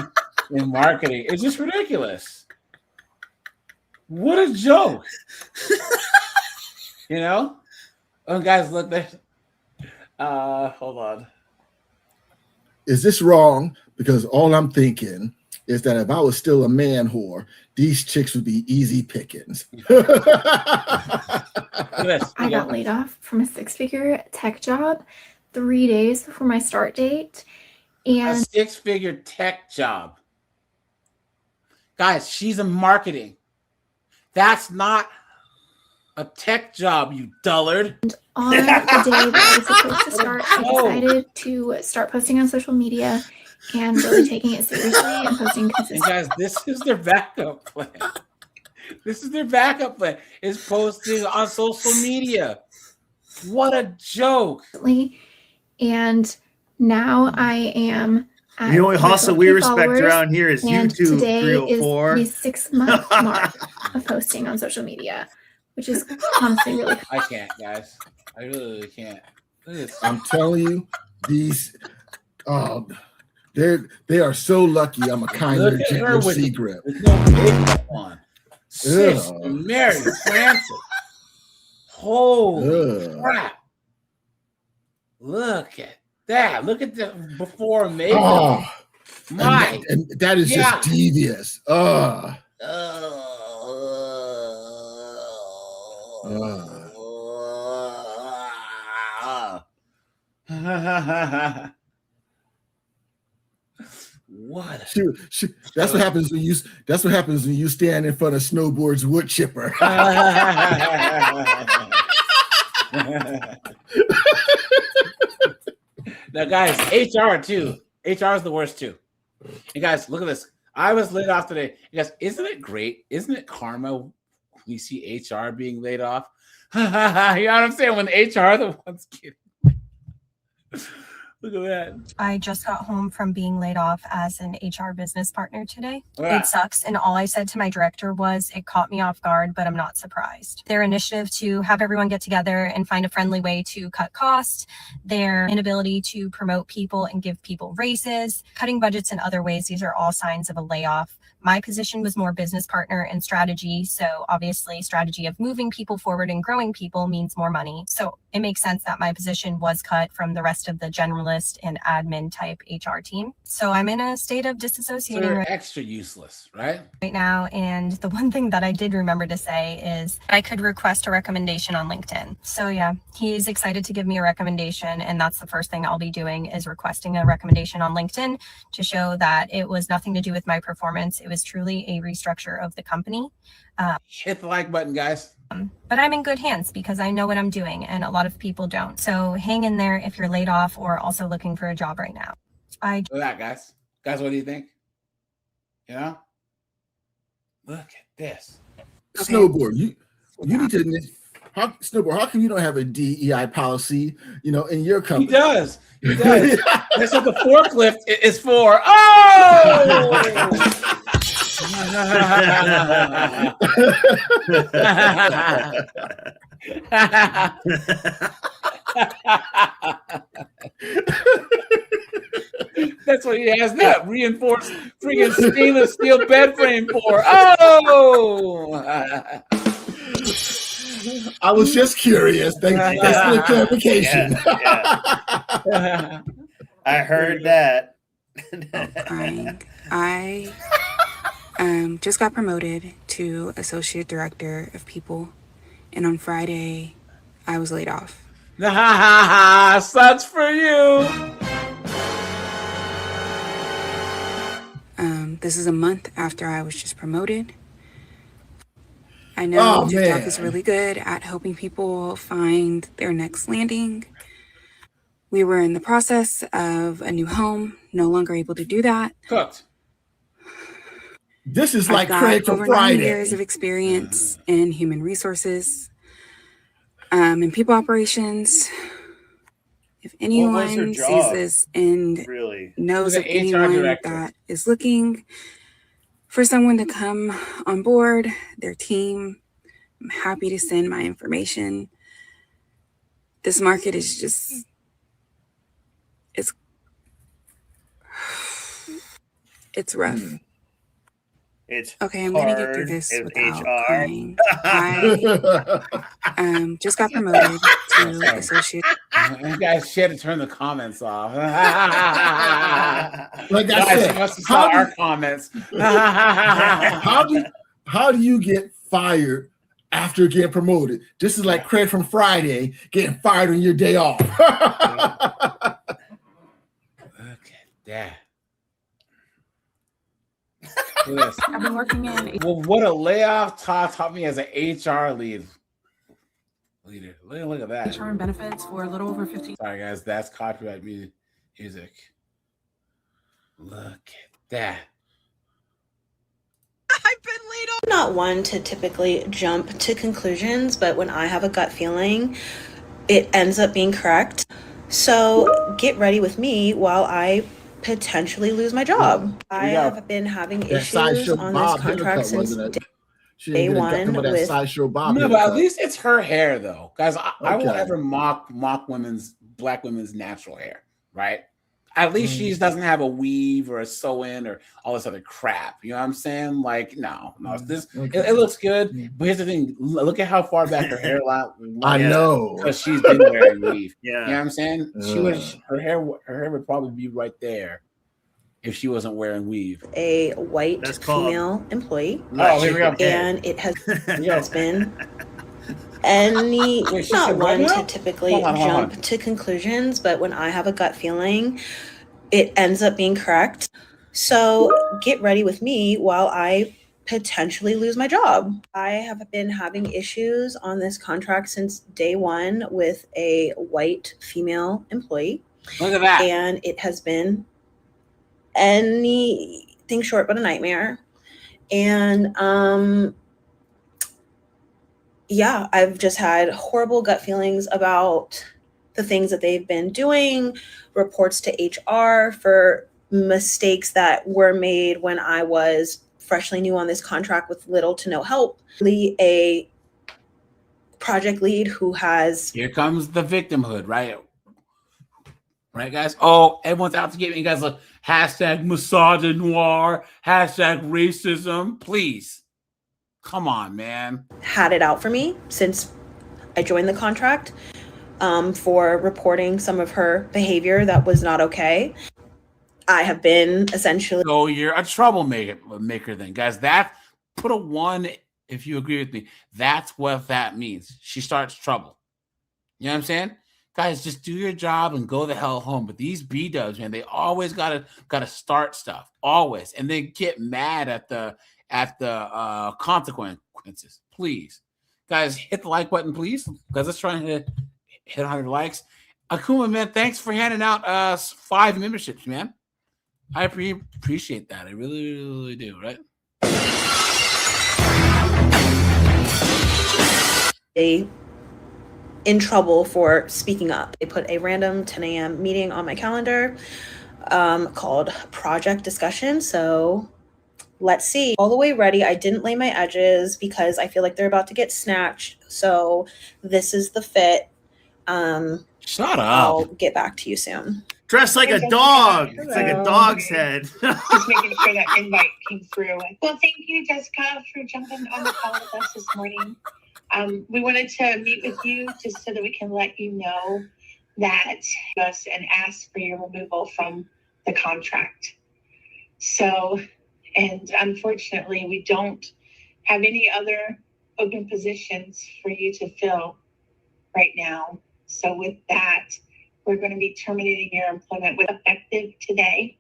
Speaker 1: and marketing is just ridiculous. What a joke. You know? Oh, guys, look there. Hold on.
Speaker 11: Is this wrong? Because all I'm thinking is that if I was still a man whore, these chicks would be easy pickings.
Speaker 13: I got laid off from a 6-figure tech job 3 days before my start date. And
Speaker 1: a 6-figure tech job. Guys, she's in marketing. That's not a tech job, you dullard.
Speaker 13: On the day that I was supposed to start, I decided to start posting on social media and really taking it seriously and posting consistently.
Speaker 1: And guys, this is their backup plan. This is their backup plan, is posting on social media. What a joke.
Speaker 13: And now I am at
Speaker 6: the only hustle we respect
Speaker 13: followers,
Speaker 6: around here is
Speaker 13: and
Speaker 6: YouTube
Speaker 13: today
Speaker 6: 304.
Speaker 13: is the 6-month mark of posting on social media, which is honestly really
Speaker 1: I can't, guys. I really can't.
Speaker 11: I'm telling you, these they are so lucky I'm a kinder, gentler sea grip.
Speaker 1: With no makeup on. Sis, Mary Francis. Holy crap. Look at that. Look at the before makeup.
Speaker 11: Oh,
Speaker 1: My.
Speaker 11: And that is just devious.
Speaker 1: What?
Speaker 11: That's what happens when you. That's what happens when you stand in front of Snowboard's wood chipper.
Speaker 1: Now, guys, HR too. HR is the worst too. And guys, look at this. I was laid off today. You guys, isn't it great? Isn't it karma? We see HR being laid off. You know what I'm saying? When HR are the ones getting. Look at that.
Speaker 16: I just got home from being laid off as an HR business partner today.
Speaker 1: Ah.
Speaker 16: It sucks. And all I said to my director was, it caught me off guard, but I'm not surprised. Their initiative to have everyone get together and find a friendly way to cut costs, their inability to promote people and give people raises, cutting budgets in other ways, these are all signs of a layoff. My position was more business partner and strategy. So obviously strategy of moving people forward and growing people means more money. So it makes sense that my position was cut from the rest of the generalist and admin type HR team. So I'm in a state of disassociating
Speaker 1: They're extra useless, right?
Speaker 16: right now. And the one thing that I did remember to say is I could request a recommendation on LinkedIn. So yeah, he's excited to give me a recommendation. And that's the first thing I'll be doing is requesting a recommendation on LinkedIn to show that it was nothing to do with my performance. It was truly a restructure of the company.
Speaker 1: Hit the like button, guys.
Speaker 16: But I'm in good hands because I know what I'm doing and a lot of people don't. So hang in there if you're laid off or also looking for a job right now.
Speaker 1: Look at that, guys. Guys, what do you think? You know? Look at this.
Speaker 11: Snowboard, you need to. Snowboard, how come you don't have a DEI policy? You know, in your company.
Speaker 1: He does. He does. That's what the forklift is for. Oh! That's what he has that reinforced freaking stainless steel bed frame for. Oh!
Speaker 11: I was just curious. Thanks for the clarification.
Speaker 6: Yeah. I heard that.
Speaker 19: I just got promoted to Associate Director of People, and on Friday, I was laid off.
Speaker 1: Sucks for you.
Speaker 19: This is a month after I was just promoted. I know TikTok is really good at helping people find their next landing. We were in the process of a new home, no longer able to do that.
Speaker 1: Cooked.
Speaker 11: This is like Craig from
Speaker 19: over
Speaker 11: Friday.
Speaker 19: 9 years of experience in human resources, in people operations. If anyone sees this and knows of anyone that is looking for someone to come on board, their team, I'm happy to send my information. This market is just It's rough.
Speaker 6: It's
Speaker 19: okay. I'm gonna get through this without crying. I just got promoted to associate.
Speaker 1: You guys should have turned the comments off.
Speaker 11: Like I
Speaker 1: guys,
Speaker 11: said,
Speaker 1: must have saw our comments.
Speaker 11: How do you get fired after getting promoted? This is like Craig from Friday getting fired on your day off.
Speaker 1: Look at that. Yes.
Speaker 13: I've been working in.
Speaker 1: Well, what a layoff taught me as an HR leader. Look at that.
Speaker 13: HR and benefits for a little over 15.
Speaker 1: Sorry, guys. That's copyright music. Look at that.
Speaker 4: I'm not one to typically jump to conclusions, but when I have a gut feeling, it ends up being correct. So get ready with me while I potentially lose my job. I have been having issues on this contract since day one with
Speaker 11: sideshow Bob.
Speaker 1: No, but at least it's her hair, though, guys. I won't ever mock black women's natural hair, right? At least she doesn't have a weave or a sew-in or all this other crap. You know what I'm saying? Like, no, this it looks good. But here's the thing: look at how far back her hairline.
Speaker 11: I know,
Speaker 1: because she's been wearing weave.
Speaker 6: Yeah,
Speaker 1: you know what I'm saying? Her hair would probably be right there if she wasn't wearing weave.
Speaker 4: A white female employee.
Speaker 1: Oh, here we go.
Speaker 4: And it has been not one to typically jump to conclusions, but when I have a gut feeling, it ends up being correct. So get ready with me while I potentially lose my job. I have been having issues on this contract since day one with a white female employee.
Speaker 1: Look at that.
Speaker 4: And it has been anything short but a nightmare. And yeah, I've just had horrible gut feelings about the things that they've been doing, reports to HR for mistakes that were made when I was freshly new on this contract with little to no help. A project lead who has...
Speaker 1: Here comes the victimhood, right? Right, guys? Oh, everyone's out to get me. You guys look, hashtag misogynoir, hashtag racism. Please. Come on, man.
Speaker 4: Had it out for me since I joined the contract for reporting some of her behavior that was not okay. I have been essentially...
Speaker 1: So you're a troublemaker then. Guys, that put a 1 if you agree with me. That's what that means. She starts trouble. You know what I'm saying? Guys, just do your job and go the hell home. But these B-dubs, man, they always gotta start stuff. Always. And they get mad at the consequences. Please, guys, hit the like button, please, because let's try and hit 100 likes. Akuma, man, thanks for handing out 5 memberships, man. I appreciate that. I really, really do. Right?
Speaker 4: In trouble for speaking up. They put a random 10 a.m. meeting on my calendar called project discussion. So let's see. All the way ready. I didn't lay my edges because I feel like they're about to get snatched. So this is the fit.
Speaker 1: Shut up.
Speaker 4: I'll get back to you soon.
Speaker 6: Dressed like a dog. Hello. It's like a dog's head.
Speaker 21: Just making sure that invite came through. Well, thank you, Jessica, for jumping on the call with us this morning. We wanted to meet with you just so that we can let you know that us and ask for your removal from the contract. So, and unfortunately, we don't have any other open positions for you to fill right now. So with that, we're going to be terminating your employment with effective today.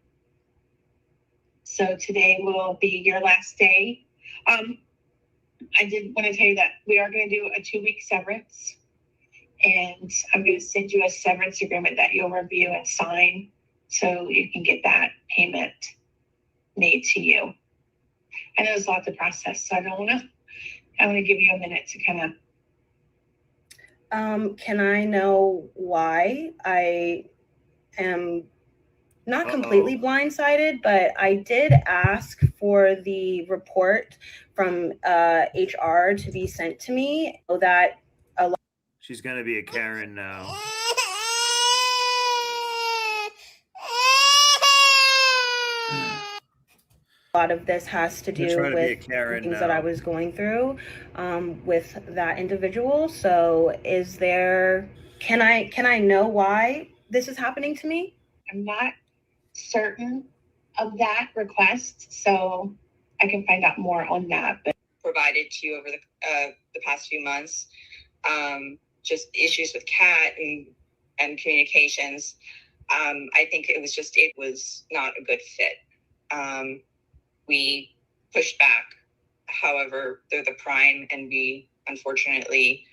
Speaker 21: So today will be your last day. I did want to tell you that we are going to do a 2-week severance, and I'm going to send you a severance agreement that you'll review and sign so you can get that payment made to you. I know there's a lot to process, so I want to give you a minute to kind of.
Speaker 4: Can I know why? I am not completely blindsided, but I did ask for the report from HR to be sent to me so that a lot.
Speaker 6: She's going to be a Karen now.
Speaker 4: A lot of this has to do with things that I was going through with that individual. So can I know why this is happening to me?
Speaker 21: I'm not certain of that request, so I can find out more on that. But
Speaker 7: provided to you over the past few months, just issues with Kat and communications. I think it was not a good fit. We pushed back. However, they're the prime, and we unfortunately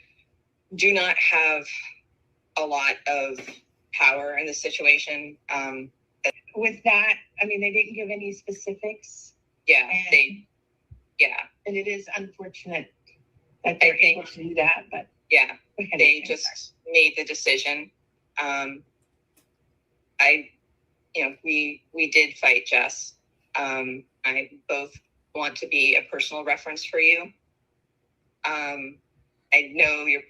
Speaker 7: do not have a lot of power in the situation.
Speaker 21: With that, I mean, they didn't give any specifics.
Speaker 7: Yeah,
Speaker 21: and it is unfortunate that they're able to do that, but
Speaker 7: yeah, they just made the decision. We did fight, Jess. I both want to be a personal reference for you. I know you're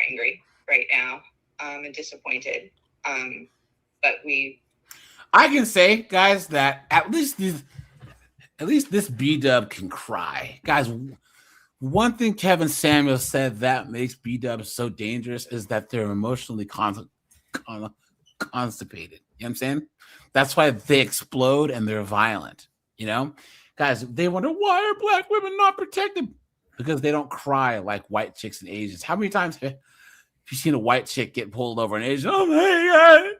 Speaker 7: angry right now, and disappointed. But
Speaker 1: I can say, guys, that at least this B-Dub can cry. Guys, one thing Kevin Samuels said that makes B-Dub so dangerous is that they're emotionally constipated. You know what I'm saying? That's why they explode and they're violent. You know? Guys, they wonder, why are black women not protected? Because they don't cry like white chicks and Asians. How many times have you seen a white chick get pulled over an Asian? Oh my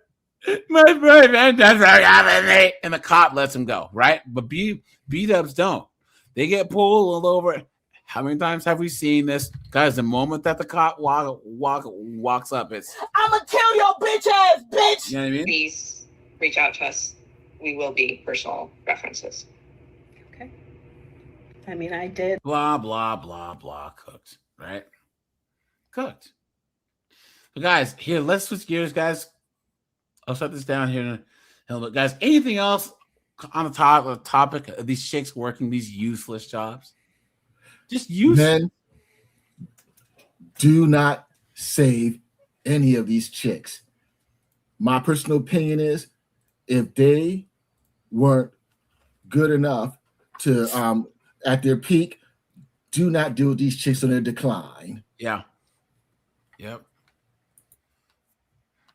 Speaker 1: God, my boyfriend doesn't have me. And the cop lets him go, right? But B-Dubs don't. They get pulled over. How many times have we seen this? Guys, the moment that the cop walks up, it's, I'm gonna kill your bitch ass, bitch! You know what I mean?
Speaker 7: Please reach out to us. We will be personal references.
Speaker 4: Okay. I mean, I did.
Speaker 1: Blah, blah, blah, blah. Cooked, right? Cooked. But guys, here, let's switch gears, guys. I'll shut this down here in a little bit. Guys, anything else on the topic of these chicks working these useless jobs? Just use
Speaker 11: men. Do not save any of these chicks. My personal opinion is, if they weren't good enough to at their peak, do not deal with these chicks on their decline.
Speaker 1: Yeah. Yep.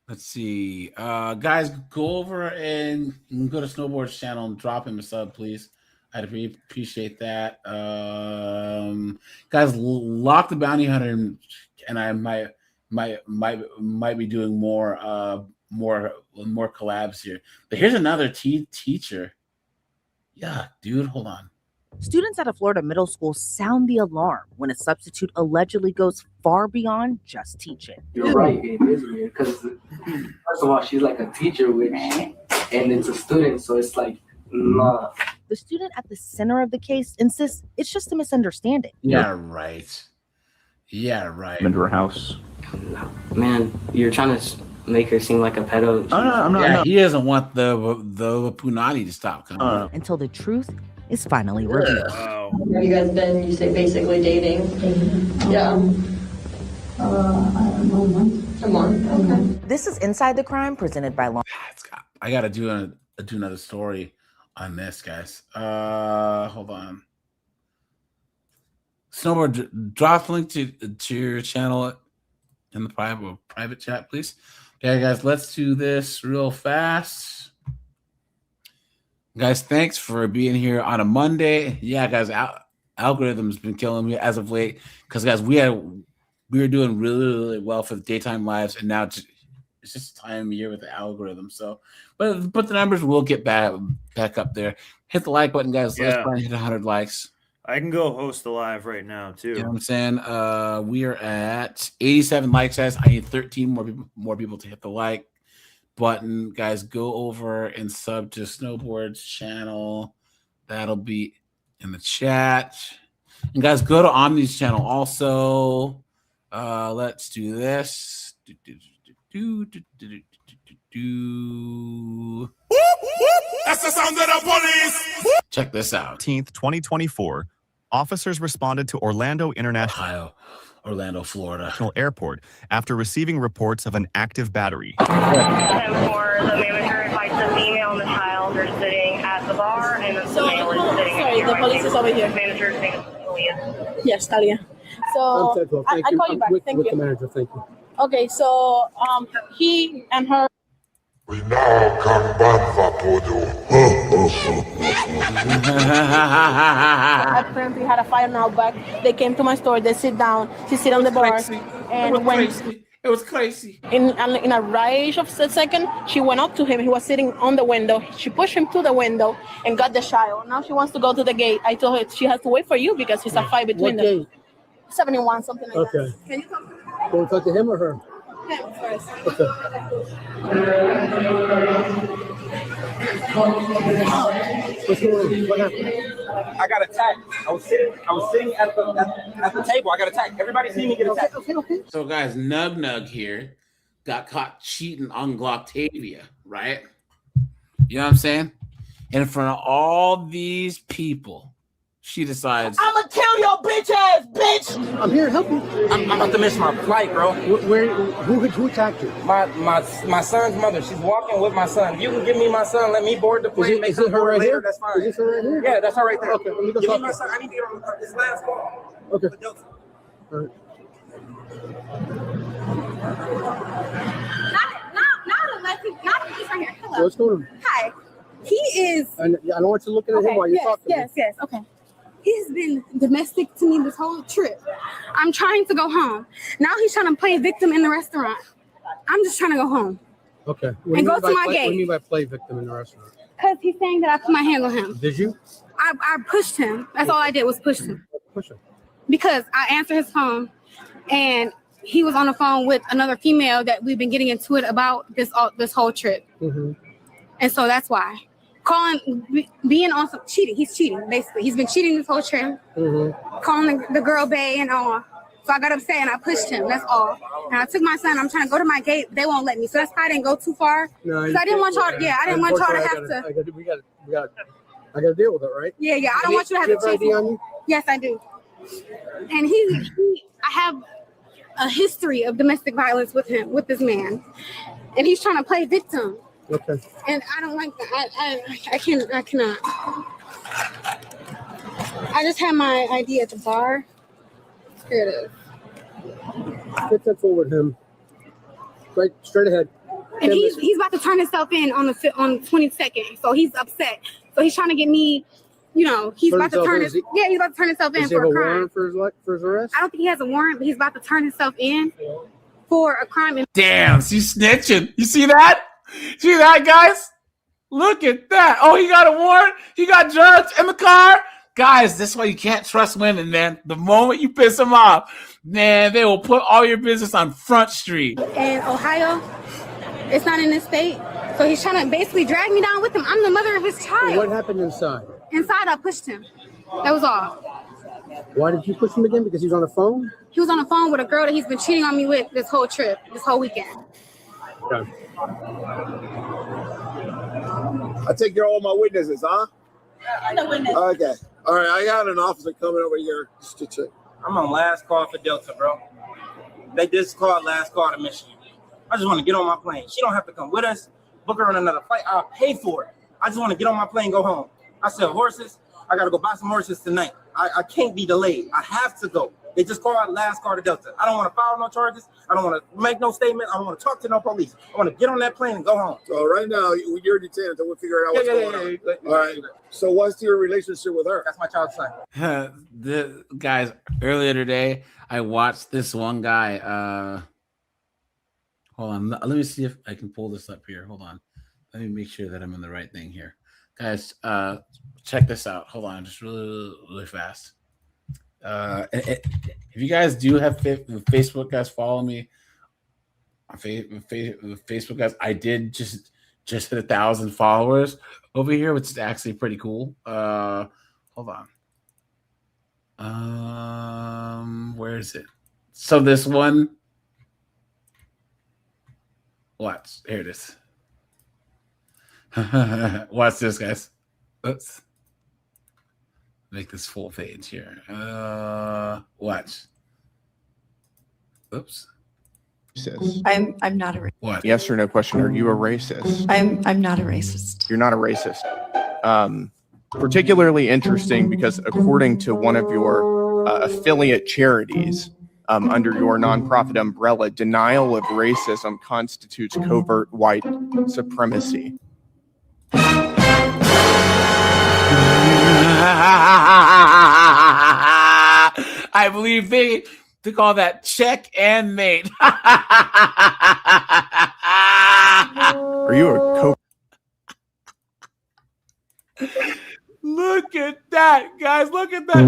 Speaker 1: Let's see. Guys, go over and go to Snowboard's channel and drop him a sub, please. I'd appreciate that. Guys, lock the bounty hunter, and I might be doing more collabs here. But here's another teacher. Yeah, dude, hold on.
Speaker 8: Students at a Florida middle school sound the alarm when a substitute allegedly goes far beyond just teaching.
Speaker 22: You're right, it is weird because first of all, she's like a teacher, and it's a student, so it's like, nah.
Speaker 8: The student at the center of the case insists it's just a misunderstanding.
Speaker 1: Yeah, right. Yeah, right.
Speaker 22: Into her house. Man, you're trying to make her seem like a pedo.
Speaker 1: Oh, no, I'm not. Yeah, he doesn't want the punani to stop coming.
Speaker 8: Until the truth is finally revealed.
Speaker 24: Have you guys been, you say, basically dating? Yeah. A month. Okay.
Speaker 8: This is Inside the Crime, presented by Long.
Speaker 1: I got to do another story on this, guys. Hold on. Snowboard, drop the link to your channel in the private chat, please. Okay, guys, let's do this real fast. Guys, thanks for being here on a Monday. Yeah, guys, algorithm's been killing me as of late because, guys, we were doing really, really well for the daytime lives, and now it's just time of year with the algorithm. So, but the numbers will get back up there. Hit the like button, guys. Let's try and hit 100 likes.
Speaker 6: I can go host a live right now too.
Speaker 1: You know what I'm saying? We are at 87 likes, guys. I need 13 more people to hit the like button. Guys, go over and sub to Snowboard's channel. That'll be in the chat. And guys, go to Omni's channel also. Let's do this.
Speaker 2: That's the sound of the police.
Speaker 1: Check this out.
Speaker 25: 2024, officers responded to Orlando International,
Speaker 1: Orlando, Florida
Speaker 25: Airport after receiving reports of an active battery.
Speaker 26: For the manager invites the female and the child are sitting at the bar, and the male
Speaker 3: The police is over here.
Speaker 9: Manager's name is Talia.
Speaker 3: Yes, Talia. So
Speaker 9: I'm Central.
Speaker 3: I call you back. Thank you.
Speaker 9: The manager. Thank you.
Speaker 3: Okay, so he and her. Apparently had a fire now back. They came to my store. They sit down. She sit on the bar, and when
Speaker 1: it was crazy.
Speaker 3: In a rush of a second, she went up to him. He was sitting on the window. She pushed him to the window and got the child. Now she wants to go to the gate. I told her she has to wait for you because it's a fight between them.
Speaker 9: Gate?
Speaker 3: 71, something like that.
Speaker 9: Okay.
Speaker 3: Can you come to me?
Speaker 9: Want to talk to him or her?
Speaker 3: Him first.
Speaker 9: Okay. What's going on? What happened?
Speaker 10: I got attacked. I was sitting at the table. I got attacked. Everybody see me get attacked.
Speaker 1: So guys, Nug here got caught cheating on Glocktavia, right? You know what I'm saying? And in front of all these people, she decides,
Speaker 10: I'ma kill your bitch ass, bitch!
Speaker 9: I'm here to help you.
Speaker 10: I'm about to miss my flight, bro.
Speaker 9: Who attacked you?
Speaker 10: My son's mother. She's walking with my son. If you can give me my son, let me board the plane.
Speaker 9: Is it her right here?
Speaker 10: That's fine.
Speaker 9: Is this her right here?
Speaker 10: Yeah, that's her right there.
Speaker 9: Okay, let me go
Speaker 10: give
Speaker 9: talk
Speaker 10: me my
Speaker 9: to
Speaker 10: son. I need to get on this last call.
Speaker 9: Okay. All right.
Speaker 12: Not this right here. Hello.
Speaker 9: What's going on?
Speaker 12: Hi. He is.
Speaker 9: I don't want you looking at him while you're talking.
Speaker 12: Yes. Okay. He's been domestic to me this whole trip. I'm trying to go home. Now he's trying to play victim in the restaurant. I'm just trying to go home.
Speaker 9: Okay.
Speaker 12: And go to my gate.
Speaker 9: What do you mean by play victim in the restaurant?
Speaker 12: Because he's saying that I put my hands on him.
Speaker 9: Did you?
Speaker 12: I pushed him. That's all I did was push him.
Speaker 9: Push him.
Speaker 12: Because I answered his phone and he was on the phone with another female that we've been getting into it about this whole trip.
Speaker 9: Mm-hmm.
Speaker 12: And so that's why. Being on some cheating. He's cheating, basically. He's been cheating this whole trip.
Speaker 9: Mm-hmm.
Speaker 12: Calling the girl bae and all. So I got upset and I pushed him. That's all. And I took my son. I'm trying to go to my gate. They won't let me. So that's why I didn't go too far.
Speaker 9: No,
Speaker 12: I didn't want y'all. Yeah, I didn't want y'all to have to.
Speaker 9: I got to deal with it, right?
Speaker 12: Yeah. I don't want you to have to chase
Speaker 9: ID on you?
Speaker 12: Yes, I do. And I have a history of domestic violence with him, with this man, and he's trying to play victim.
Speaker 9: Okay.
Speaker 12: And I don't like that. I cannot. I just had my ID at the bar. Here it is.
Speaker 9: Get that forward him. Right, straight ahead.
Speaker 12: And he's about to turn himself in on the 22nd. So he's upset. So he's trying to get me. You know, he's about to turn his. Yeah, he's about to turn himself in for a crime. Does he have a warrant
Speaker 9: for his arrest?
Speaker 12: I don't think he has a warrant, but he's about to turn himself in for a crime.
Speaker 1: damn, she's snitching. You see that? See that, guys? Look at that. Oh, he got a warrant. He got drugs in the car. Guys, this is why you can't trust women, man. The moment you piss them off, man, they will put all your business on Front Street.
Speaker 12: In Ohio, it's not in this state. So he's trying to basically drag me down with him. I'm the mother of his child.
Speaker 9: What happened inside?
Speaker 12: Inside, I pushed him. That was all.
Speaker 9: Why did you push him again? Because he was on the phone?
Speaker 12: He was on the phone with a girl that he's been cheating on me with this whole trip, this whole weekend.
Speaker 9: Okay.
Speaker 14: I take care of all my witnesses, huh?
Speaker 12: I'm the witness.
Speaker 14: Okay. All right, I got an officer coming over here just to check.
Speaker 10: I'm on last call for Delta, bro. They just called last call to Michigan. I just want to get on my plane. She don't have to come with us. Book her on another flight. I'll pay for it. I just want to get on my plane and go home. I sell horses. I got to go buy some horses tonight. I can't be delayed. I have to go. They just called last call to Delta. I don't want to file no charges. I don't want to make no statement. I don't want to talk to no police. I want to get on that plane and go home.
Speaker 14: So right now, you're detained until we figure out what's going on. All right. So what's your relationship with her?
Speaker 10: That's my child's son.
Speaker 1: The guys, earlier today, I watched this one guy. Hold on. Let me see if I can pull this up here. Hold on. Let me make sure that I'm on the right thing here. Guys, check this out. Hold on. Just really fast. If you guys do have Facebook, guys, follow me on Facebook, guys. I did just hit 1,000 followers over here, which is actually pretty cool. Hold on. Where is it? So this one. Watch. Here it is. Watch this, guys. Oops. Make this full page here. Watch. Oops.
Speaker 26: I'm not a racist.
Speaker 1: What?
Speaker 26: Yes or no question. Are you a racist? I'm not a racist. You're not a racist.
Speaker 5: particularly interesting because according to one of your affiliate charities under your nonprofit umbrella, denial of racism constitutes covert white supremacy.
Speaker 1: I believe they call that check and mate.
Speaker 5: Are you a covert?
Speaker 1: Look at that, guys. Look at that.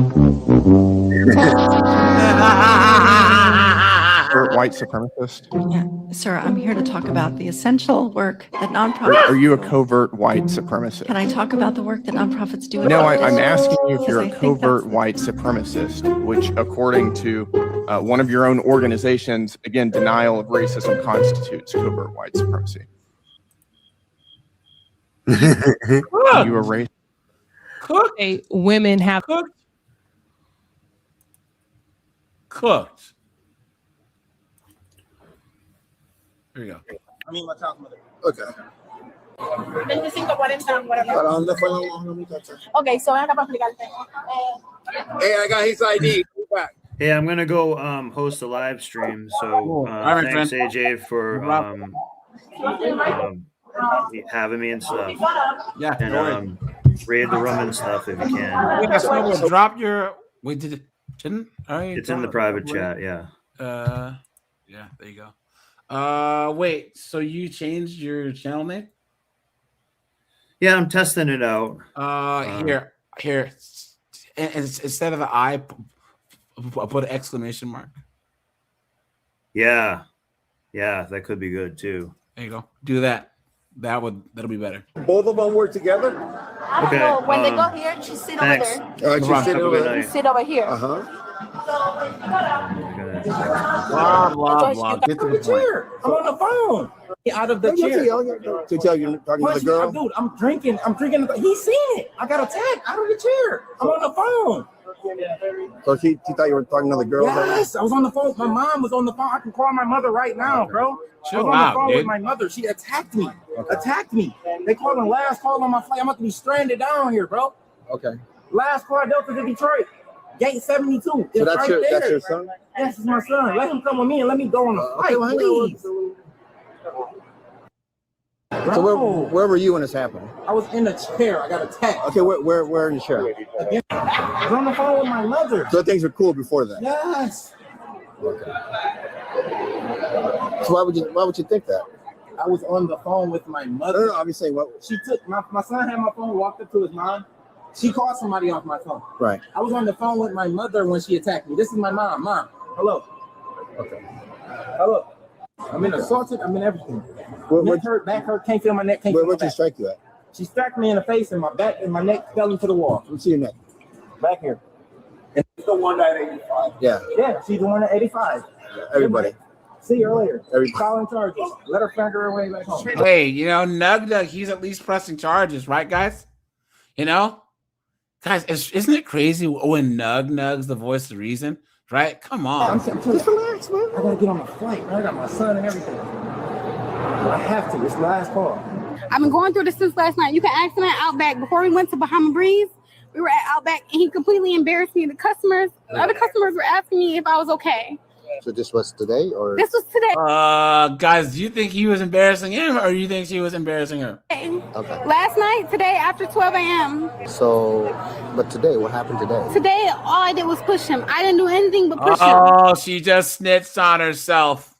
Speaker 5: White supremacist?
Speaker 26: Yeah, sir, I'm here to talk about the essential work that nonprofits.
Speaker 5: Are you a covert white supremacist?
Speaker 26: Can I talk about the work that nonprofits do?
Speaker 5: No, I'm asking you if you're a covert white supremacist, which according to one of your own organizations, again, denial of racism constitutes covert white supremacy. Are you a racist?
Speaker 15: Women have
Speaker 1: cooked. There you go.
Speaker 10: I mean, my child's mother.
Speaker 14: Okay.
Speaker 3: 25, 40, whatever.
Speaker 14: ¿Para dónde fue la muchacha?
Speaker 3: Okay, so ven acá para explicarte.
Speaker 14: Hey, I got his ID. Go back.
Speaker 6: Hey, I'm gonna go host a live stream. So thanks AJ for having me and stuff.
Speaker 1: Yeah,
Speaker 6: and raid the room and stuff if you can.
Speaker 1: Yeah, so drop your. Wait, did it? Didn't?
Speaker 6: It's in the private chat. Yeah.
Speaker 1: Yeah. There you go. Wait. So you changed your channel name?
Speaker 6: Yeah, I'm testing it out.
Speaker 1: Here. And instead of the I, put an exclamation mark.
Speaker 6: Yeah, that could be good too.
Speaker 1: There you go. Do that. That'll be better.
Speaker 14: Both of them work together?
Speaker 6: Okay.
Speaker 3: No, when they go here, just sit over there.
Speaker 14: She's
Speaker 3: Sit over here.
Speaker 1: Blah, blah, blah. Get to the point.
Speaker 10: I'm on the phone. Get out of the chair.
Speaker 14: To tell you talking to the girl?
Speaker 10: Dude, I'm drinking. He's seen it. I got attacked out of the chair. I'm on the phone.
Speaker 14: So she thought you were talking to the girl?
Speaker 10: Yes, I was on the phone. My mom was on the phone. I can call my mother right now, bro. I was on the phone with my mother. She attacked me. They called the last call on my flight. I'm about to be stranded down here, bro.
Speaker 14: Okay.
Speaker 10: Last call Delta to Detroit. Gate 72.
Speaker 14: So
Speaker 10: it's
Speaker 14: that's
Speaker 10: right
Speaker 14: your
Speaker 10: there.
Speaker 14: that's your son?
Speaker 10: Yes, it's my son. Let him come with me and let me go on the flight, please.
Speaker 14: So where were you when this happened?
Speaker 10: I was in the chair. I got attacked.
Speaker 14: Okay, where in the chair?
Speaker 10: I was on the phone with my mother.
Speaker 14: So things were cool before that?
Speaker 10: Yes.
Speaker 14: Okay. So why would you think that?
Speaker 10: I was on the phone with my mother.
Speaker 14: No, obviously, what?
Speaker 10: She took my son had my phone, walked up to his mom. She called somebody off my phone.
Speaker 14: Right.
Speaker 10: I was on the phone with my mother when she attacked me. This is my mom. Mom, hello.
Speaker 14: Okay.
Speaker 10: Hello. I'm in assaulted. I'm in everything. Neck hurt, back hurt. Can't feel my neck. Can't feel my
Speaker 14: Where'd
Speaker 10: back.
Speaker 14: she strike you at?
Speaker 10: She struck me in the face, and my back and my neck fell into the wall.
Speaker 14: Let me see your neck.
Speaker 10: Back here. And she's the one at 85.
Speaker 14: Yeah.
Speaker 10: Yeah, she's the one at 85.
Speaker 14: Everybody.
Speaker 10: See her later.
Speaker 14: Everybody.
Speaker 10: Calling charges. Let her find her way back home.
Speaker 1: Hey, Nug, he's at least pressing charges, right, guys? Guys, isn't it crazy when Nug's the voice of reason, right? Come on.
Speaker 10: Just relax, man. I gotta get on the flight, man. I got my son and everything. I have to. It's the last call.
Speaker 12: I've been going through this since last night. You can ask him at Outback. Before we went to Bahama Breeze, we were at Outback, and he completely embarrassed me. The other customers were asking me if I was okay.
Speaker 14: So this was today, or
Speaker 12: this was today?
Speaker 1: Guys, do you think he was embarrassing him, or do you think she was embarrassing her?
Speaker 14: Okay.
Speaker 12: Last night, today, after 12 a.m.
Speaker 14: So, but today, what happened today?
Speaker 12: Today, all I did was push him. I didn't do anything but push him.
Speaker 1: Oh, she just snitched on herself.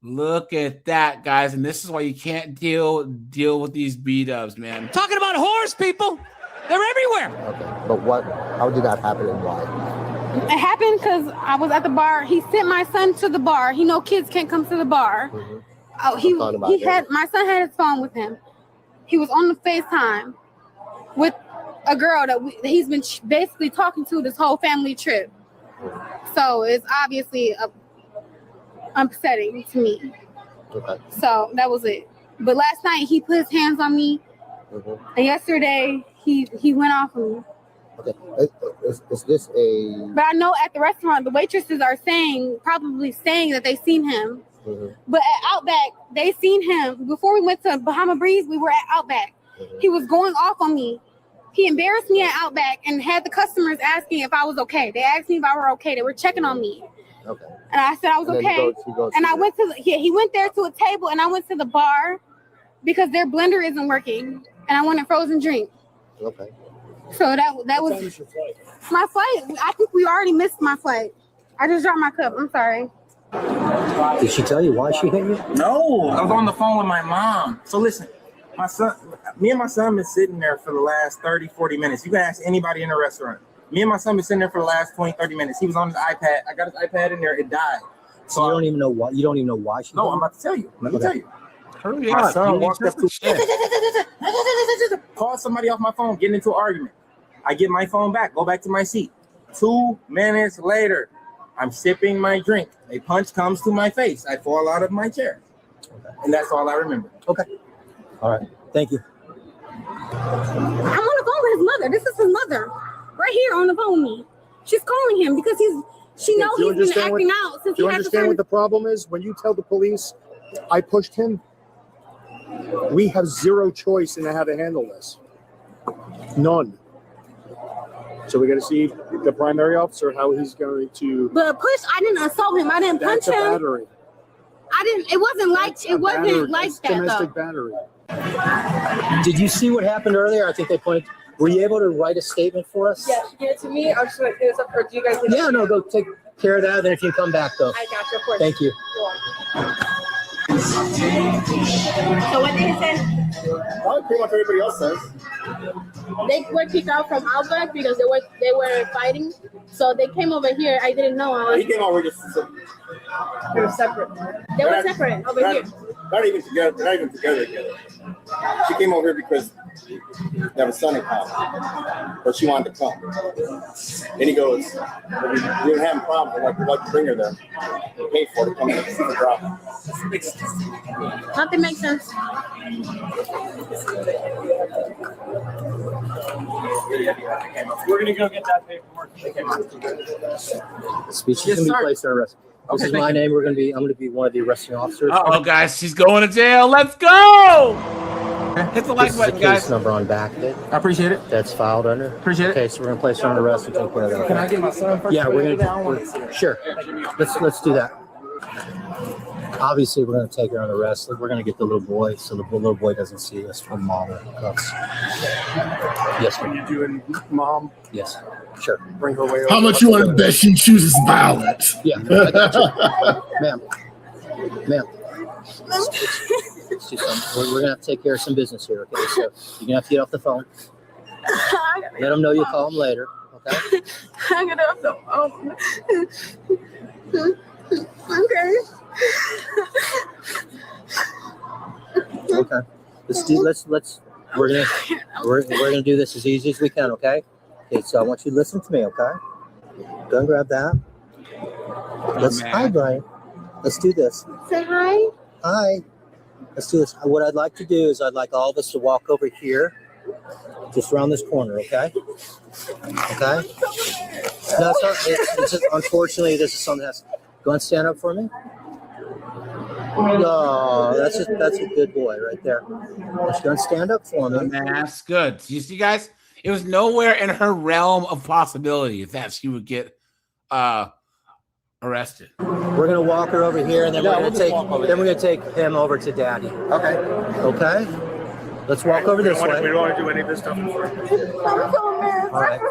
Speaker 1: Look at that, guys, and this is why you can't deal with these B-dubs, man.
Speaker 15: Talking about whores, people. They're everywhere.
Speaker 14: Okay, but how did that happen and why?
Speaker 12: It happened because I was at the bar. He sent my son to the bar. He know kids can't come to the bar. Mm-hmm. My son had his phone with him. He was on the FaceTime with a girl that he's been basically talking to this whole family trip. So it's obviously upsetting to me.
Speaker 14: Okay.
Speaker 12: So that was it. But last night he put his hands on me, and yesterday he went off on me.
Speaker 14: Okay, is this a?
Speaker 12: But I know at the restaurant the waitresses are probably saying that they seen him. Mm-hmm. But at Outback they seen him before we went to Bahama Breeze. We were at Outback. Mm-hmm. He was going off on me, He embarrassed me at Outback and had the customers asking if I was okay. They asked me if I were okay. They were checking on me.
Speaker 9: Okay.
Speaker 12: And I said I was okay. And I went to he went there to a table, and I went to the bar because their blender isn't working, and I wanted frozen drink.
Speaker 9: Okay.
Speaker 12: So that was my flight. I think we already missed my flight. I just dropped my cup. I'm sorry.
Speaker 9: Did she tell you why she hit you?
Speaker 10: No, I was on the phone with my mom. So listen, me and my son been sitting there for the last 30, 40 minutes. You can ask anybody in the restaurant. Me and my son been sitting there for the last 20, 30 minutes. He was on his iPad. I got his iPad in there. It died.
Speaker 9: So you don't even know why. You don't even know why she.
Speaker 10: No, I'm about to tell you. Let me tell you.
Speaker 1: Hurry
Speaker 10: My
Speaker 1: up.
Speaker 10: son walked up to call somebody off my phone, getting into an argument. I get my phone back, go back to my seat. 2 minutes later, I'm sipping my drink. A punch comes to my face. I fall out of my chair. Okay. And that's all I remember.
Speaker 9: Okay. All right. Thank you.
Speaker 12: I'm on the phone with his mother. This is his mother. Right here on the phone with me. She's calling him because she knows he's been acting out since he had to turn.
Speaker 14: Do you understand what the problem is? When you tell the police, I pushed him, we have zero choice in how to handle this. None. So we got to see the primary officer, how he's going to.
Speaker 12: But I didn't assault him. I didn't punch him.
Speaker 14: That's a battery.
Speaker 12: It wasn't like that
Speaker 14: domestic
Speaker 12: though.
Speaker 14: battery.
Speaker 9: Did you see what happened earlier? I think they pointed. Were you able to write a statement for us?
Speaker 16: Yeah, give it to me. I'll just like this up, or do you guys?
Speaker 9: Yeah, no, go take care of that. Then if you come back, though.
Speaker 16: I got you, of course.
Speaker 9: Thank you.
Speaker 3: So what did he say?
Speaker 14: Well, pretty much everybody else says.
Speaker 3: They were kicked out from Outback because they were fighting. So they came over here. I didn't know.
Speaker 14: He came over just.
Speaker 3: They were separate. They were separate over here.
Speaker 14: Not even together. They're not even together. She came over here because they have a son in common, but she wanted to come. And he goes, well, we didn't have a problem. We'd like to bring her there. We paid for it to come in and see the drop.
Speaker 3: Nothing makes sense.
Speaker 10: We're going to go get that paperwork.
Speaker 9: Speech is going to be placed on arrest. This is my name. I'm going to be one of the arresting officers.
Speaker 1: Oh, guys, she's going to jail. Let's go. Hit the like
Speaker 9: This
Speaker 1: button,
Speaker 9: is a case
Speaker 1: guys.
Speaker 9: number on back of it.
Speaker 10: I appreciate it.
Speaker 9: That's filed under.
Speaker 10: Appreciate it.
Speaker 9: Okay, so we're going to place her on arrest and take care of that.
Speaker 10: Can I get my son first?
Speaker 9: Yeah, we're going to. Sure. Let's do that. Obviously, we're going to take her on arrest. We're going to get the little boy, so the little boy doesn't see us from mom or cuffs. Yes, sir.
Speaker 14: You doing mom?
Speaker 9: Yes. Sure.
Speaker 14: Bring her way over.
Speaker 11: How much you want to bet she chooses violence?
Speaker 9: Yeah, I got you. Ma'am. Let's do something. We're going to have to take care of some business here, okay? So you're going to have to get off the phone. Let them know you'll call them later, okay?
Speaker 3: I got off the phone. Okay.
Speaker 9: Okay. We're gonna do this as easy as we can, okay? Okay, so I want you to listen to me, okay? Go and grab that. Hi, Brian. Let's do this.
Speaker 3: Say hi.
Speaker 9: Hi. Let's do this. What I'd like to do is I'd like all of us to walk over here, just around this corner, okay? Okay? No, it's not. It's just, unfortunately, this is something that's. Go and stand up for me. No, that's a good boy right there. Let's go and stand up for me.
Speaker 1: That's good. You see, guys, it was nowhere in her realm of possibility that she would get arrested.
Speaker 9: We're gonna walk her over here, and then we're gonna take him over to Daddy.
Speaker 10: Okay.
Speaker 9: Okay. Let's walk over this way.
Speaker 14: We don't want to do any of this stuff.
Speaker 9: All right.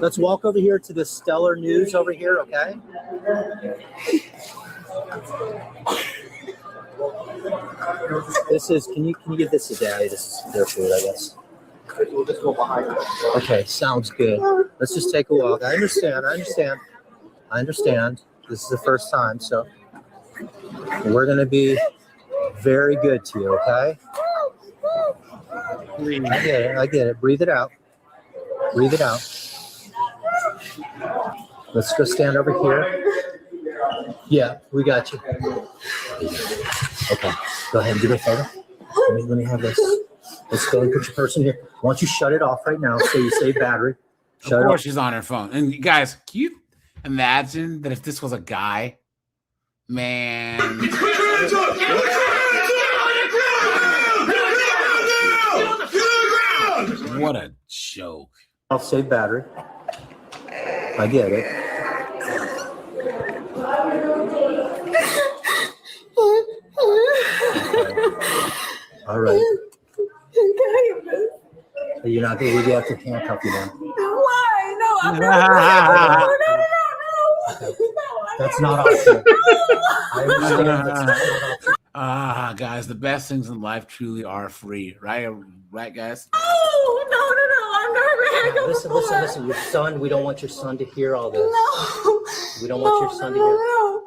Speaker 9: Let's walk over here to the Stellar News over here, okay? This is. Can you give this to Daddy? This is their food, I guess.
Speaker 14: We'll just go behind her.
Speaker 9: Okay, sounds good. Let's just take a walk. I understand. This is the first time, so we're gonna be very good to you, okay? I get it. Breathe it out. Let's go stand over here. Yeah, we got you. Okay, go ahead and give me a photo. Let me have this. Let's go and put your purse in here. Why don't you shut it off right now so you save battery.
Speaker 1: Of course she's on her phone. And guys, can you imagine that if this was a guy? Man. What a joke.
Speaker 9: I'll save battery. I get it. All right. You're not going to leave you after handcuff you now.
Speaker 12: Why? No, I'm not. No.
Speaker 9: That's not optional. I understand that's not optional.
Speaker 1: Guys, the best things in life truly are free, right? Right, guys?
Speaker 12: No. I'm never
Speaker 9: Listen. Your son, we don't want your son to hear all this.
Speaker 12: No.
Speaker 9: We don't want your son to hear.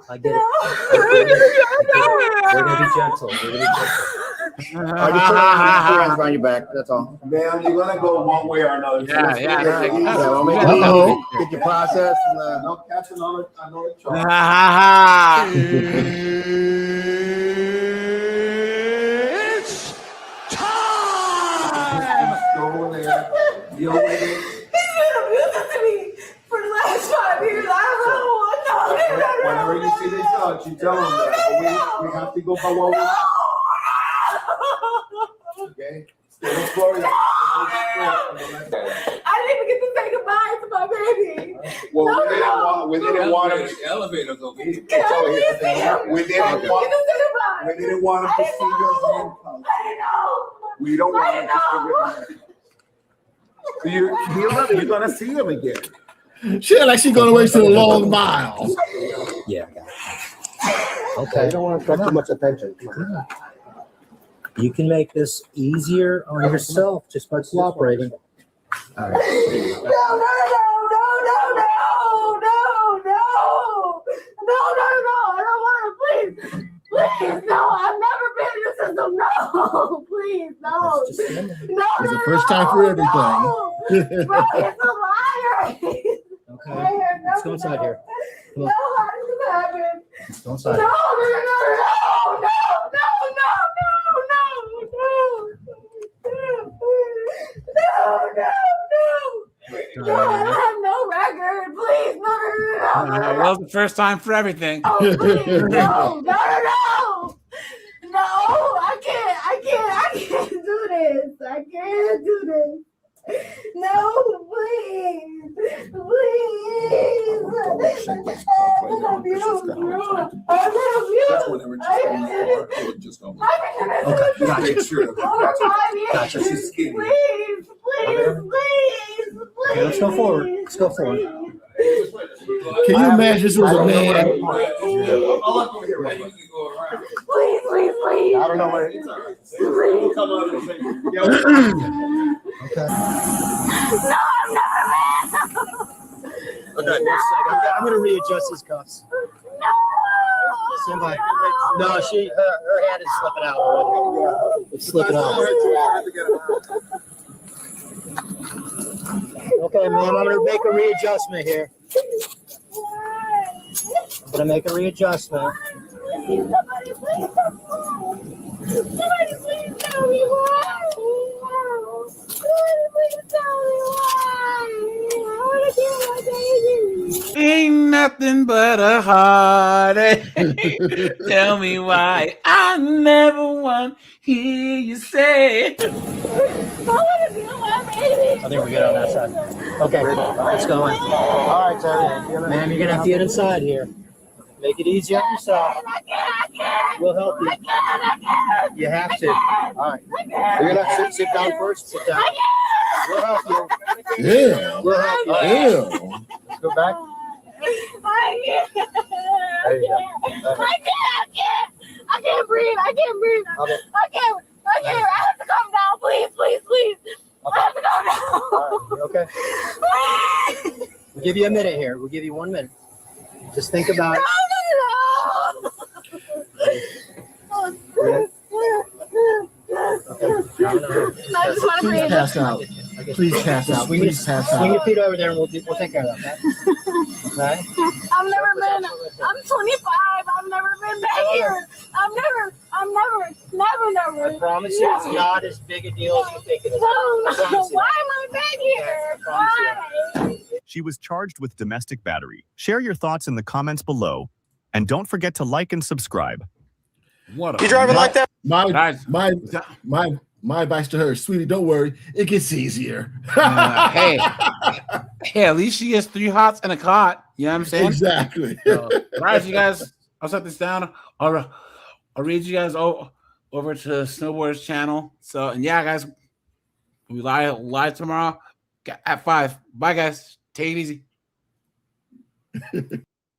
Speaker 9: I get it. We're going to be gentle.
Speaker 14: All right, just put your hands behind your back. That's all.
Speaker 2: Ma'am, you're gonna go one way or another.
Speaker 1: Yeah.
Speaker 14: Get your process and
Speaker 2: no catch another charge.
Speaker 15: It's time!
Speaker 2: Go over there. Deal with it.
Speaker 12: He's been abusive to me for the last 5 years. I don't know.
Speaker 2: Whenever you see the judge, you tell him that. We have to go by what we. Okay? Stay on Florida.
Speaker 12: I didn't even get to say goodbye to my baby.
Speaker 2: Well, we didn't want him.
Speaker 14: Elevators over here.
Speaker 2: We didn't want him to see your handcuffs. We don't want him to see your handcuffs. You're gonna see him again.
Speaker 11: She like she's going away to the long mile.
Speaker 9: Yeah. Okay.
Speaker 14: You don't want to attract too much attention.
Speaker 9: You can make this easier on yourself just by cooperating. All right.
Speaker 12: No. I don't want to. Please, no. I've never been in the system. No, please, no.
Speaker 11: It's the first time for everything.
Speaker 12: Bro, it's a liar.
Speaker 9: Okay. Let's go inside here. Come on.
Speaker 12: No, how did this happen?
Speaker 9: Let's go inside.
Speaker 12: No. No, I don't have no record. Please, no.
Speaker 1: Well, the first time for everything.
Speaker 12: Oh, please, no. No, I can't do this. I can't do this. No, please. I'm abused.
Speaker 9: Gotcha. She's skinny.
Speaker 12: Please.
Speaker 9: Okay, let's go forward.
Speaker 11: Can you imagine this was a man?
Speaker 12: Please.
Speaker 14: I don't know what it is.
Speaker 9: Okay.
Speaker 12: No, I'm never mad.
Speaker 9: Okay, I'm going to readjust these cuffs. Stand by. No, her hand is slipping out already. It's slipping out. Okay, ma'am, I'm going to make a readjustment here. I'm going to make a readjustment.
Speaker 12: Somebody please tell me why. I want to kill my baby.
Speaker 1: Ain't nothing but a heartache. Tell me why I never want to hear you say.
Speaker 12: I want to kill my baby.
Speaker 9: I think we're good on that side. Okay, let's go in. All right, Terry. Ma'am, you're going to have to get inside here. Make it easy on yourself.
Speaker 12: I can't.
Speaker 9: We'll help you.
Speaker 12: I can't.
Speaker 9: You have to. All right. You're going to sit down first. Sit down. We'll help you.
Speaker 11: Yeah.
Speaker 9: We'll help you.
Speaker 11: Yeah.
Speaker 9: Go back.
Speaker 12: I can't breathe. I can't. I have to come down. Please. I have to come down.
Speaker 9: All right. You okay? We'll give you a minute here. We'll give you 1 minute. Just think about it.
Speaker 12: I just want to breathe.
Speaker 11: Pass out. Please pass out. Please pass
Speaker 9: Swing your
Speaker 11: out.
Speaker 9: feet over there and we'll take care of that. Okay?
Speaker 12: I'm 25. I've never been back here. Never.
Speaker 9: I promise you it's not as big a deal as you think it is.
Speaker 12: No. Why am I back here? Why?
Speaker 25: She was charged with domestic battery. Share your thoughts in the comments below. And don't forget to like and subscribe.
Speaker 1: What
Speaker 14: You driving like that?
Speaker 11: My My advice to her, sweetie, don't worry, it gets easier.
Speaker 1: Hey, at least she gets 3 hots and a cot. You know what I'm saying?
Speaker 11: Exactly.
Speaker 1: So, all right, you guys, I'll set this down. I'll read you guys over to Snowboard's channel. So, and yeah, guys, we live tomorrow at 5. Bye, guys. Take it easy.